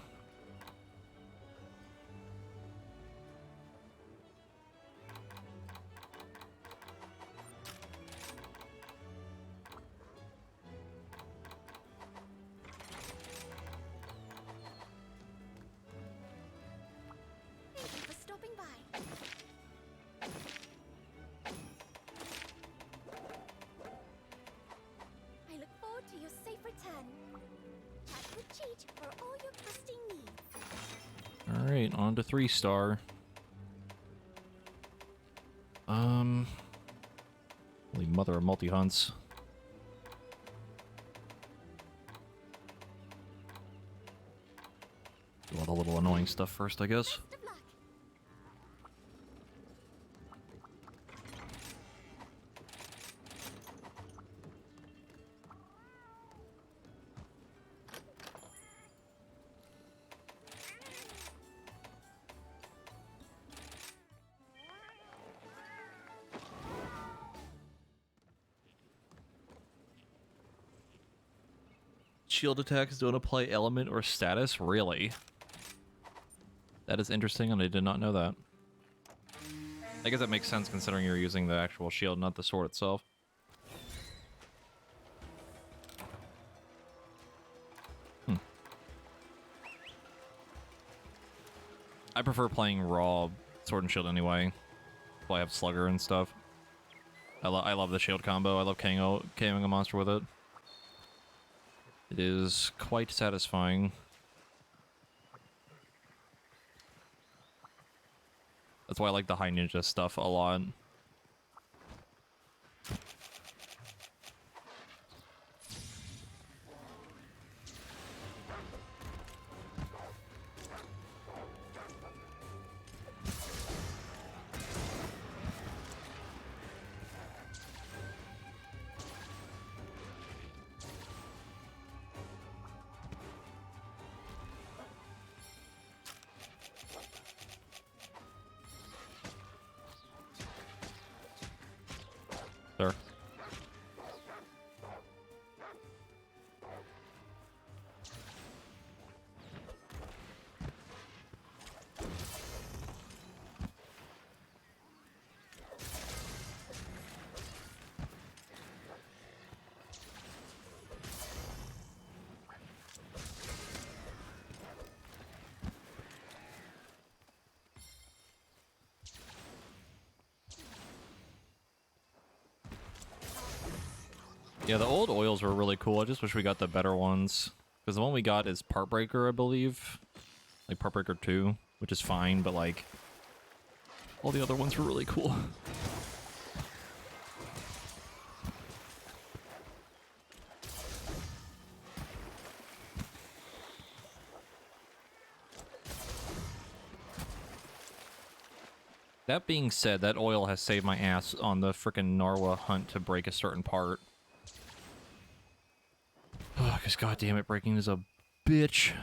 Thank you for stopping by. I look forward to your safe return. Tap the cheat for all your questing needs. Alright, on to 3-star. Holy mother of multi-hunts. Do all the little annoying stuff first, I guess. Best of luck. Shield attacks don't apply element or status? Really? That is interesting, and I did not know that. I guess that makes sense considering you're using the actual shield, not the sword itself. I prefer playing raw Sword and Shield anyway. Well, I have Slugger and stuff. I love the shield combo. I love KOing a monster with it. It is quite satisfying. That's why I like the high ninja stuff a lot. There. Yeah, the old oils were really cool. I just wish we got the better ones. Because the one we got is Partbreaker, I believe. Like Partbreaker 2, which is fine, but like... all the other ones were really cool. That being said, that oil has saved my ass on the frickin' Narwa hunt to break a certain part. Because goddammit, breaking is a bitch.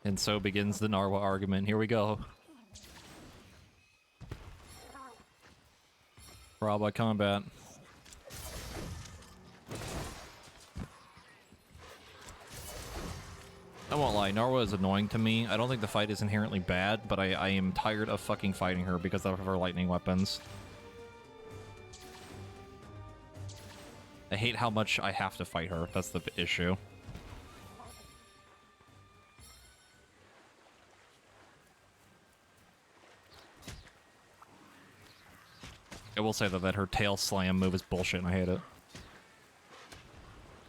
And so begins the Narwa argument. Here we go. Raw combat. I won't lie, Narwa is annoying to me. I don't think the fight is inherently bad, but I am tired of fucking fighting her because of her lightning weapons. I hate how much I have to fight her. That's the issue. I will say that her tail slam move is bullshit and I hate it.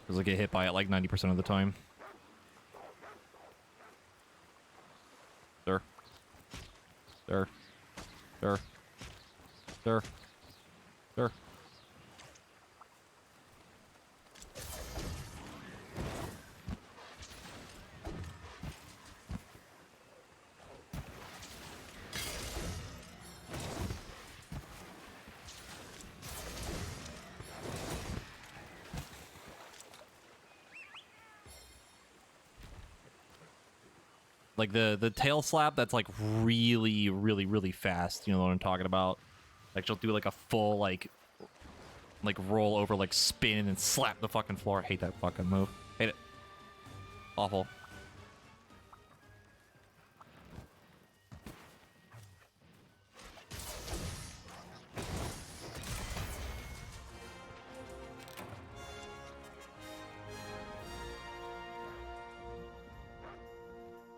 Because I get hit by it like 90% of the time. There. There. There. There. There. Like the tail slap, that's like really, really, really fast. You know what I'm talking about? Like she'll do like a full like roll over, like spin and slap the fucking floor. I hate that fucking move. Hate it. Awful.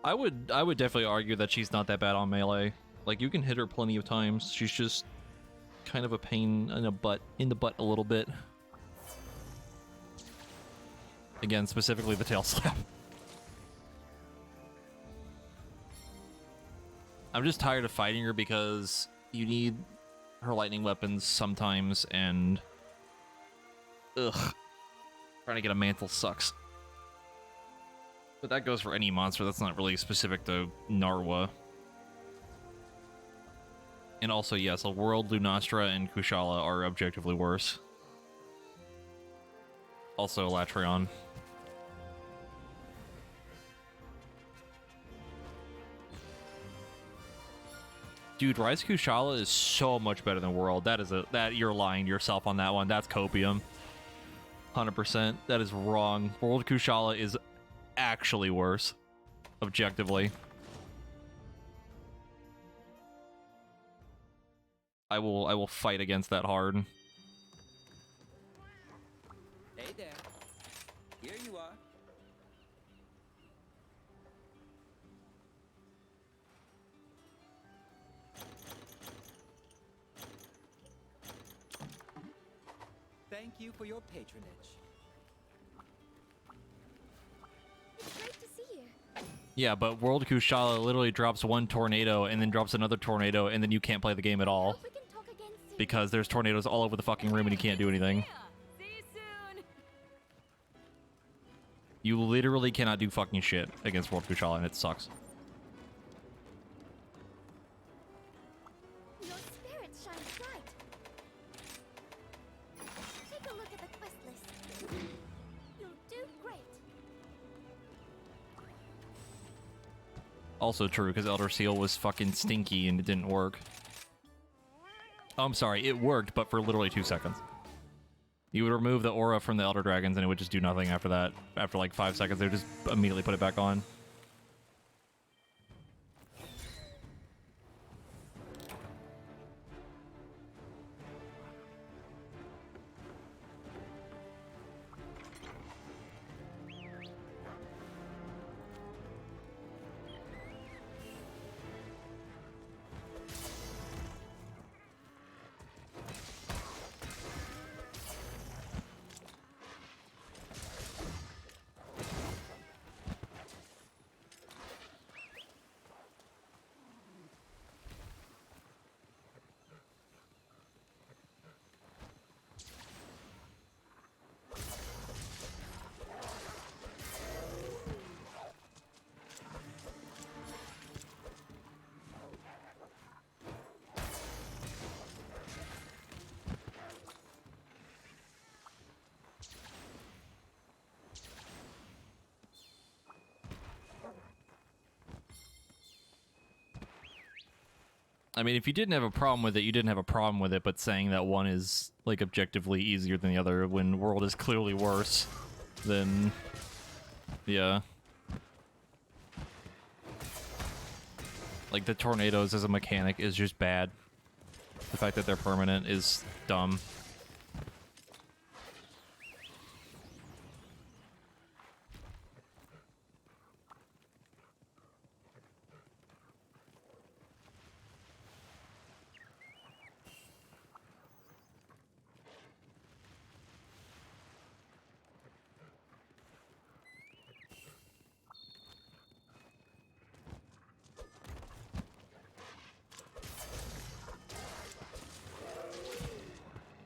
I would definitely argue that she's not that bad on melee. Like, you can hit her plenty of times. She's just kind of a pain in the butt a little bit. Again, specifically the tail slap. I'm just tired of fighting her because you need her lightning weapons sometimes, and ugh, trying to get a mantle sucks. But that goes for any monster. That's not really specific to Narwa. And also, yes, a World, Lunastra, and Kushala are objectively worse. Also, Latreon. Dude, Rise Kushala is so much better than World. That you're lying to yourself on that one. That's copium. 100%. That is wrong. World Kushala is actually worse, objectively. I will fight against that hard. Hey there. Here you are. Thank you for your patronage. It's great to see you. Yeah, but World Kushala literally drops one tornado and then drops another tornado, and then you can't play the game at all. Hope we can talk again soon. Because there's tornadoes all over the fucking room and you can't do anything. Yeah. See you soon. You literally cannot do fucking shit against World Kushala, and it sucks. Your spirit shines bright. Take a look at the quest list. You'll do great. Also true, because Elder Seal was fucking stinky and it didn't work. Oh, I'm sorry, it worked, but for literally 2 seconds. You would remove the aura from the Elder Dragons and it would just do nothing after that. After like 5 seconds, they would just immediately put it back on. I mean, if you didn't have a problem with it, you didn't have a problem with it, but saying that one is, like, objectively easier than the other when World is clearly worse, then... yeah. Like, the tornadoes as a mechanic is just bad. The fact that they're permanent is dumb.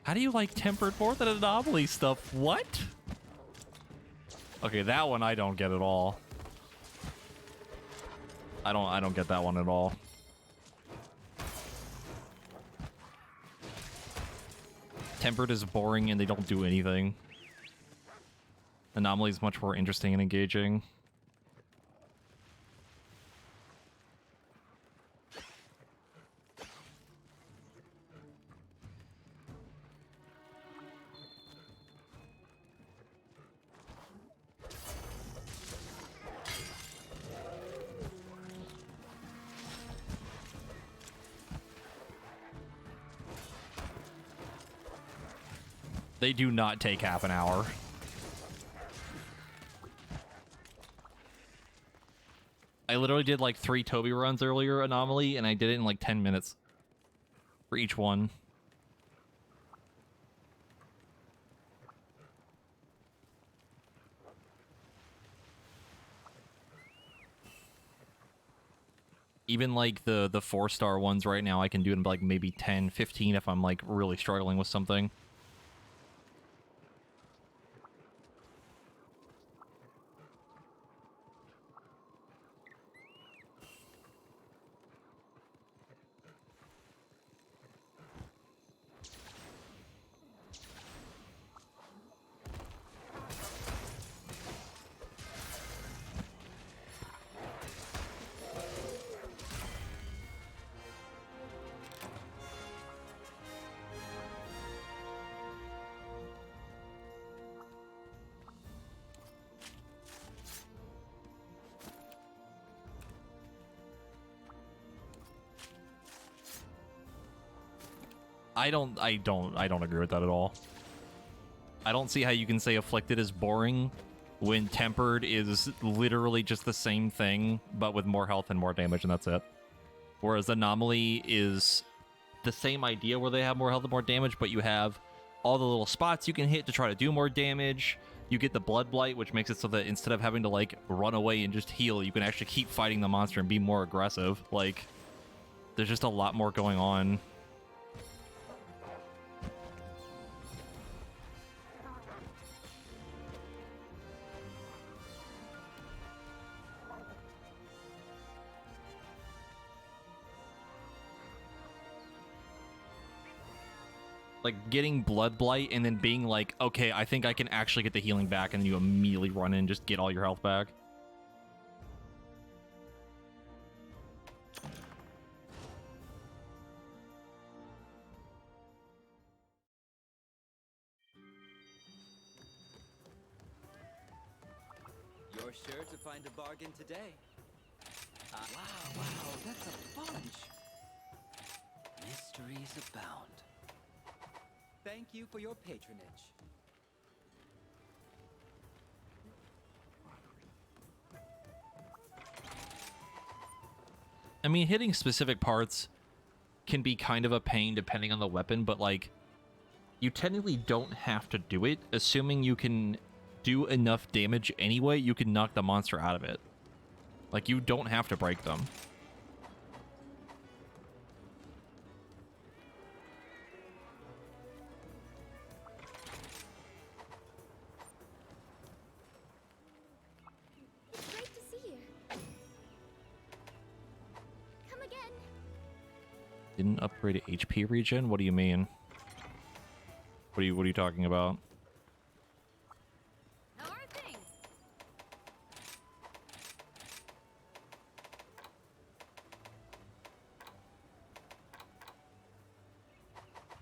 How do you like tempered more than anomaly stuff? What? Okay, that one I don't get at all. I don't get that one at all. Tempered is boring and they don't do anything. Anomaly is much more interesting and engaging. They do not take half an hour. I literally did like 3 Toby runs earlier, Anomaly, and I did it in like 10 minutes for each one. Even like the 4-star ones right now, I can do it in like maybe 10, 15 if I'm like really struggling with something. I don't agree with that at all. I don't see how you can say Afflicted is boring when Tempered is literally just the same thing, but with more health and more damage, and that's it. Whereas Anomaly is the same idea where they have more health and more damage, but you have all the little spots you can hit to try to do more damage. You get the Blood Blight, which makes it so that instead of having to, like, run away and just heal, you can actually keep fighting the monster and be more aggressive. Like, there's just a lot more going on. Like, getting Blood Blight and then being like, okay, I think I can actually get the healing back, and then you immediately run in and just get all your health back. You're sure to find a bargain today. Wow, that's a bunch. Mysteries abound. Thank you for your patronage. I mean, hitting specific parts can be kind of a pain depending on the weapon, but, like, you technically don't have to do it. Assuming you can do enough damage anyway, you can knock the monster out of it. Like, you don't have to break them. It's great to see you. Come again. Didn't upgrade HP regen? What do you mean? What are you talking about? How are things?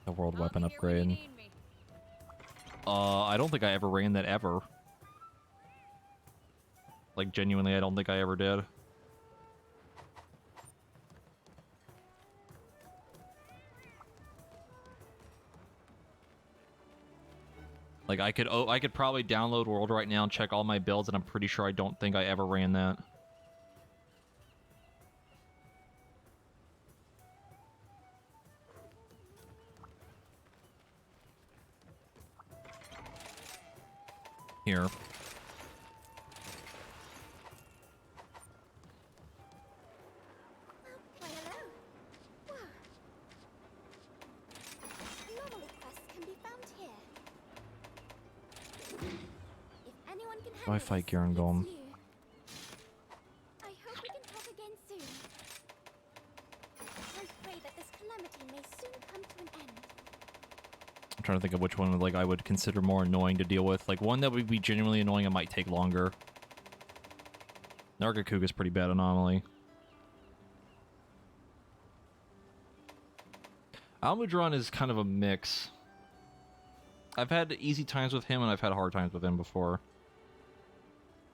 The world I'll weapon be here when you upgrade. need me. I don't think I ever ran that ever. Like, genuinely, I don't think I ever did. Like, I could probably download World right now and check all my builds, and I'm pretty sure I don't think I ever ran that. Here. Why, hello. Wow. Anomaly quests can be found here. If anyone can handle I fight this, Gurungolm? it's you. I hope we can talk again soon. I pray that this calamity may soon come to an end. I'm trying to think of which one, like, I would consider more annoying to deal with. Like, one that would be genuinely annoying and might take longer. Nargacuga is pretty bad anomaly. Almudron is kind of a mix. I've had easy times with him, and I've had hard times with him before.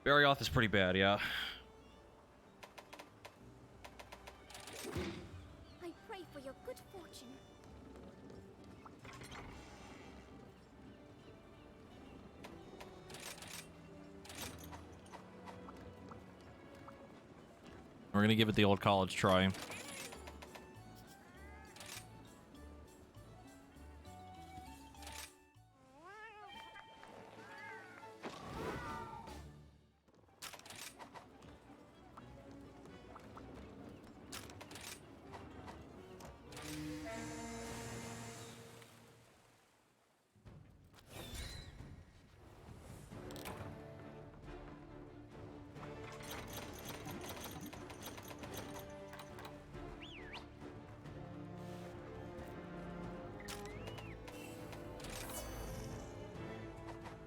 Barioth is pretty bad, yeah. I pray for your good fortune. We're gonna give it the old college try.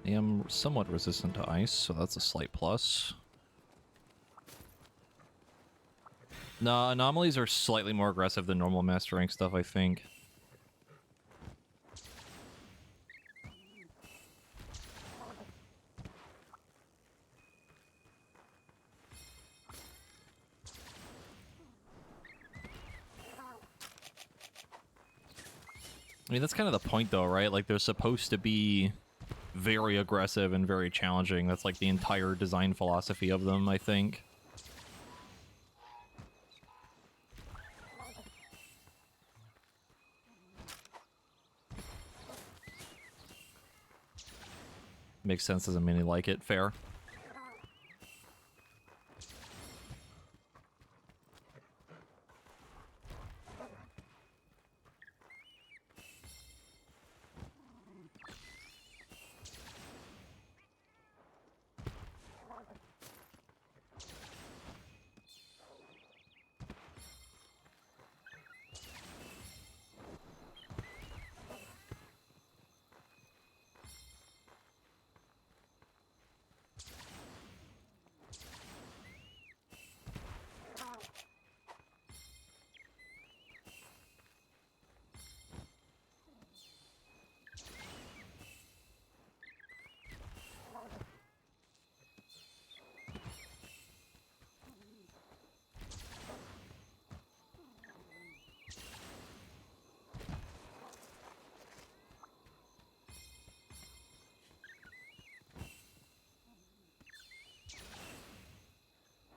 am somewhat resistant to ice, so that's a slight plus. No, anomalies are slightly more aggressive than normal master rank stuff, I think. I mean, that's kind of the point, though, right? Like, they're supposed to be very aggressive and very challenging. That's, like, the entire design philosophy of them, I think. Makes sense, doesn't mean you like it. Fair.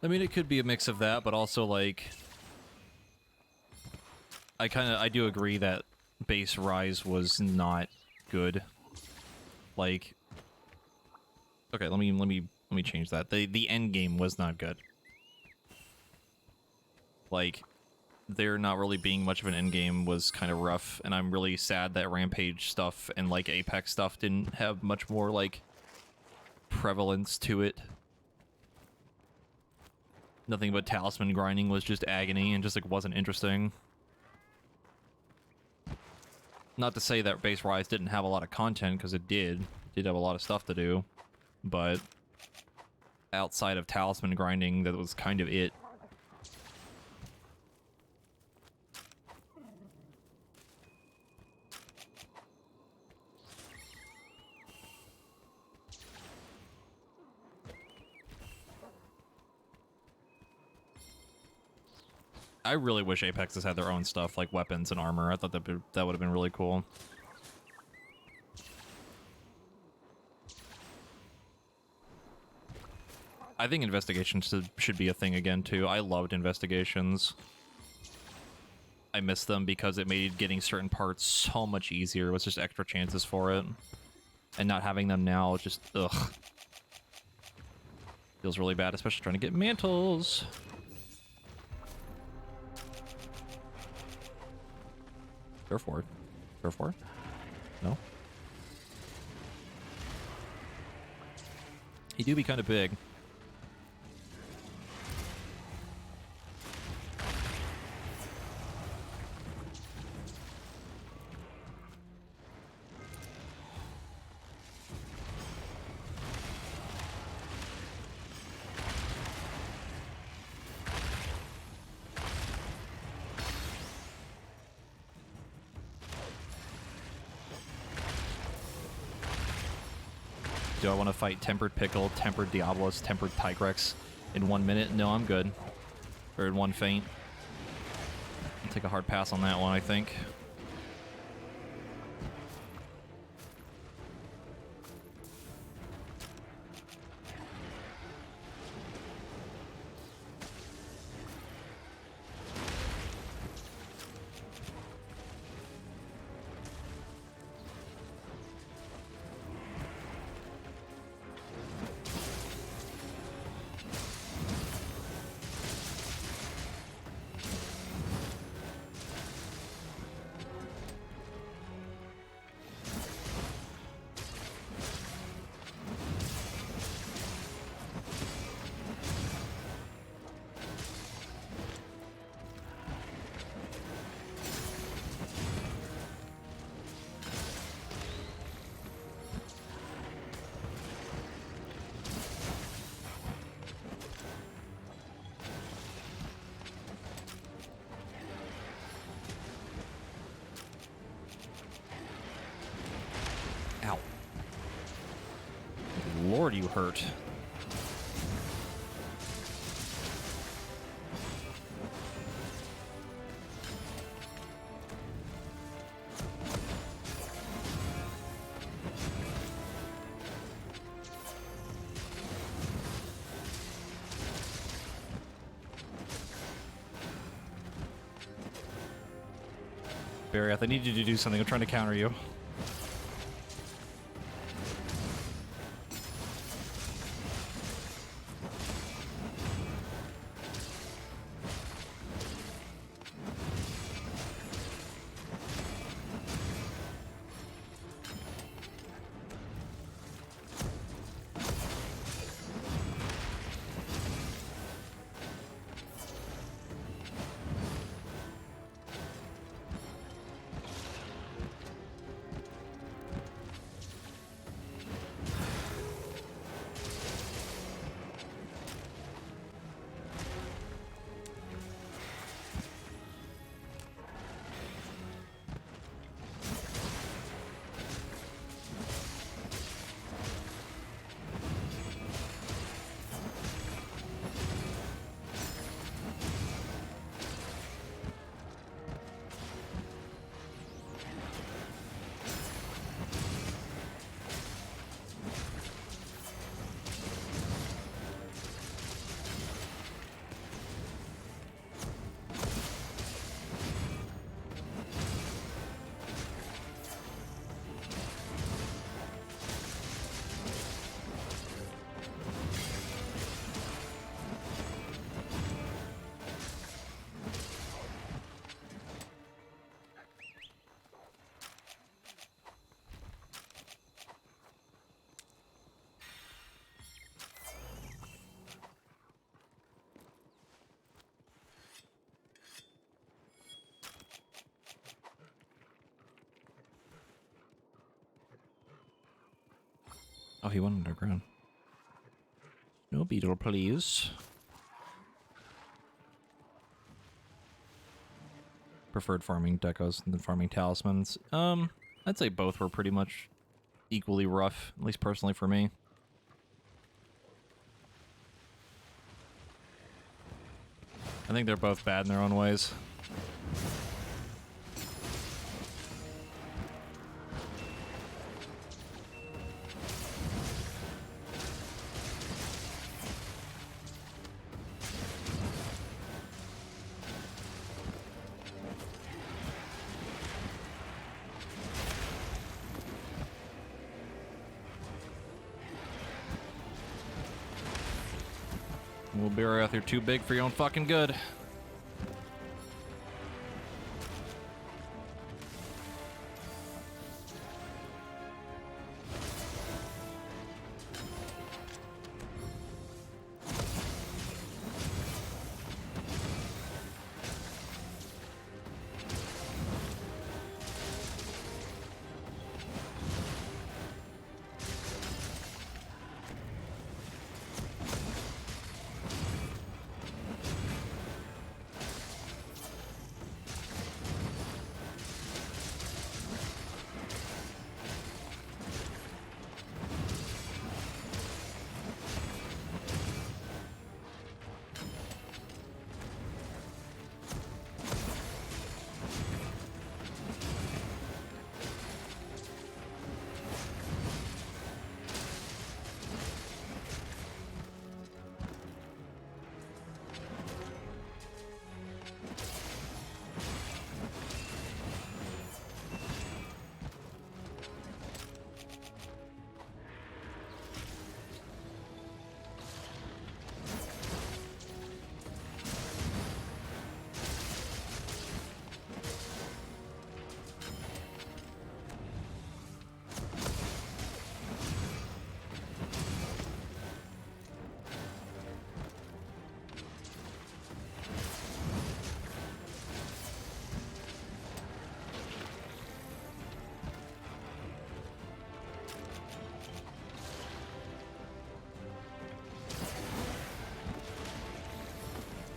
I mean, it could be a mix of that, but also, like... I do agree that base Rise was not good. Like... Okay, let me change that. The end game was not good. Like, there not really being much of an end game was kind of rough, and I'm really sad that Rampage stuff and, like, Apex stuff didn't have much more, like, prevalence to it. Nothing but talisman grinding was just agony and just, like, wasn't interesting. Not to say that base Rise didn't have a lot of content, because it did. It did have a lot of stuff to do. But outside of talisman grinding, that was kind of it. I really wish Apexes had their own stuff, like weapons and armor. I thought that would have been really cool. I think investigations should be a thing again, too. I loved investigations. I missed them because it made getting certain parts so much easier. It was just extra chances for it. And not having them now, just, ugh. Feels really bad, especially trying to get mantles. Go for it. Go for it. No? He do be kind of big. Do I want to fight Tempered Pickle, Tempered Diablos, Tempered Tigrex in 1 minute? No, I'm good. Or in one feint. I'll take a hard pass on that one, I think. do you hurt? Barry, I need you to do something. I'm trying to counter you. Oh, he went underground. No beetle, please. Preferred farming decos than farming talismans. I'd say both were pretty much equally rough, at least personally for me. I think they're both bad in their own ways. We'll be right out there too big for your own fucking good.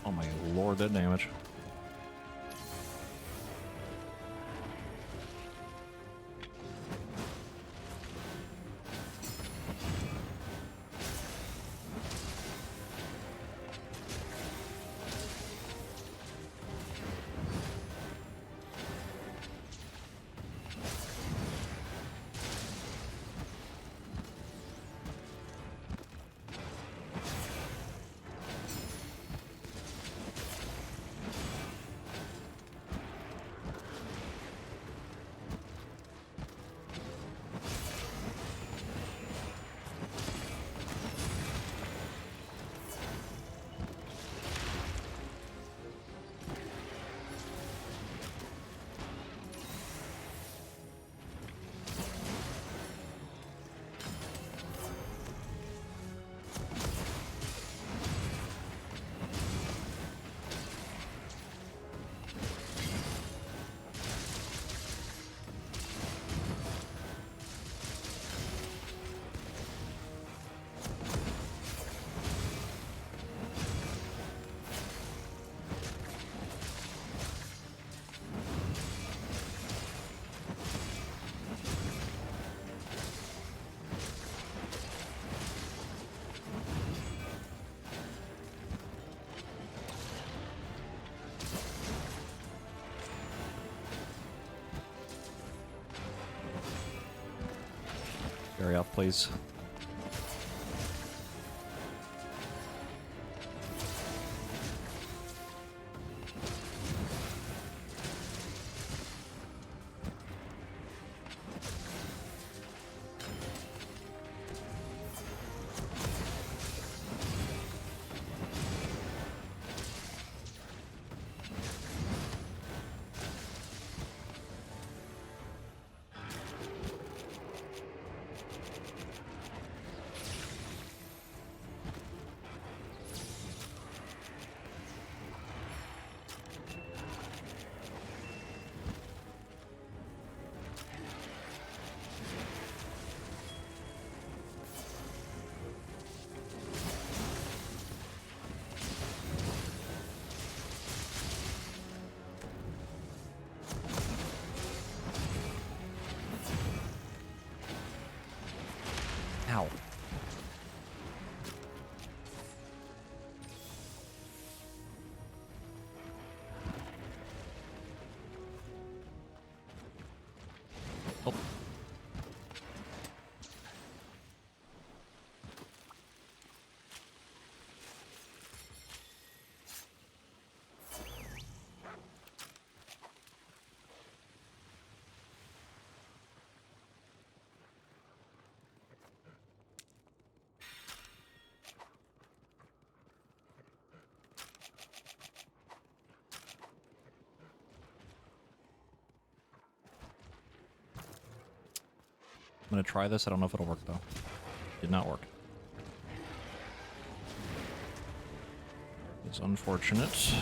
Oh my lord, that damage. Carry off, please. Ow. Oh. I'm gonna try this. I don't know if it'll work though. Did not work. It's unfortunate.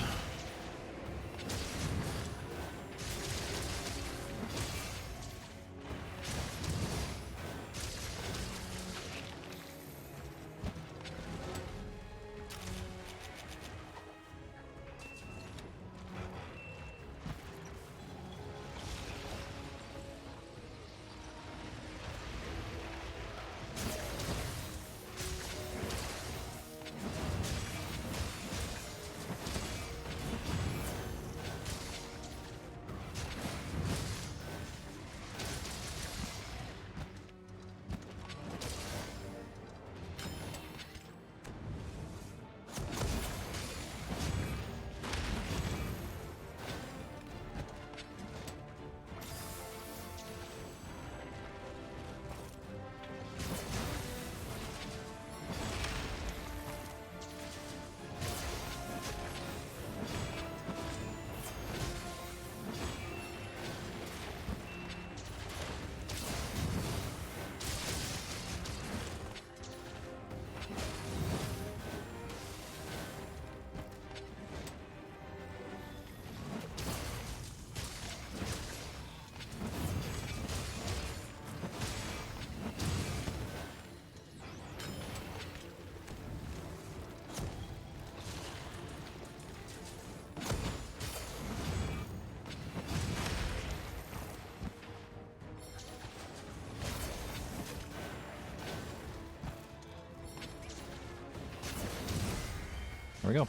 There we go.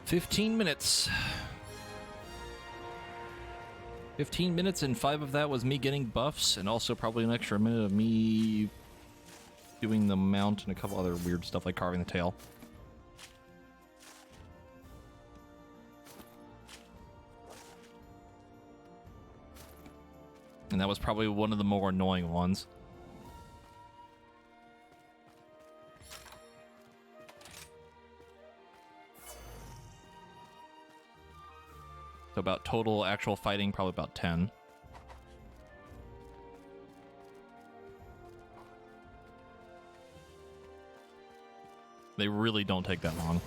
15 minutes. 15 minutes, and 5 of that was me getting buffs, and also probably an extra minute of me doing the mount and a couple other weird stuff like carving the tail. And that was probably one of the more annoying ones. So about total actual fighting, probably about 10. They really don't take that long.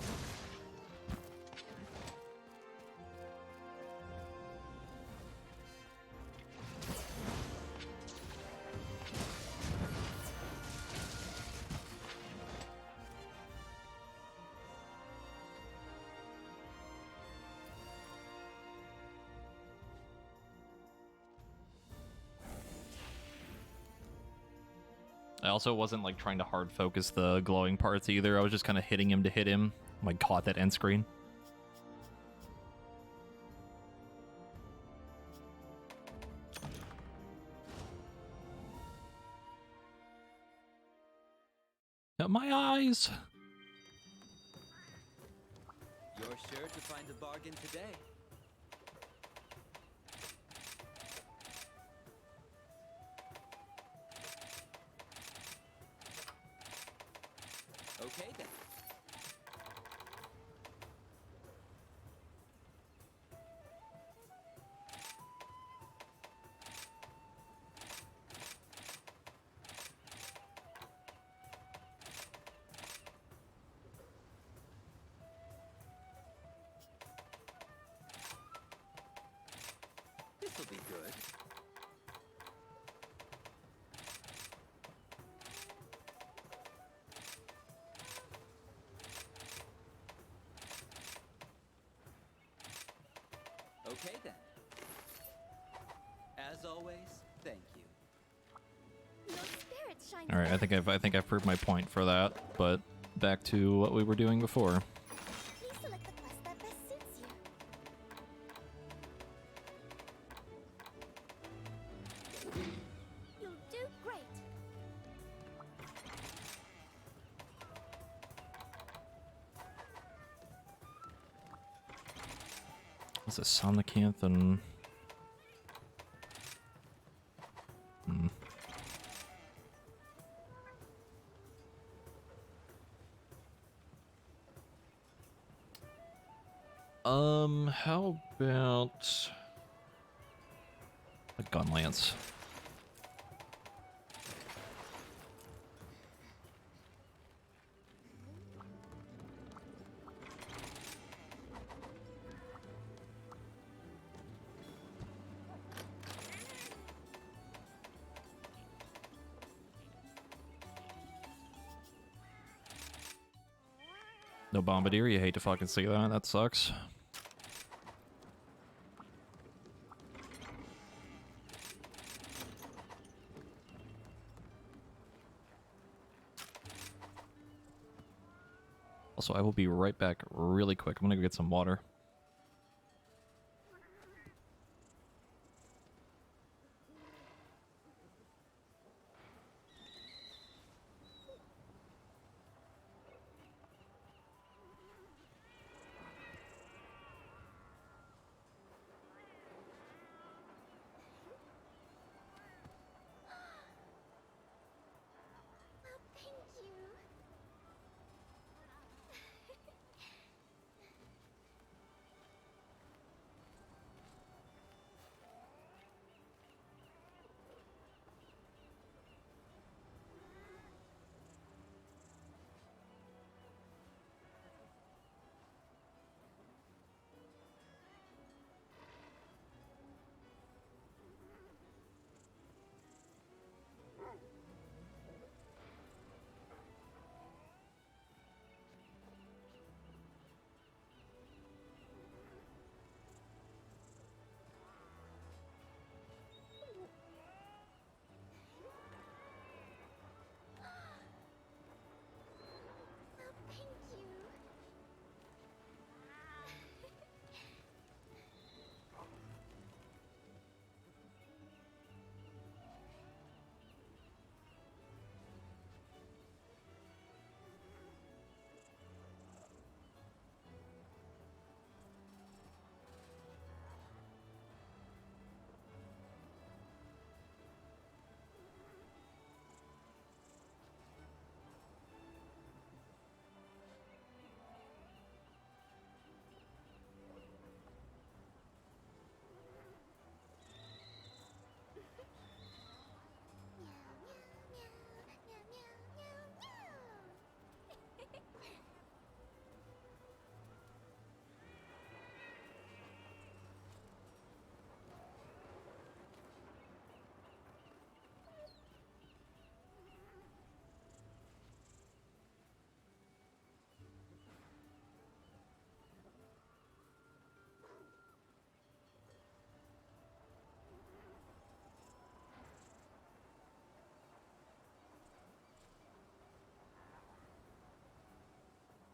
I also wasn't like trying to hard focus the glowing parts either. I was just kind of hitting him to hit him. I caught that end screen. My eyes! You're sure to find a bargain today. Okay then. This'll be good. Okay then. As always, thank you. Your spirit shines. All right, I think I've proved my point for that. But back to what we were doing before. Please select the quest that best suits you. You'll do great. What's this? Sonicanth and... How about a gun lance? No bombardier, you hate to fucking see that. That sucks. Also, I will be right back really quick. I'm gonna go get some water. Well, thank you.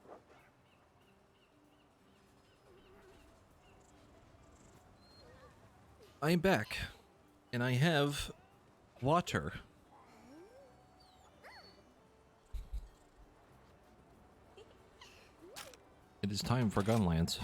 Well, thank you. I'm back, and I have water. It is time for Gunlance.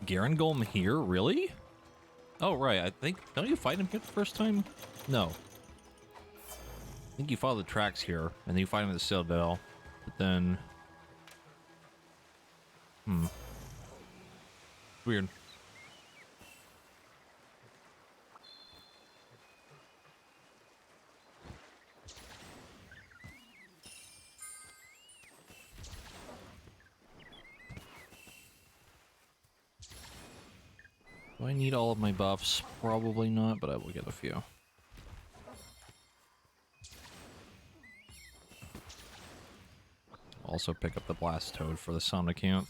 Garangolm here? Really? Oh, right. I think... Don't you fight him here the first time? No. I think you follow the tracks here, and then you fight him at the Citadel. But then... Weird. Do I need all of my buffs? Probably not, but I will get a few. Also pick up the Blast Toad for the Sonic Ant.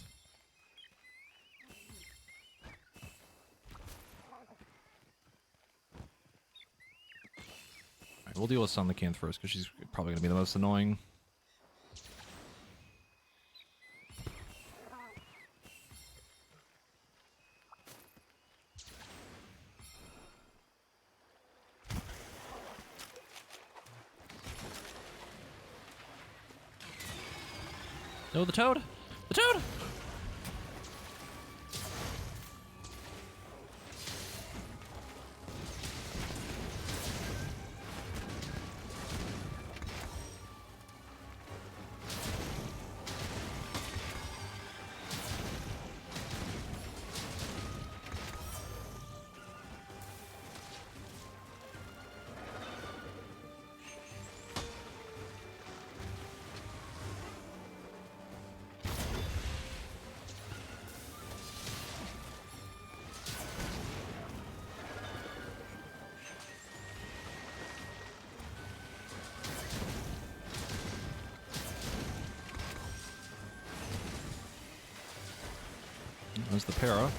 Alright, we'll deal with Sonic Ant first, because she's probably going to be the most annoying. No, the Toad! The Toad! There's the para.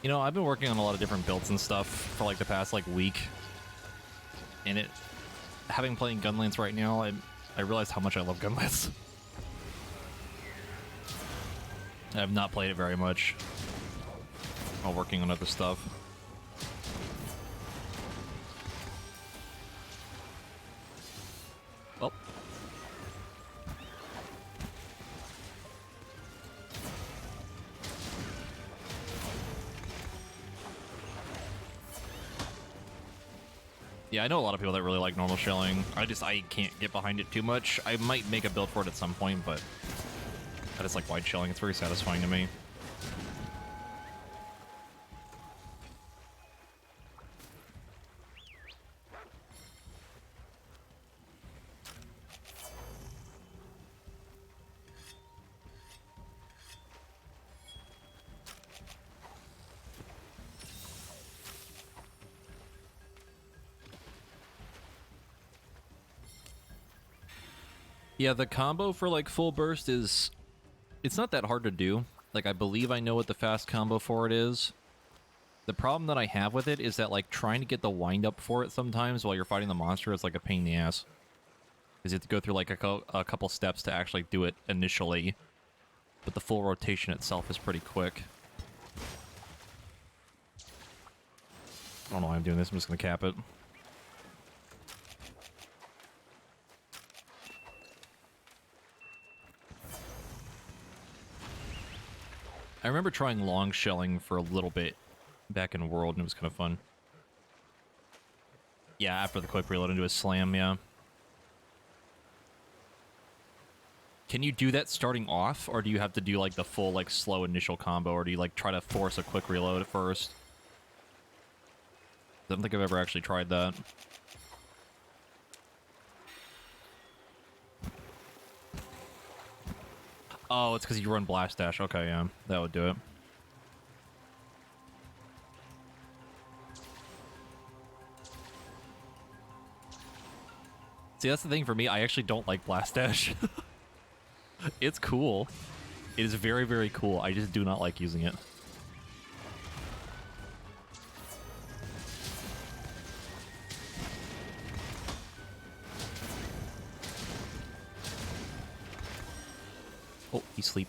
You know, I've been working on a lot of different builds and stuff for like the past like week. And having playing Gunlance right now, I realized how much I love Gunlance. I have not played it very much while working on other stuff. Oh. Yeah, I know a lot of people that really like normal shelling. I can't get behind it too much. I might make a build for it at some point, but I just like wide shelling. It's very satisfying to me. Yeah, the combo for like full burst is... It's not that hard to do. Like, I believe I know what the fast combo for it is. The problem that I have with it is that, like, trying to get the wind up for it sometimes while you're fighting the monster is, like, a pain in the ass. Because you have to go through, like, a couple steps to actually do it initially. But the full rotation itself is pretty quick. I don't know why I'm doing this. I'm just going to cap it. I remember trying long shelling for a little bit back in World, and it was kind of fun. Yeah, after the quick reload into a slam, yeah. Can you do that starting off, or do you have to do, like, the full, like, slow initial combo, or do you, like, try to force a quick reload at first? I don't think I've ever actually tried that. Oh, it's because you run Blast Dash. Okay, yeah. That would do it. See, that's the thing for me. I actually don't like Blast Dash. It's cool. It is very, very cool. I just do not like using it. Oh, he's asleep.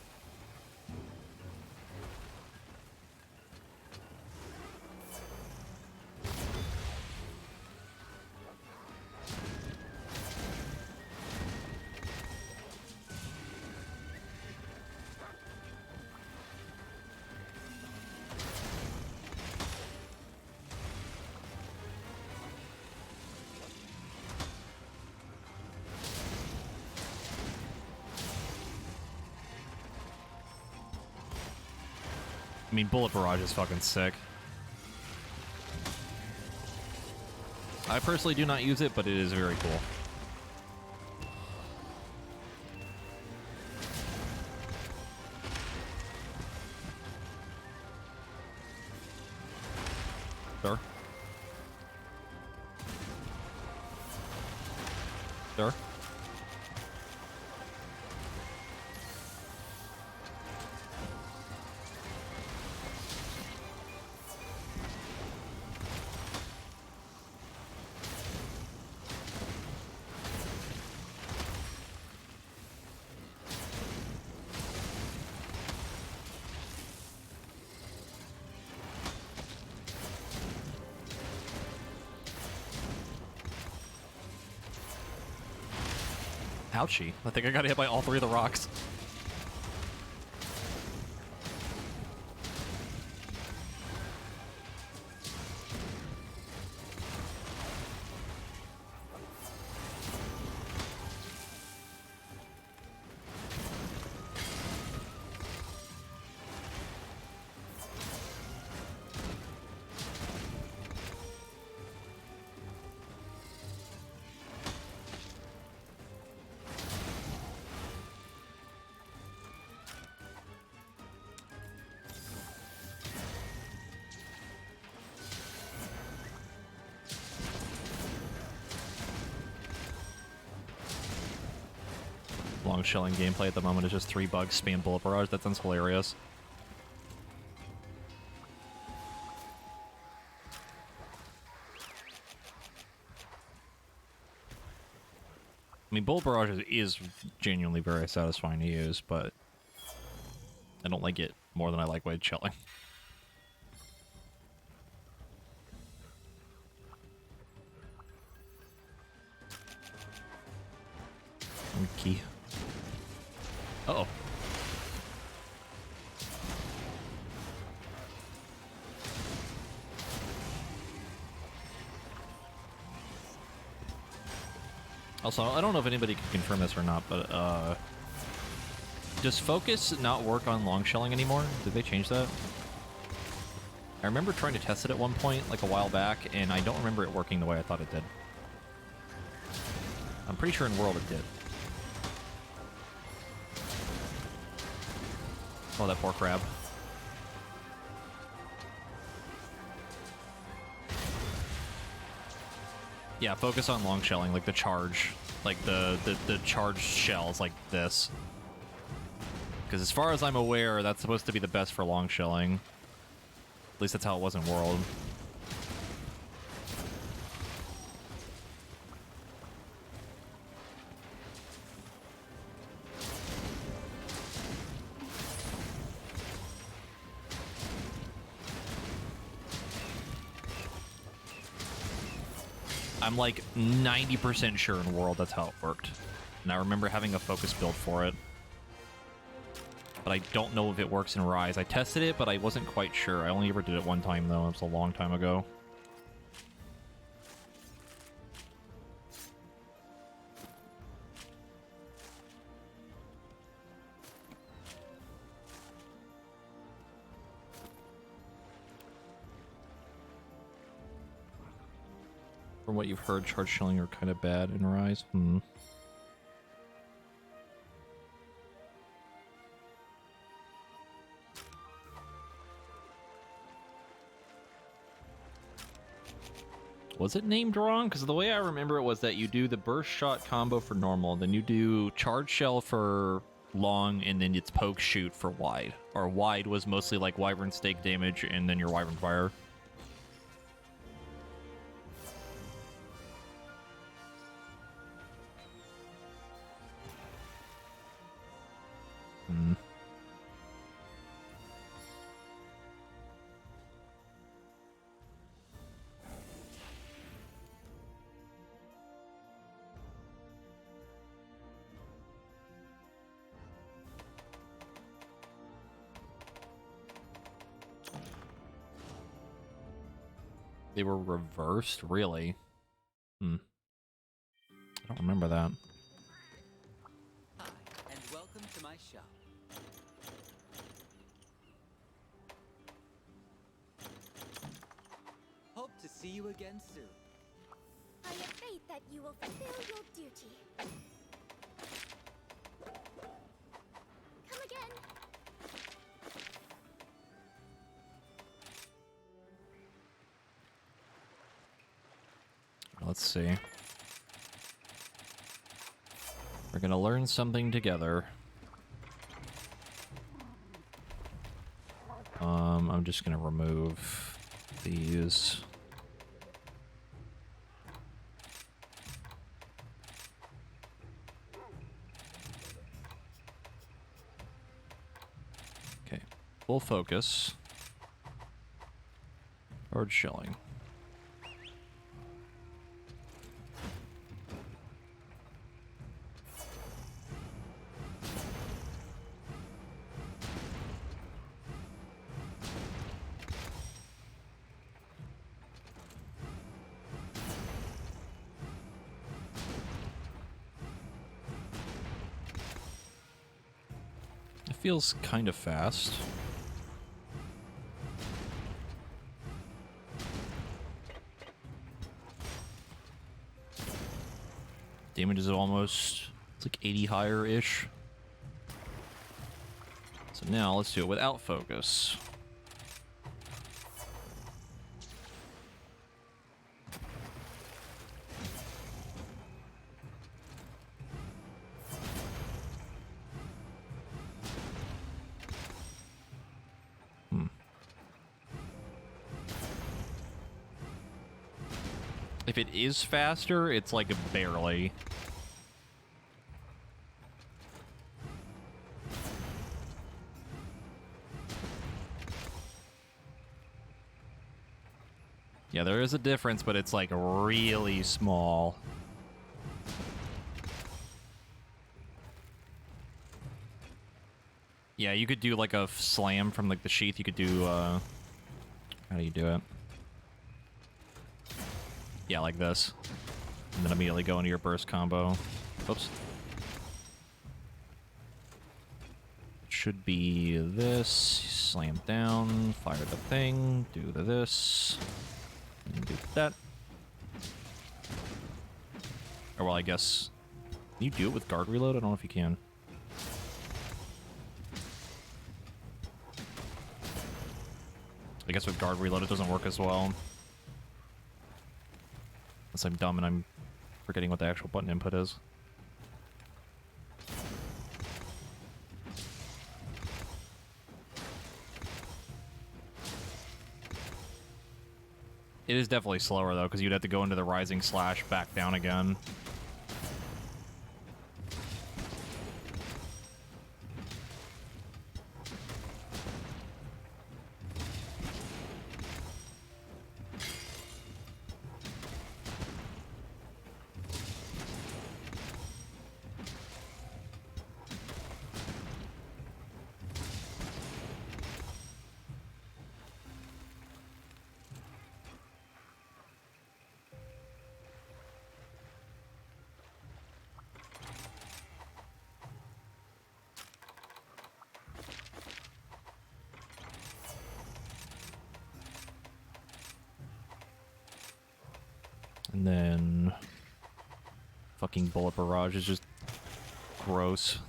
I mean, Bullet Barrage is fucking sick. I personally do not use it, but it is very cool. Sir? Sir? Ouchie. I think I got hit by all three of the rocks. Long shelling gameplay at the moment is just 3 bugs, spam Bullet Barrage. That sounds hilarious. I mean, Bullet Barrage is genuinely very satisfying to use, but I don't like it more than I like Wade shelling. Key. Uh-oh. Also, I don't know if anybody can confirm this or not, but, does Focus not work on long shelling anymore? Did they change that? I remember trying to test it at one point, like a while back, and I don't remember it working the way I thought it did. I'm pretty sure in World it did. Oh, that poor crab. Yeah, focus on long shelling, like the charge. Like the charged shells like this. Because as far as I'm aware, that's supposed to be the best for long shelling. At least that's how it was in World. I'm like 90% sure in World that's how it worked. And I remember having a focus build for it. But I don't know if it works in Rise. I tested it, but I wasn't quite sure. I only ever did it one time, though. It was a long time ago. From what you've heard, charge shelling are kind of bad in Rise. Was it named wrong? Because the way I remember it was that you do the burst shot combo for normal, then you do charge shell for long, and then it's poke shoot for wide. Or wide was mostly like wyvern stake damage, and then your wyvern fire. They were reversed? Really? I don't remember that. Hi, and welcome to my shop. Hope to see you again soon. I have faith that you will fulfill your duty. Come again. Let's see. We're gonna learn something together. I'm just gonna remove these. Okay, full focus. Charge shelling. Feels kind of fast. Damage is almost, it's like 80 higher-ish. So now let's do it without focus. If it is faster, it's like barely. Yeah, there is a difference, but it's like really small. Yeah, you could do like a slam from like the sheath. You could do, how do you do it? Yeah, like this. And then immediately go into your burst combo. Oops. Should be this. Slam down, fire the thing, do this, and do that. Or well, I guess... Can you do it with guard reload? I don't know if you can. I guess with guard reload it doesn't work as well. Unless I'm dumb and I'm forgetting what the actual button input is. It is definitely slower, though, because you'd have to go into the rising slash back down again. And then fucking bullet barrage is just gross.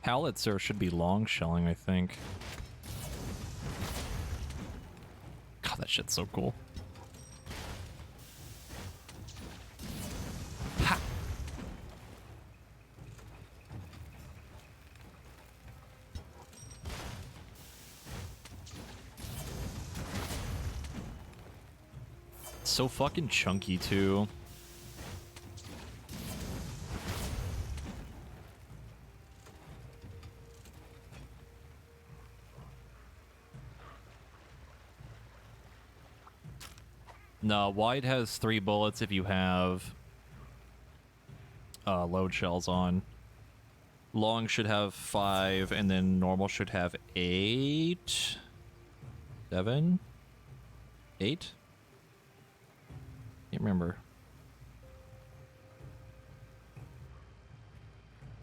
Howitzer should be long shelling, I think. God, that shit's so cool. Ha! So fucking chunky, too. No, wide has 3 bullets if you have load shells on. Long should have 5, and then normal should have 8? 7? 8? Can't remember.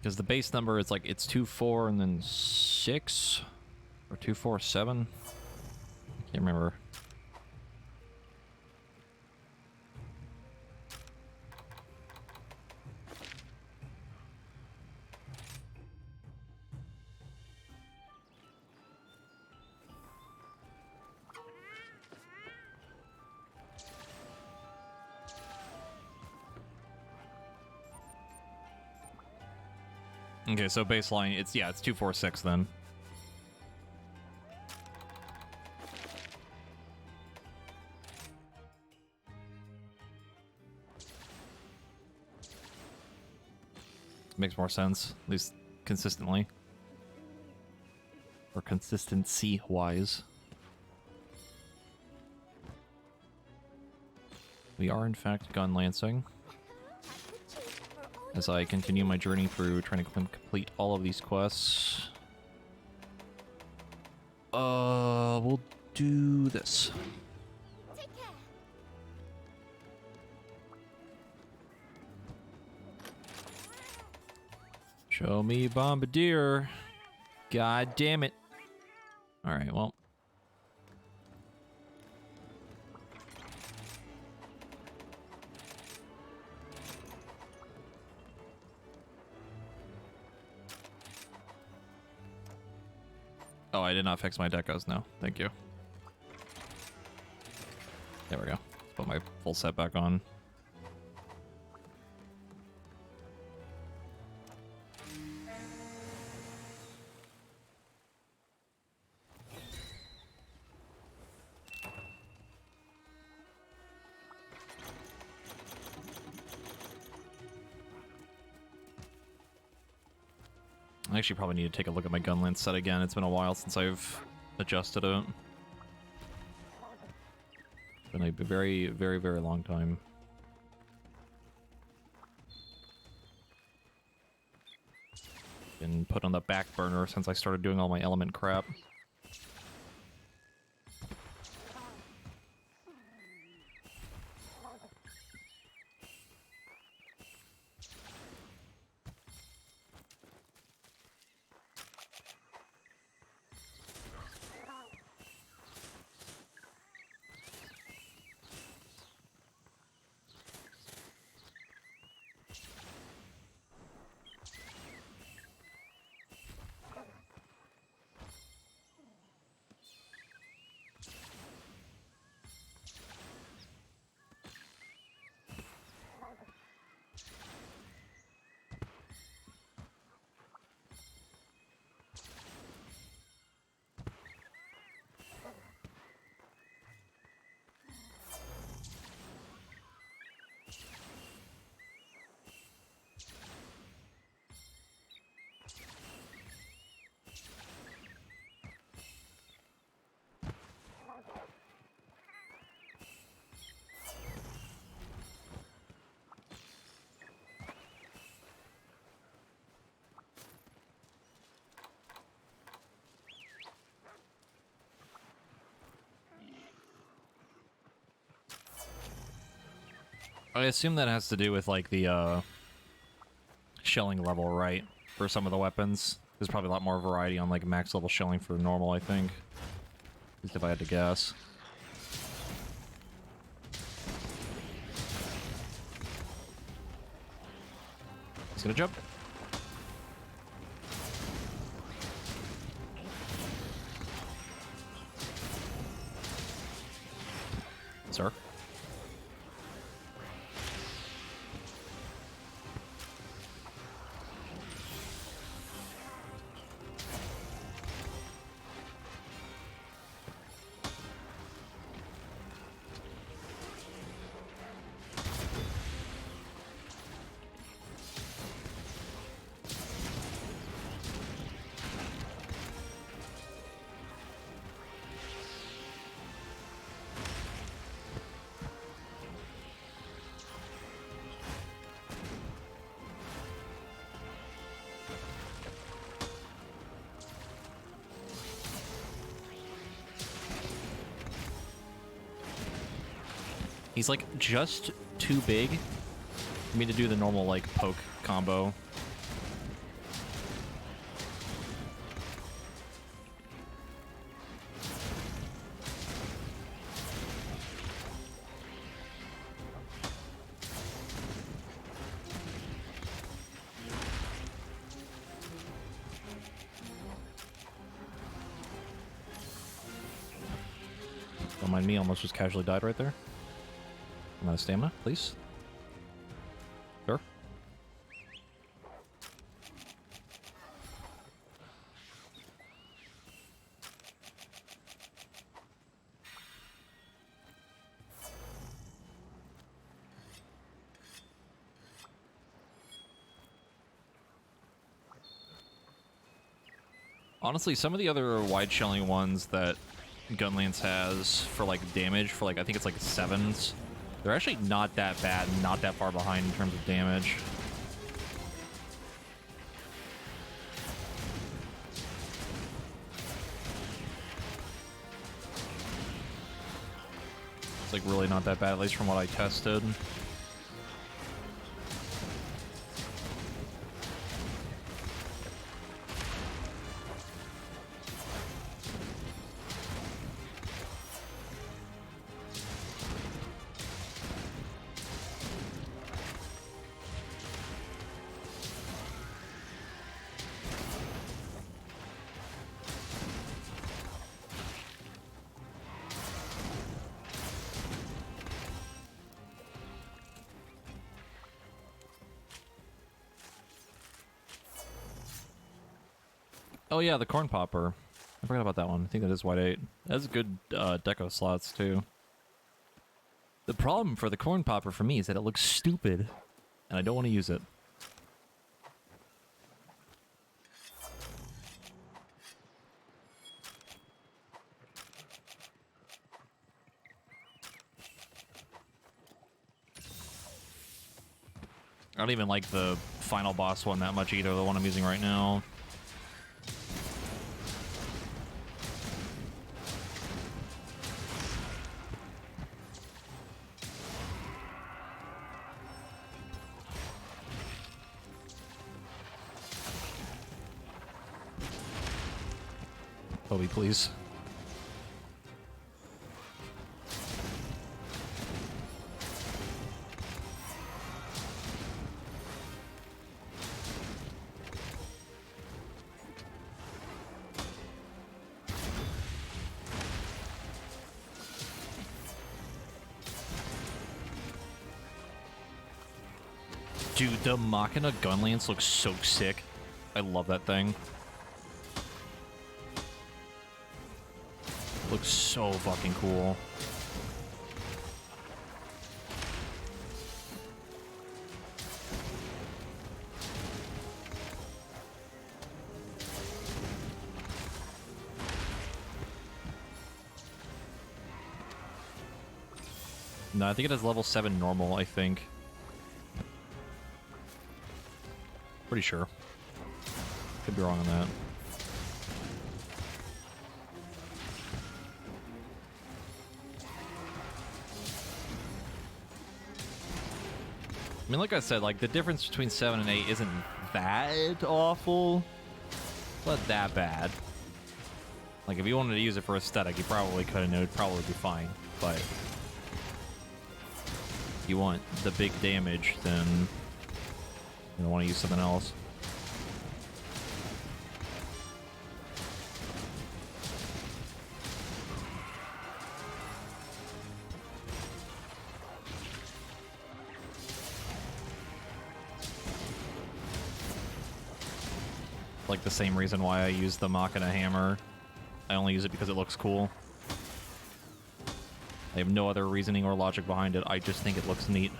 Because the base number is like, it's 2, 4, and then 6? Or 2, 4, 7? Can't remember. Okay, so baseline, it's 246 then. Makes more sense, at least consistently. Or consistency-wise. We are, in fact, gun lancing. As I continue my journey through trying to complete all of these quests. We'll do this. Take care. Show me Bombardier. God damn it. Alright, well. Oh, I did not fix my decos, no. Thank you. There we go. Let's put my full set back on. I actually probably need to take a look at my gun lance set again. It's been a while since I've adjusted it. It's been a very, very, very long time. Been put on the back burner since I started doing all my element crap. I assume that has to do with, like, the, shelling level, right? For some of the weapons. There's probably a lot more variety on, like, max level shelling for normal, I think. At least if I had to guess. He's gonna jump. Sir. He's like just too big for me to do the normal like poke combo. Don't mind me, almost just casually died right there. Amount of stamina, please. Sure. Honestly, some of the other wide shelling ones that Gunlance has for like damage, for like I think it's like 7s. They're actually not that bad, not that far behind in terms of damage. It's like really not that bad, at least from what I tested. Oh yeah, the corn popper. I forgot about that one. I think that is white 8. That's good deco slots too. The problem for the corn popper for me is that it looks stupid, and I don't want to use it. I don't even like the final boss one that much either, the one I'm using right now. Toby, please. Dude, the Machina Gunlance looks so sick. I love that thing. Looks so fucking cool. No, I think it has level 7 normal, I think. Pretty sure. Could be wrong on that. mean, like I said, like the difference between 7 and 8 isn't that awful, but that bad. Like if you wanted to use it for aesthetic, you probably could and it would probably be fine. But if you want the big damage, then you want to use something else. Like the same reason why I use the Machina hammer. I only use it because it looks cool. I have no other reasoning or logic behind it. I just think it looks neat.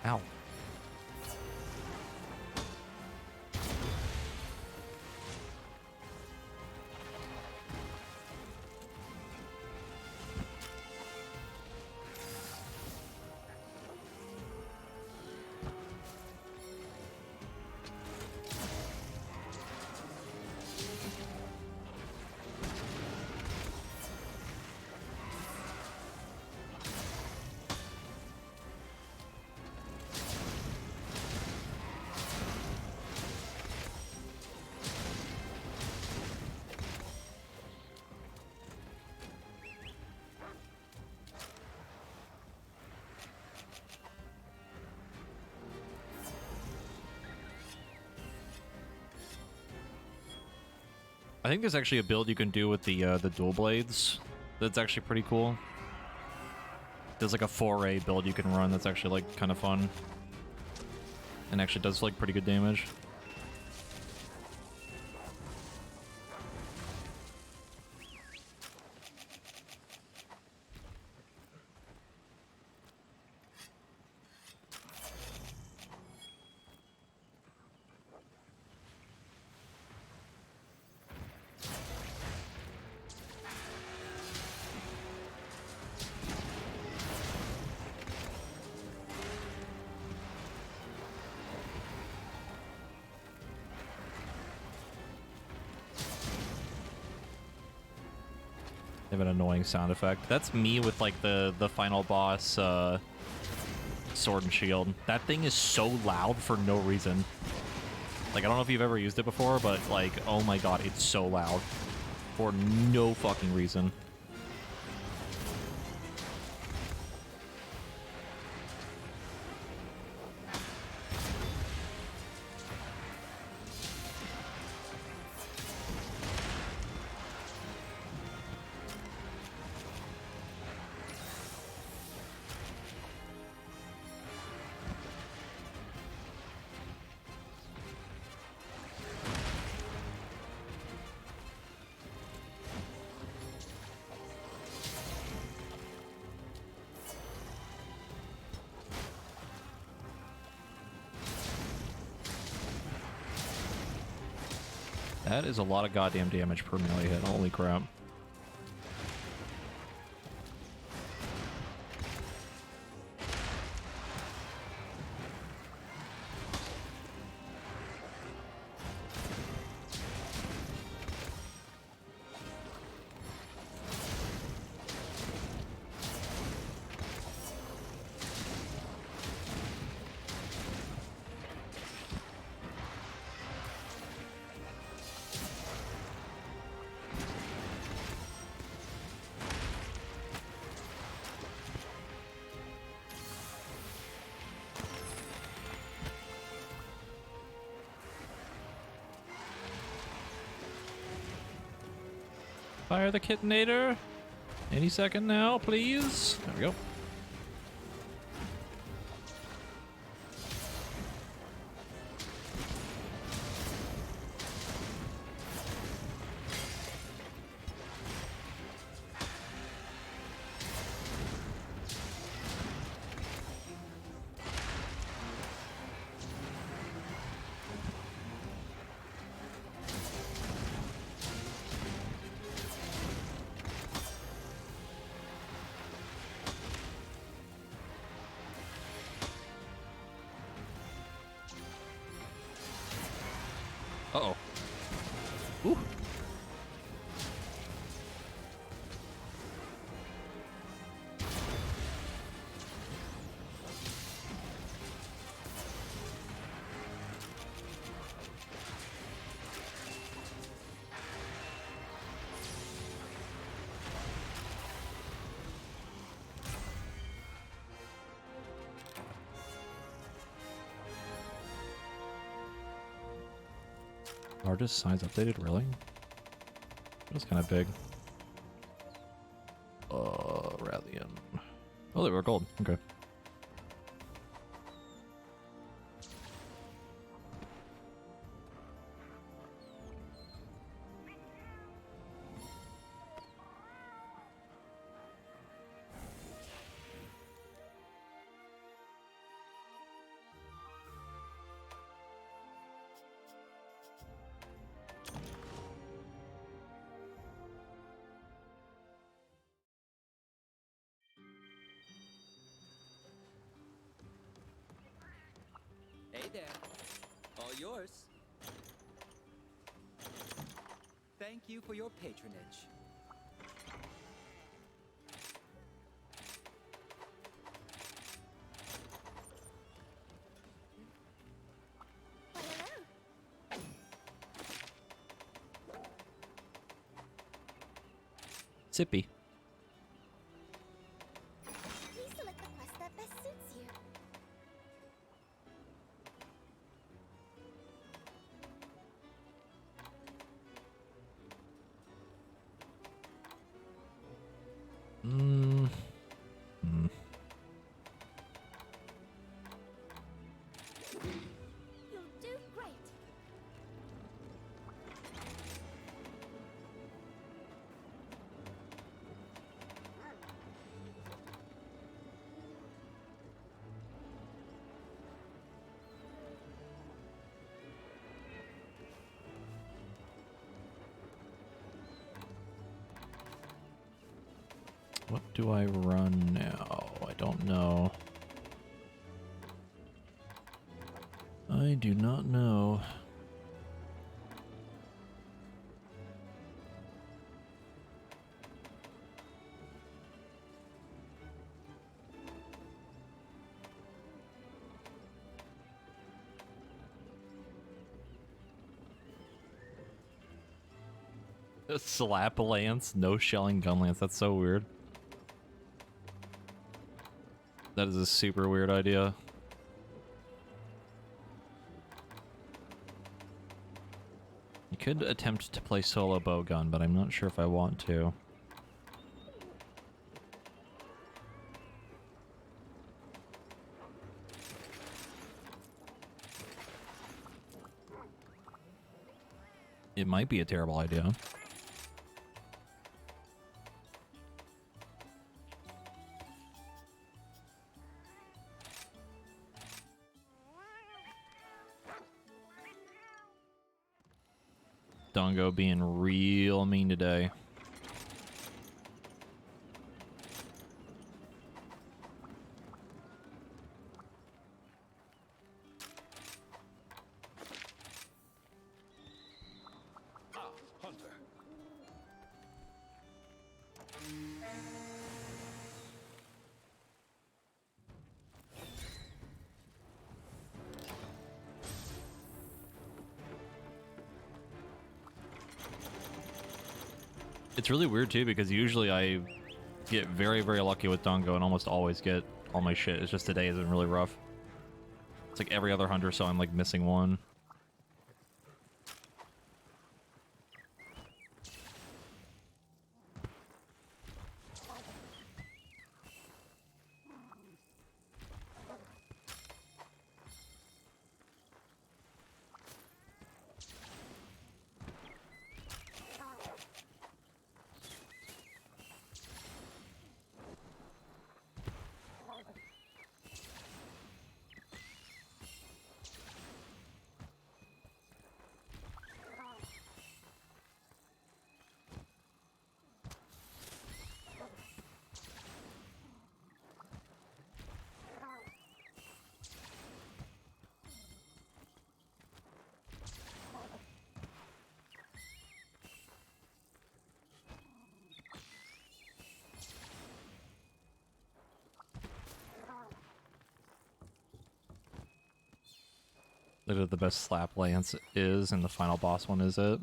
Ow. I think there's actually a build you can do with the dual blades that's actually pretty cool. There's like a 4A build you can run that's actually like kind of fun and actually does like pretty good damage. They have an annoying sound effect. That's me with like the final boss sword and shield. That thing is so loud for no reason. Like I don't know if you've ever used it before, but like oh my god, it's so loud for no fucking reason. That is a lot of goddamn damage per melee hit. Holy crap. Fire the Kitinator. Any second now, please. There we go. Ooh. Largest size updated, really? It was kind of big. Rallian. Oh, they were gold. Okay. Hey there. All yours. Thank you for your patronage. Why, hello. Sippy. Please select the quest that best suits you. Mm. Hmm. You'll do great. What do I run now? I don't know. I do not know. A slap lance, no shelling gun lance. That's so weird. That is a super weird idea. You could attempt to play solo bowgun, but I'm not sure if I want to. It might be a terrible idea. Dongo being real mean today. It's really weird too because usually I get very, very lucky with Dongo and almost always get all my shit. It's just today has been really rough. It's like every other hunter, so I'm like missing one. Literally the best slap lance is, and the final boss one is it.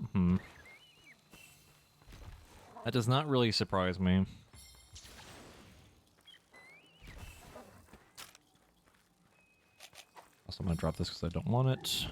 That does not really surprise me. Also, I'm gonna drop this because I don't want it.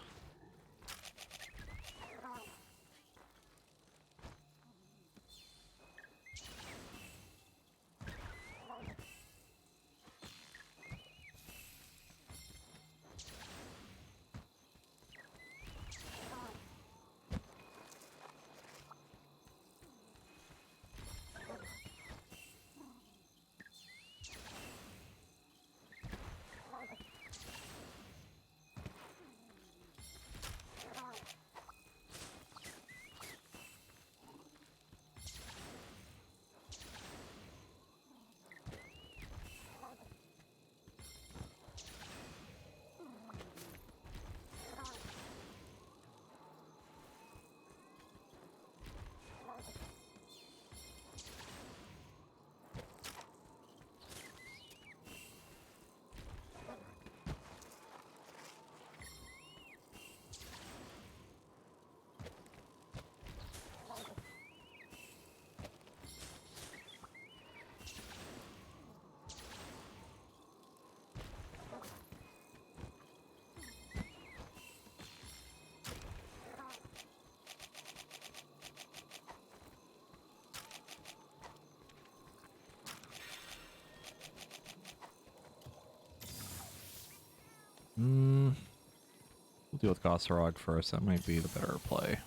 We'll deal with Gossarog first. That might be the better play.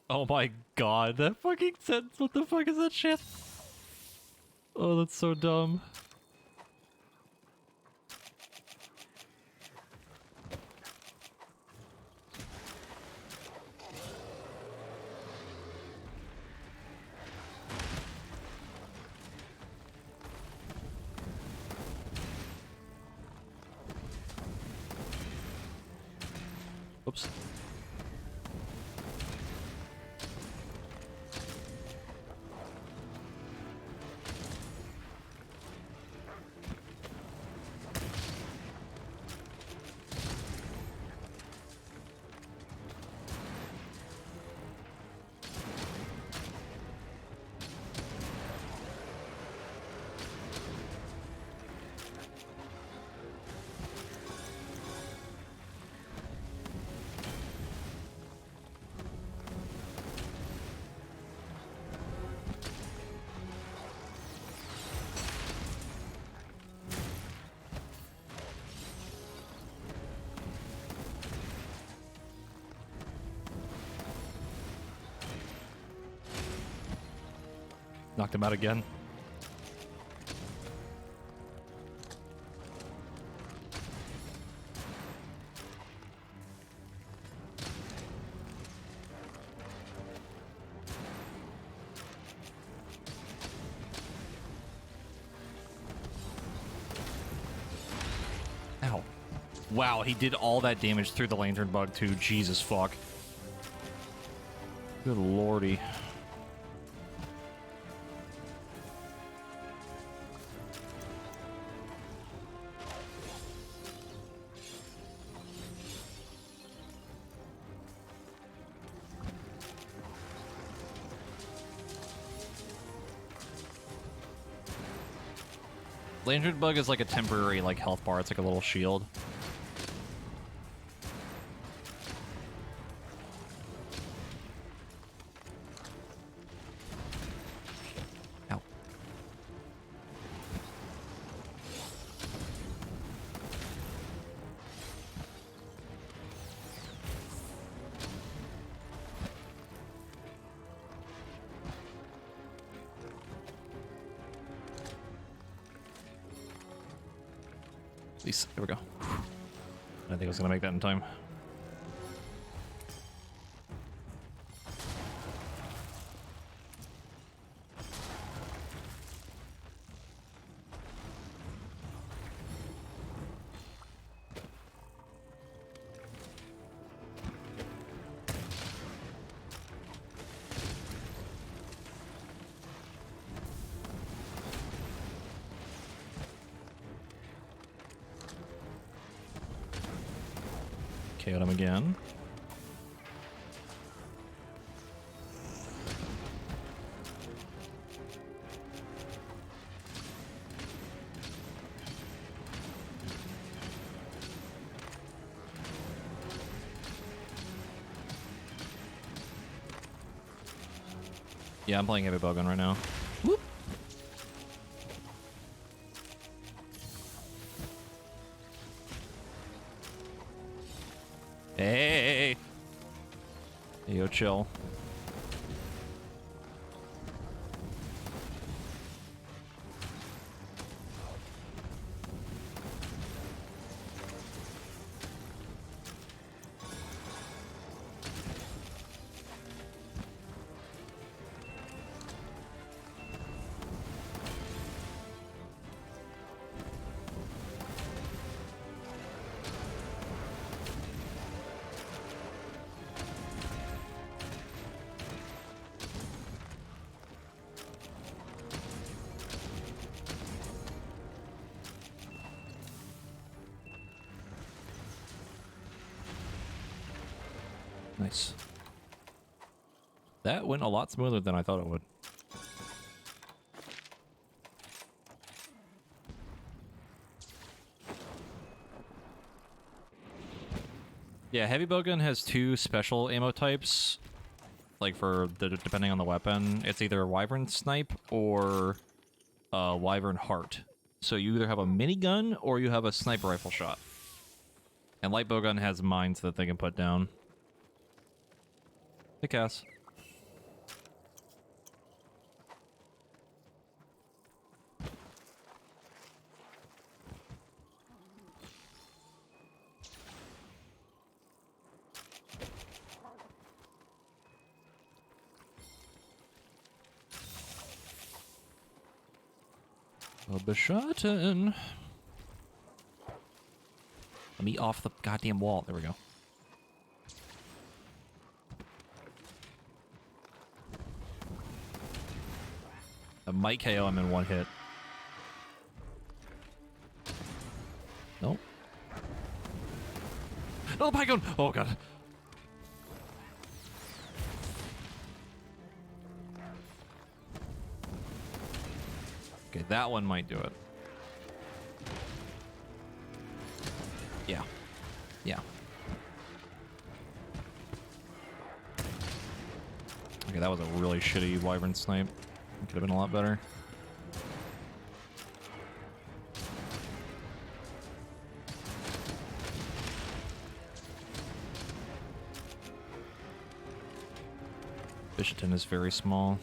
Oh my god, that fucking sentence, what the fuck is that shit? Oh, that's so dumb. Oops. Knocked him out again. Ow. Wow, he did all that damage through the lantern bug too. Jesus fuck. Good lordy. Lantern bug is like a temporary like health bar. It's like a little shield. Ow. Please, there we go. I think I was gonna make that in time. KO'd him again. Yeah, I'm playing heavy bowgun right now. Whoop. Hey, yo, chill. Nice. That went a lot smoother than I thought it would. Yeah, heavy bowgun has two special ammo types. Like for the depending on the weapon, it's either Wyvern Snipe or Wyvern Heart. So you either have a minigun or you have a sniper rifle shot. And light bowgun has mines that they can put down. Hey, Cass. A beschotten. Let me off the goddamn wall. There we go. I might KO him in one hit. Nope. No, the Pycon! Oh, God. Okay, that one might do it. Yeah. Yeah. Okay, that was a really shitty Wyvern Snipe. It could have been a lot better. Bishoton is very small.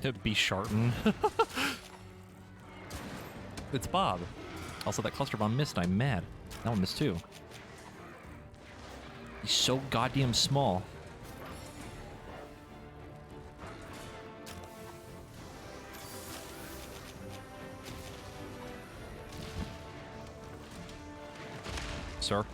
To be Sharton. It's Bob. Also, that cluster bomb missed. I'm mad. That one missed too. He's so goddamn small. Sir.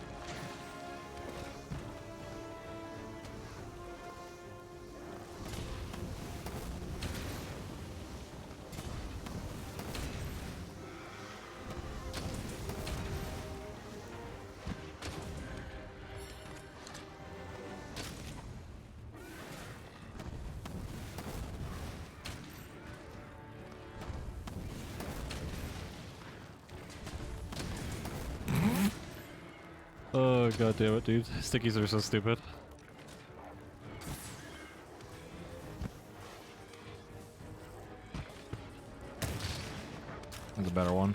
Oh, god damn it, dude. Stickies are so stupid. That's a better one.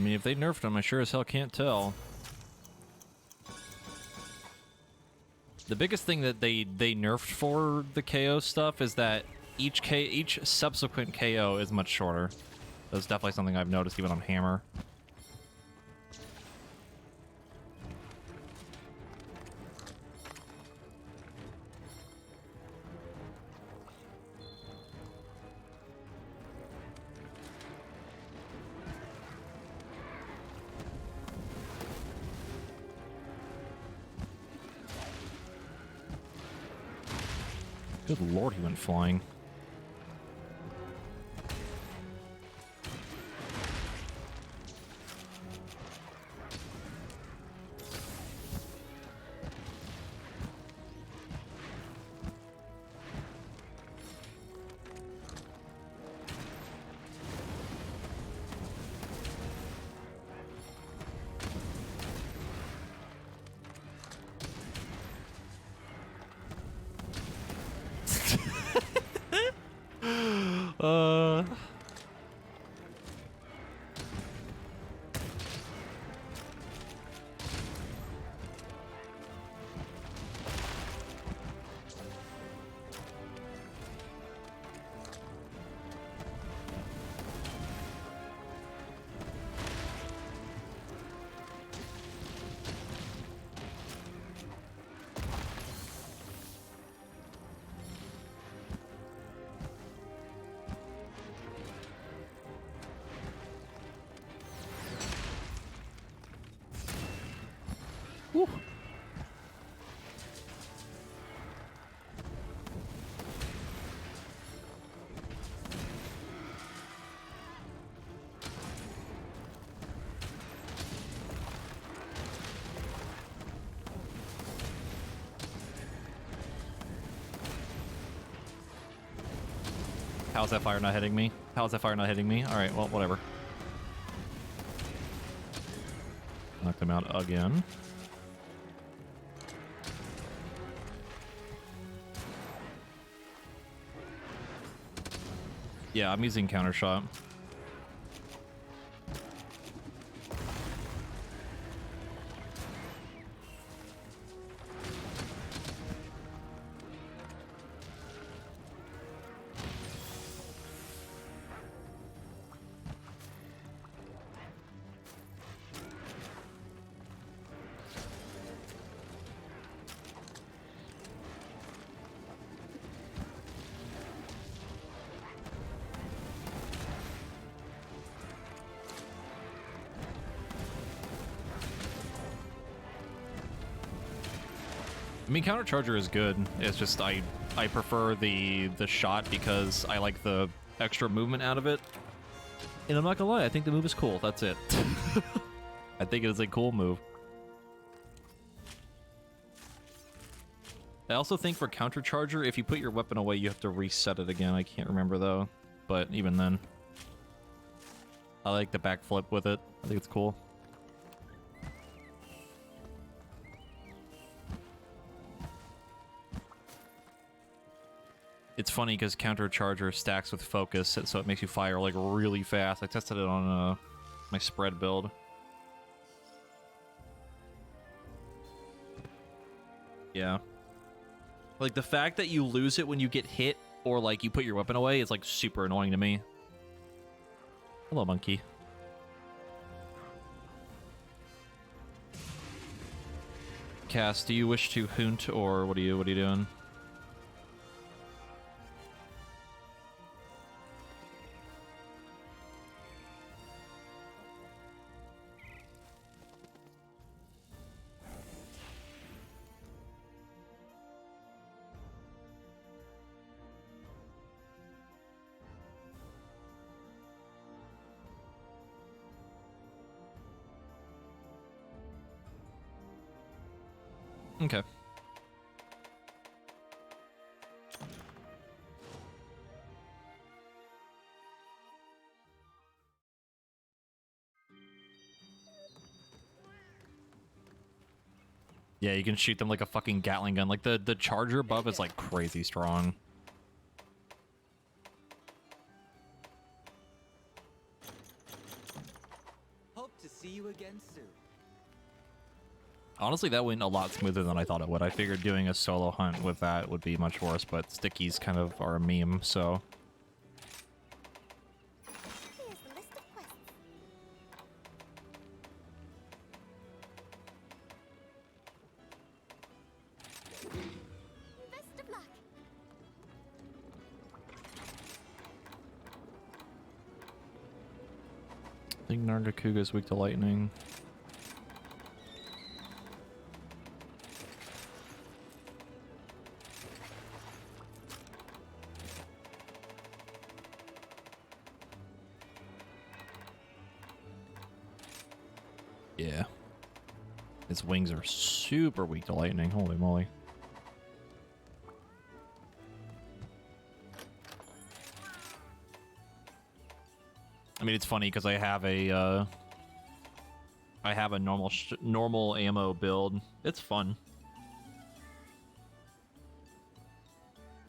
mean, if they nerfed him, I sure as hell can't tell. The biggest thing that they nerfed for the KO stuff is that each subsequent KO is much shorter. That's definitely something I've noticed even on Hammer. Good lord, he went flying. Whew. How's that fire not hitting me? How's that fire not hitting me? Alright, well, whatever. Knocked him out again. Yeah, I'm using counter shot. I mean, countercharger is good. It's just I prefer the shot because I like the extra movement out of it. And I'm not gonna lie, I think the move is cool. That's it. I think it is a cool move. I also think for countercharger, if you put your weapon away, you have to reset it again. I can't remember though, but even then, I like the backflip with it. I think it's cool. It's funny because countercharger stacks with focus, so it makes you fire like really fast. I tested it on my spread build. Yeah. Like the fact that you lose it when you get hit or like you put your weapon away is like super annoying to me. Hello, monkey. Cass, do you wish to hoont or what are you doing? Okay. Yeah, you can shoot them like a fucking Gatling gun. Like the charger buff is like crazy strong. Hope Honestly, that went a lot smoother than I thought it would. I figured doing a solo hunt with that would be much worse, but stickies kind of are a meme, so... Here's the list of quests. Best of luck. I think Nargacuga's weak to lightning. Yeah. Its wings are super weak to lightning. Holy moly. I mean, it's funny because I have a normal ammo build. It's fun.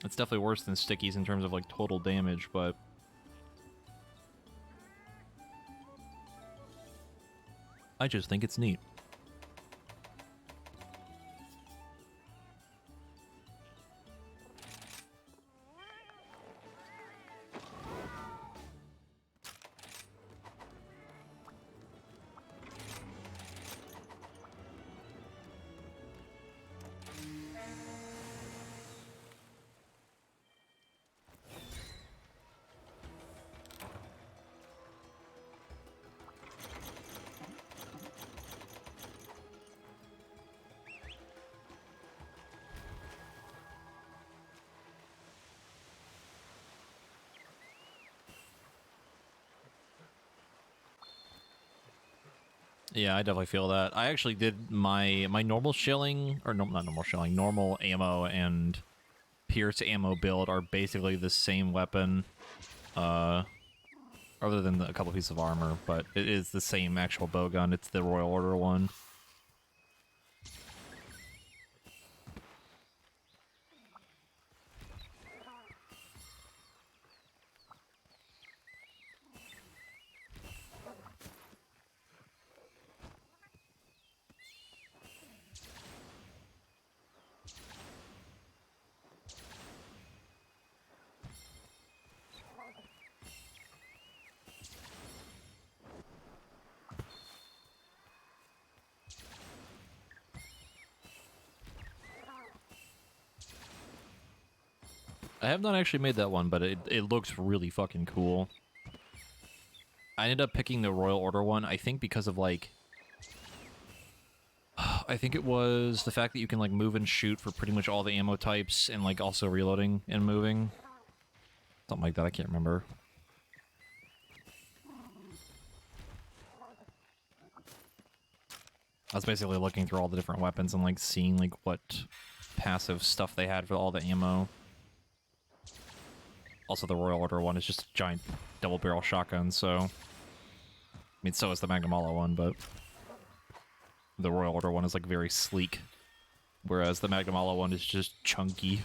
It's definitely worse than stickies in terms of like total damage, but I just think it's neat. Yeah, I definitely feel that. I actually did my normal shilling, or no, not normal shilling, normal ammo and pierce ammo build are basically the same weapon, other than a couple pieces of armor, but it is the same actual bow gun. It's the Royal Order one. I have not actually made that one, but it looks really fucking cool. I ended up picking the Royal Order one, I think because of, like... I think it was the fact that you can, like, move and shoot for pretty much all the ammo types, and, like, also reloading and moving. Something like that, I can't remember. I was basically looking through all the different weapons and, like, seeing, like, what passive stuff they had for all the ammo. Also, the Royal Order one is just a giant double-barrel shotgun, so... I mean, so is the Magnum Ala one, but... The Royal Order one is, like, very sleek. Whereas the Magnum Ala one is just chunky.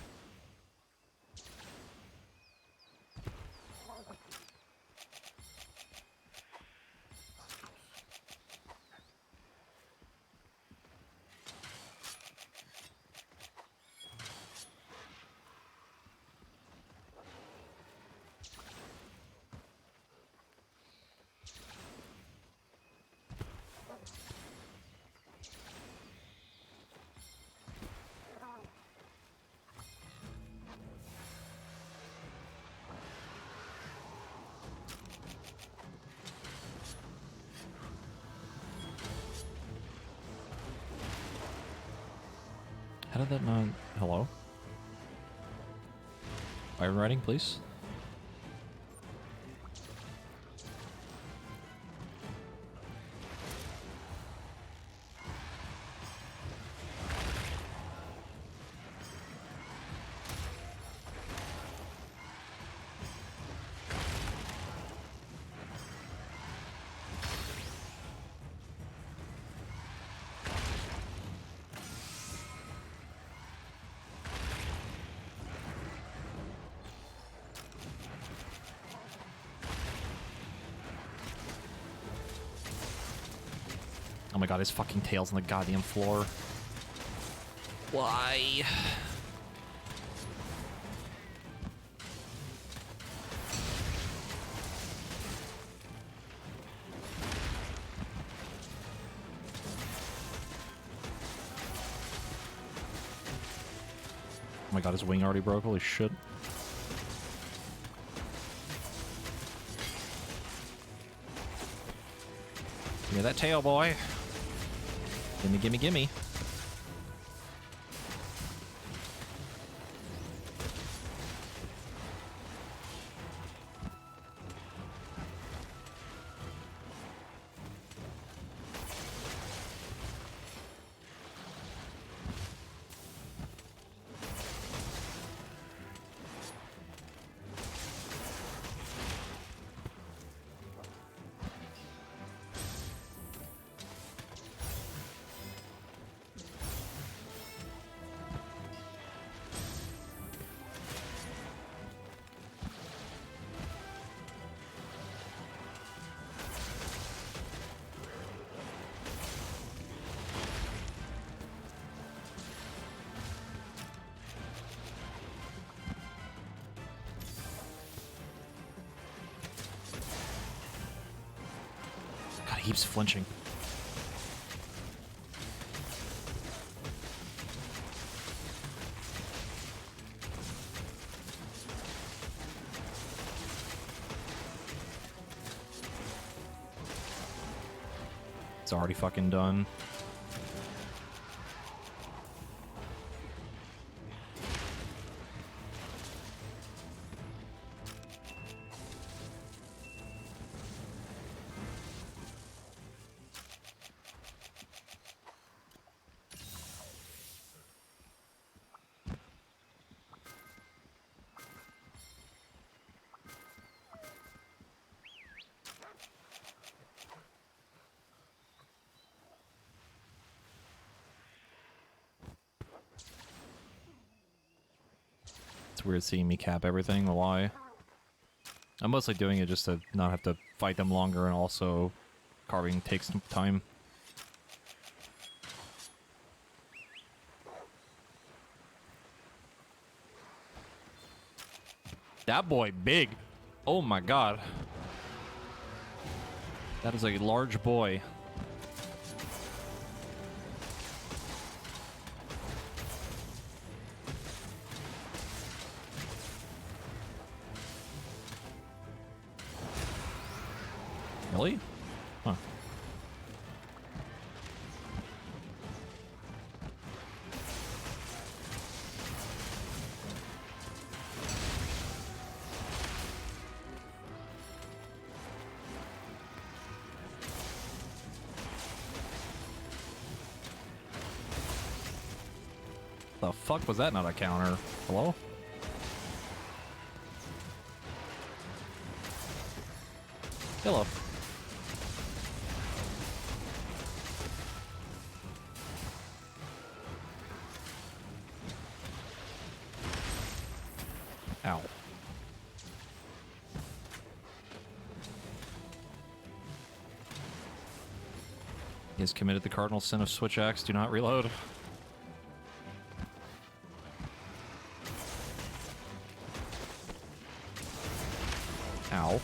How did that not... Hello? Iron Riding, please? my god, his fucking tail's on the goddamn floor. Why? Oh my god, his wing already broke. Holy shit. Give me that tail, boy. Gimme, gimme, gimme. God, he keeps flinching. It's already fucking done. It's weird seeing me cap everything, why? I'm mostly doing it just to not have to fight them longer, and also carving takes some time. That boy big. Oh my god. That is a large boy. Really? Huh. The fuck was that not a counter? Hello? Hello. Ow. He has committed the cardinal sin of switch axe. Do not reload. Ow.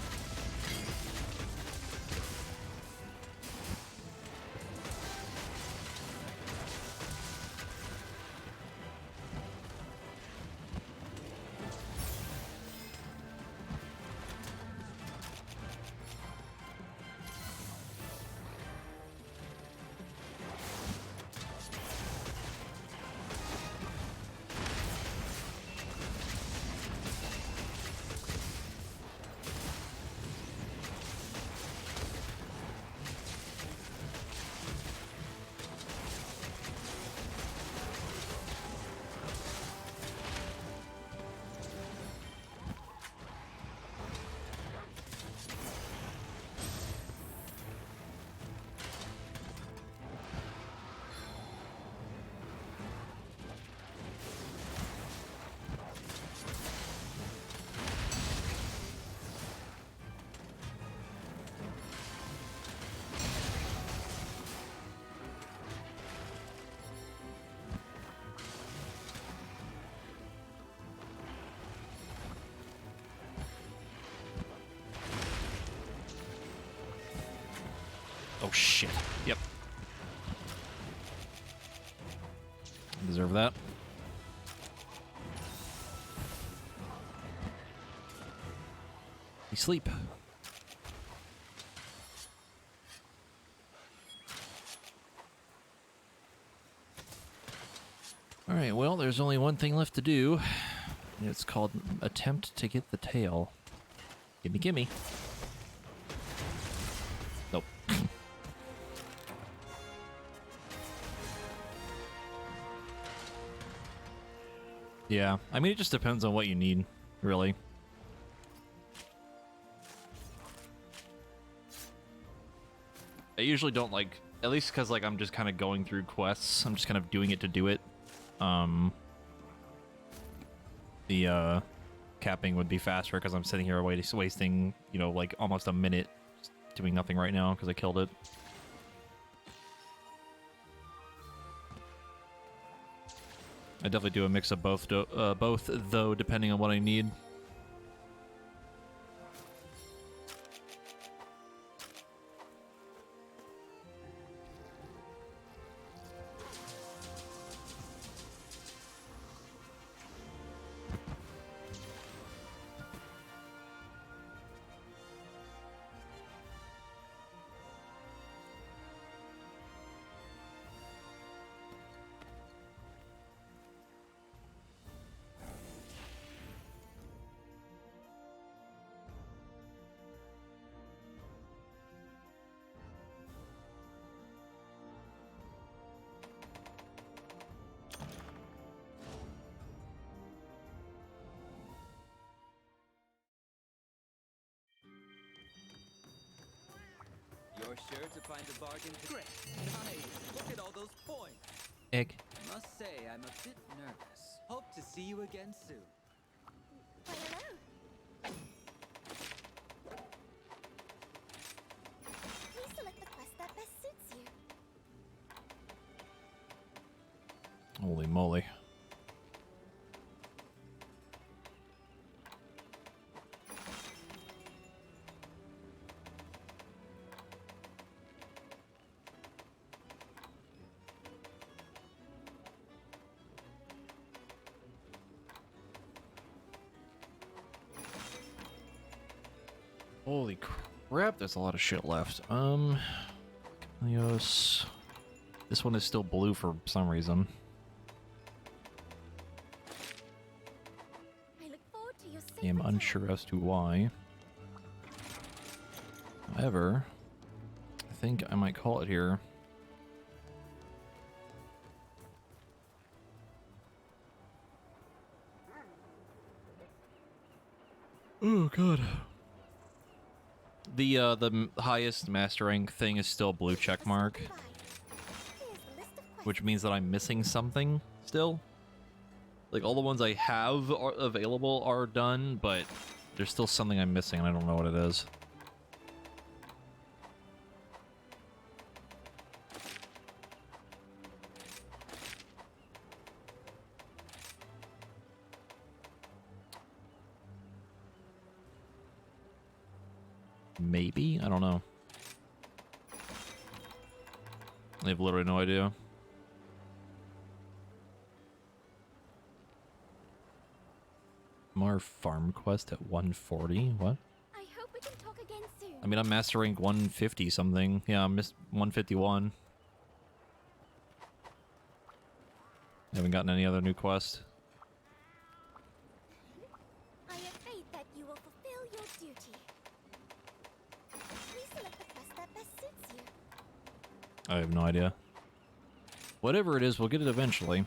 Oh shit. Yep. Deserve that. You sleep. Alright, well, there's only one thing left to do. And it's called Attempt to Get the Tail. Gimme, gimme. Nope. Yeah, I mean, it just depends on what you need, really. I usually don't like, at least because like I'm just kind of going through quests. I'm just kind of doing it to do it. The capping would be faster because I'm sitting here wasting, you know, like almost a minute doing nothing right now because I killed it. I definitely do a mix of both, though, depending on what I need. You're sure to find a bargain. Great. Nice. Look at all those points. Egg. Must say, I'm a bit nervous. Hope to see you again soon. Why, hello. Please select the quest that best suits you. Holy moly. Holy crap, there's a lot of shit left. Leos. This one is still blue for some reason. I look forward to your I am safe unsure as to why. However, I think I might call it here. Oh god. The highest master rank thing is still blue check mark, Here's the list of quests. which means that I'm missing something still. Like all the ones I have are available are done, but there's still something I'm missing and I don't know what it is. Maybe? I don't know. I have literally no idea. More farm quest at 140? What? I hope we can talk again soon. I mean, I'm master rank 150 something. Yeah, I'm 151. I haven't gotten any other new quest. I have faith that you will fulfill your duty. Please select the quest that best suits you. I have no idea. Whatever it is, we'll get it eventually.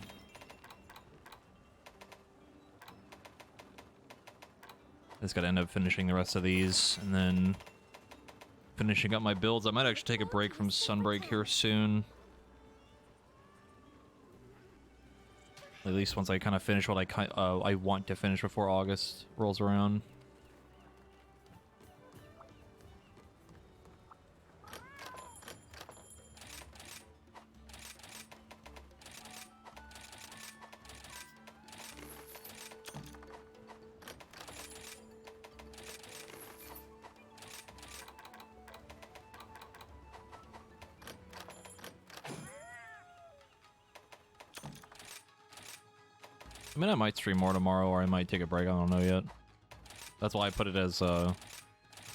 I just gotta end up finishing the rest of these, and then finishing up my builds. I might actually take a break from Sunbreak here soon. At least once I kind of finish what I want to finish before August rolls around. I mean, I might stream more tomorrow, or I might take a break. I don't know yet. That's why I put it as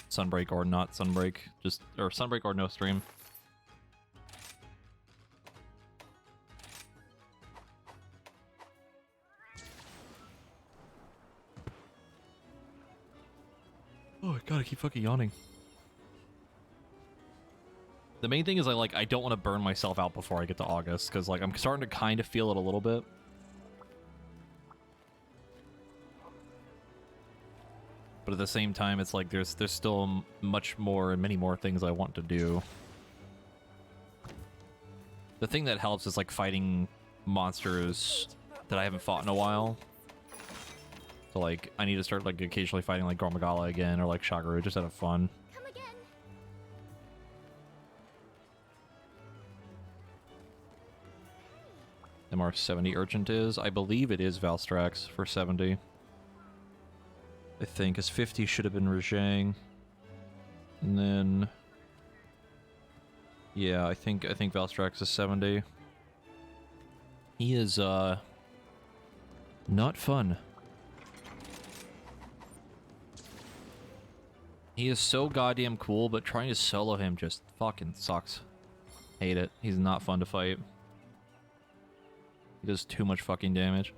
Sunbreak or not Sunbreak, or Sunbreak or no stream. Oh god, I keep fucking yawning. The main thing is I don't want to burn myself out before I get to August, because like I'm starting to kind of feel it a little bit. But at the same time, it's like there's still many more things I want to do. The thing that helps is like fighting monsters that I haven't fought in a while. So like I need to start like occasionally fighting like Gormagala again or like Shagaru just out of fun. Come again. MR 70 Urgent is. I believe it is Valstrax for 70. I think, as 50 should have been Rajang. And then... yeah, I think Valstrax is 70. He is, not fun. He is so goddamn cool, but trying to solo him just fucking sucks. Hate it. He's not fun to fight. He does too much fucking damage.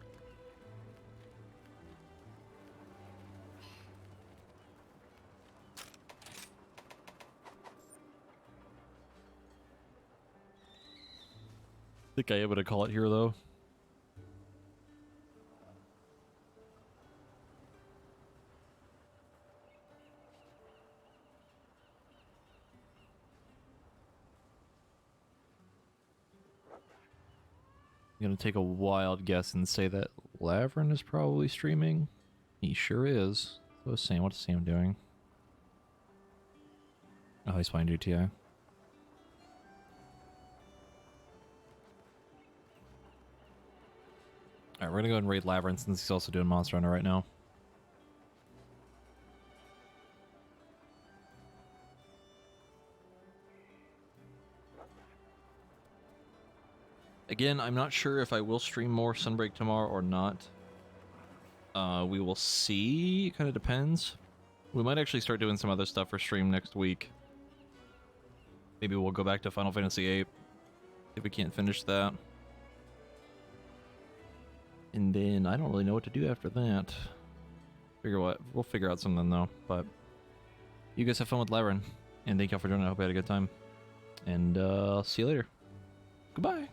I think I am gonna call it here, though. I'm gonna take a wild guess and say that Lavrin is probably streaming. He sure is. So Sam, what's Sam doing? Oh, he's playing GTA. Alright, we're gonna go ahead and raid Lavrin since he's also doing Monster Hunter right now. Again, I'm not sure if I will stream more Sunbreak tomorrow or not. We will see. It kind of depends. We might actually start doing some other stuff for stream next week. Maybe we'll go back to Final Fantasy VIII if we can't finish that. And then I don't really know what to do after that. We'll figure out something though. But you guys have fun with Lavrin, and thank y'all for joining. I hope you had a good time. And I'll see you later. Goodbye.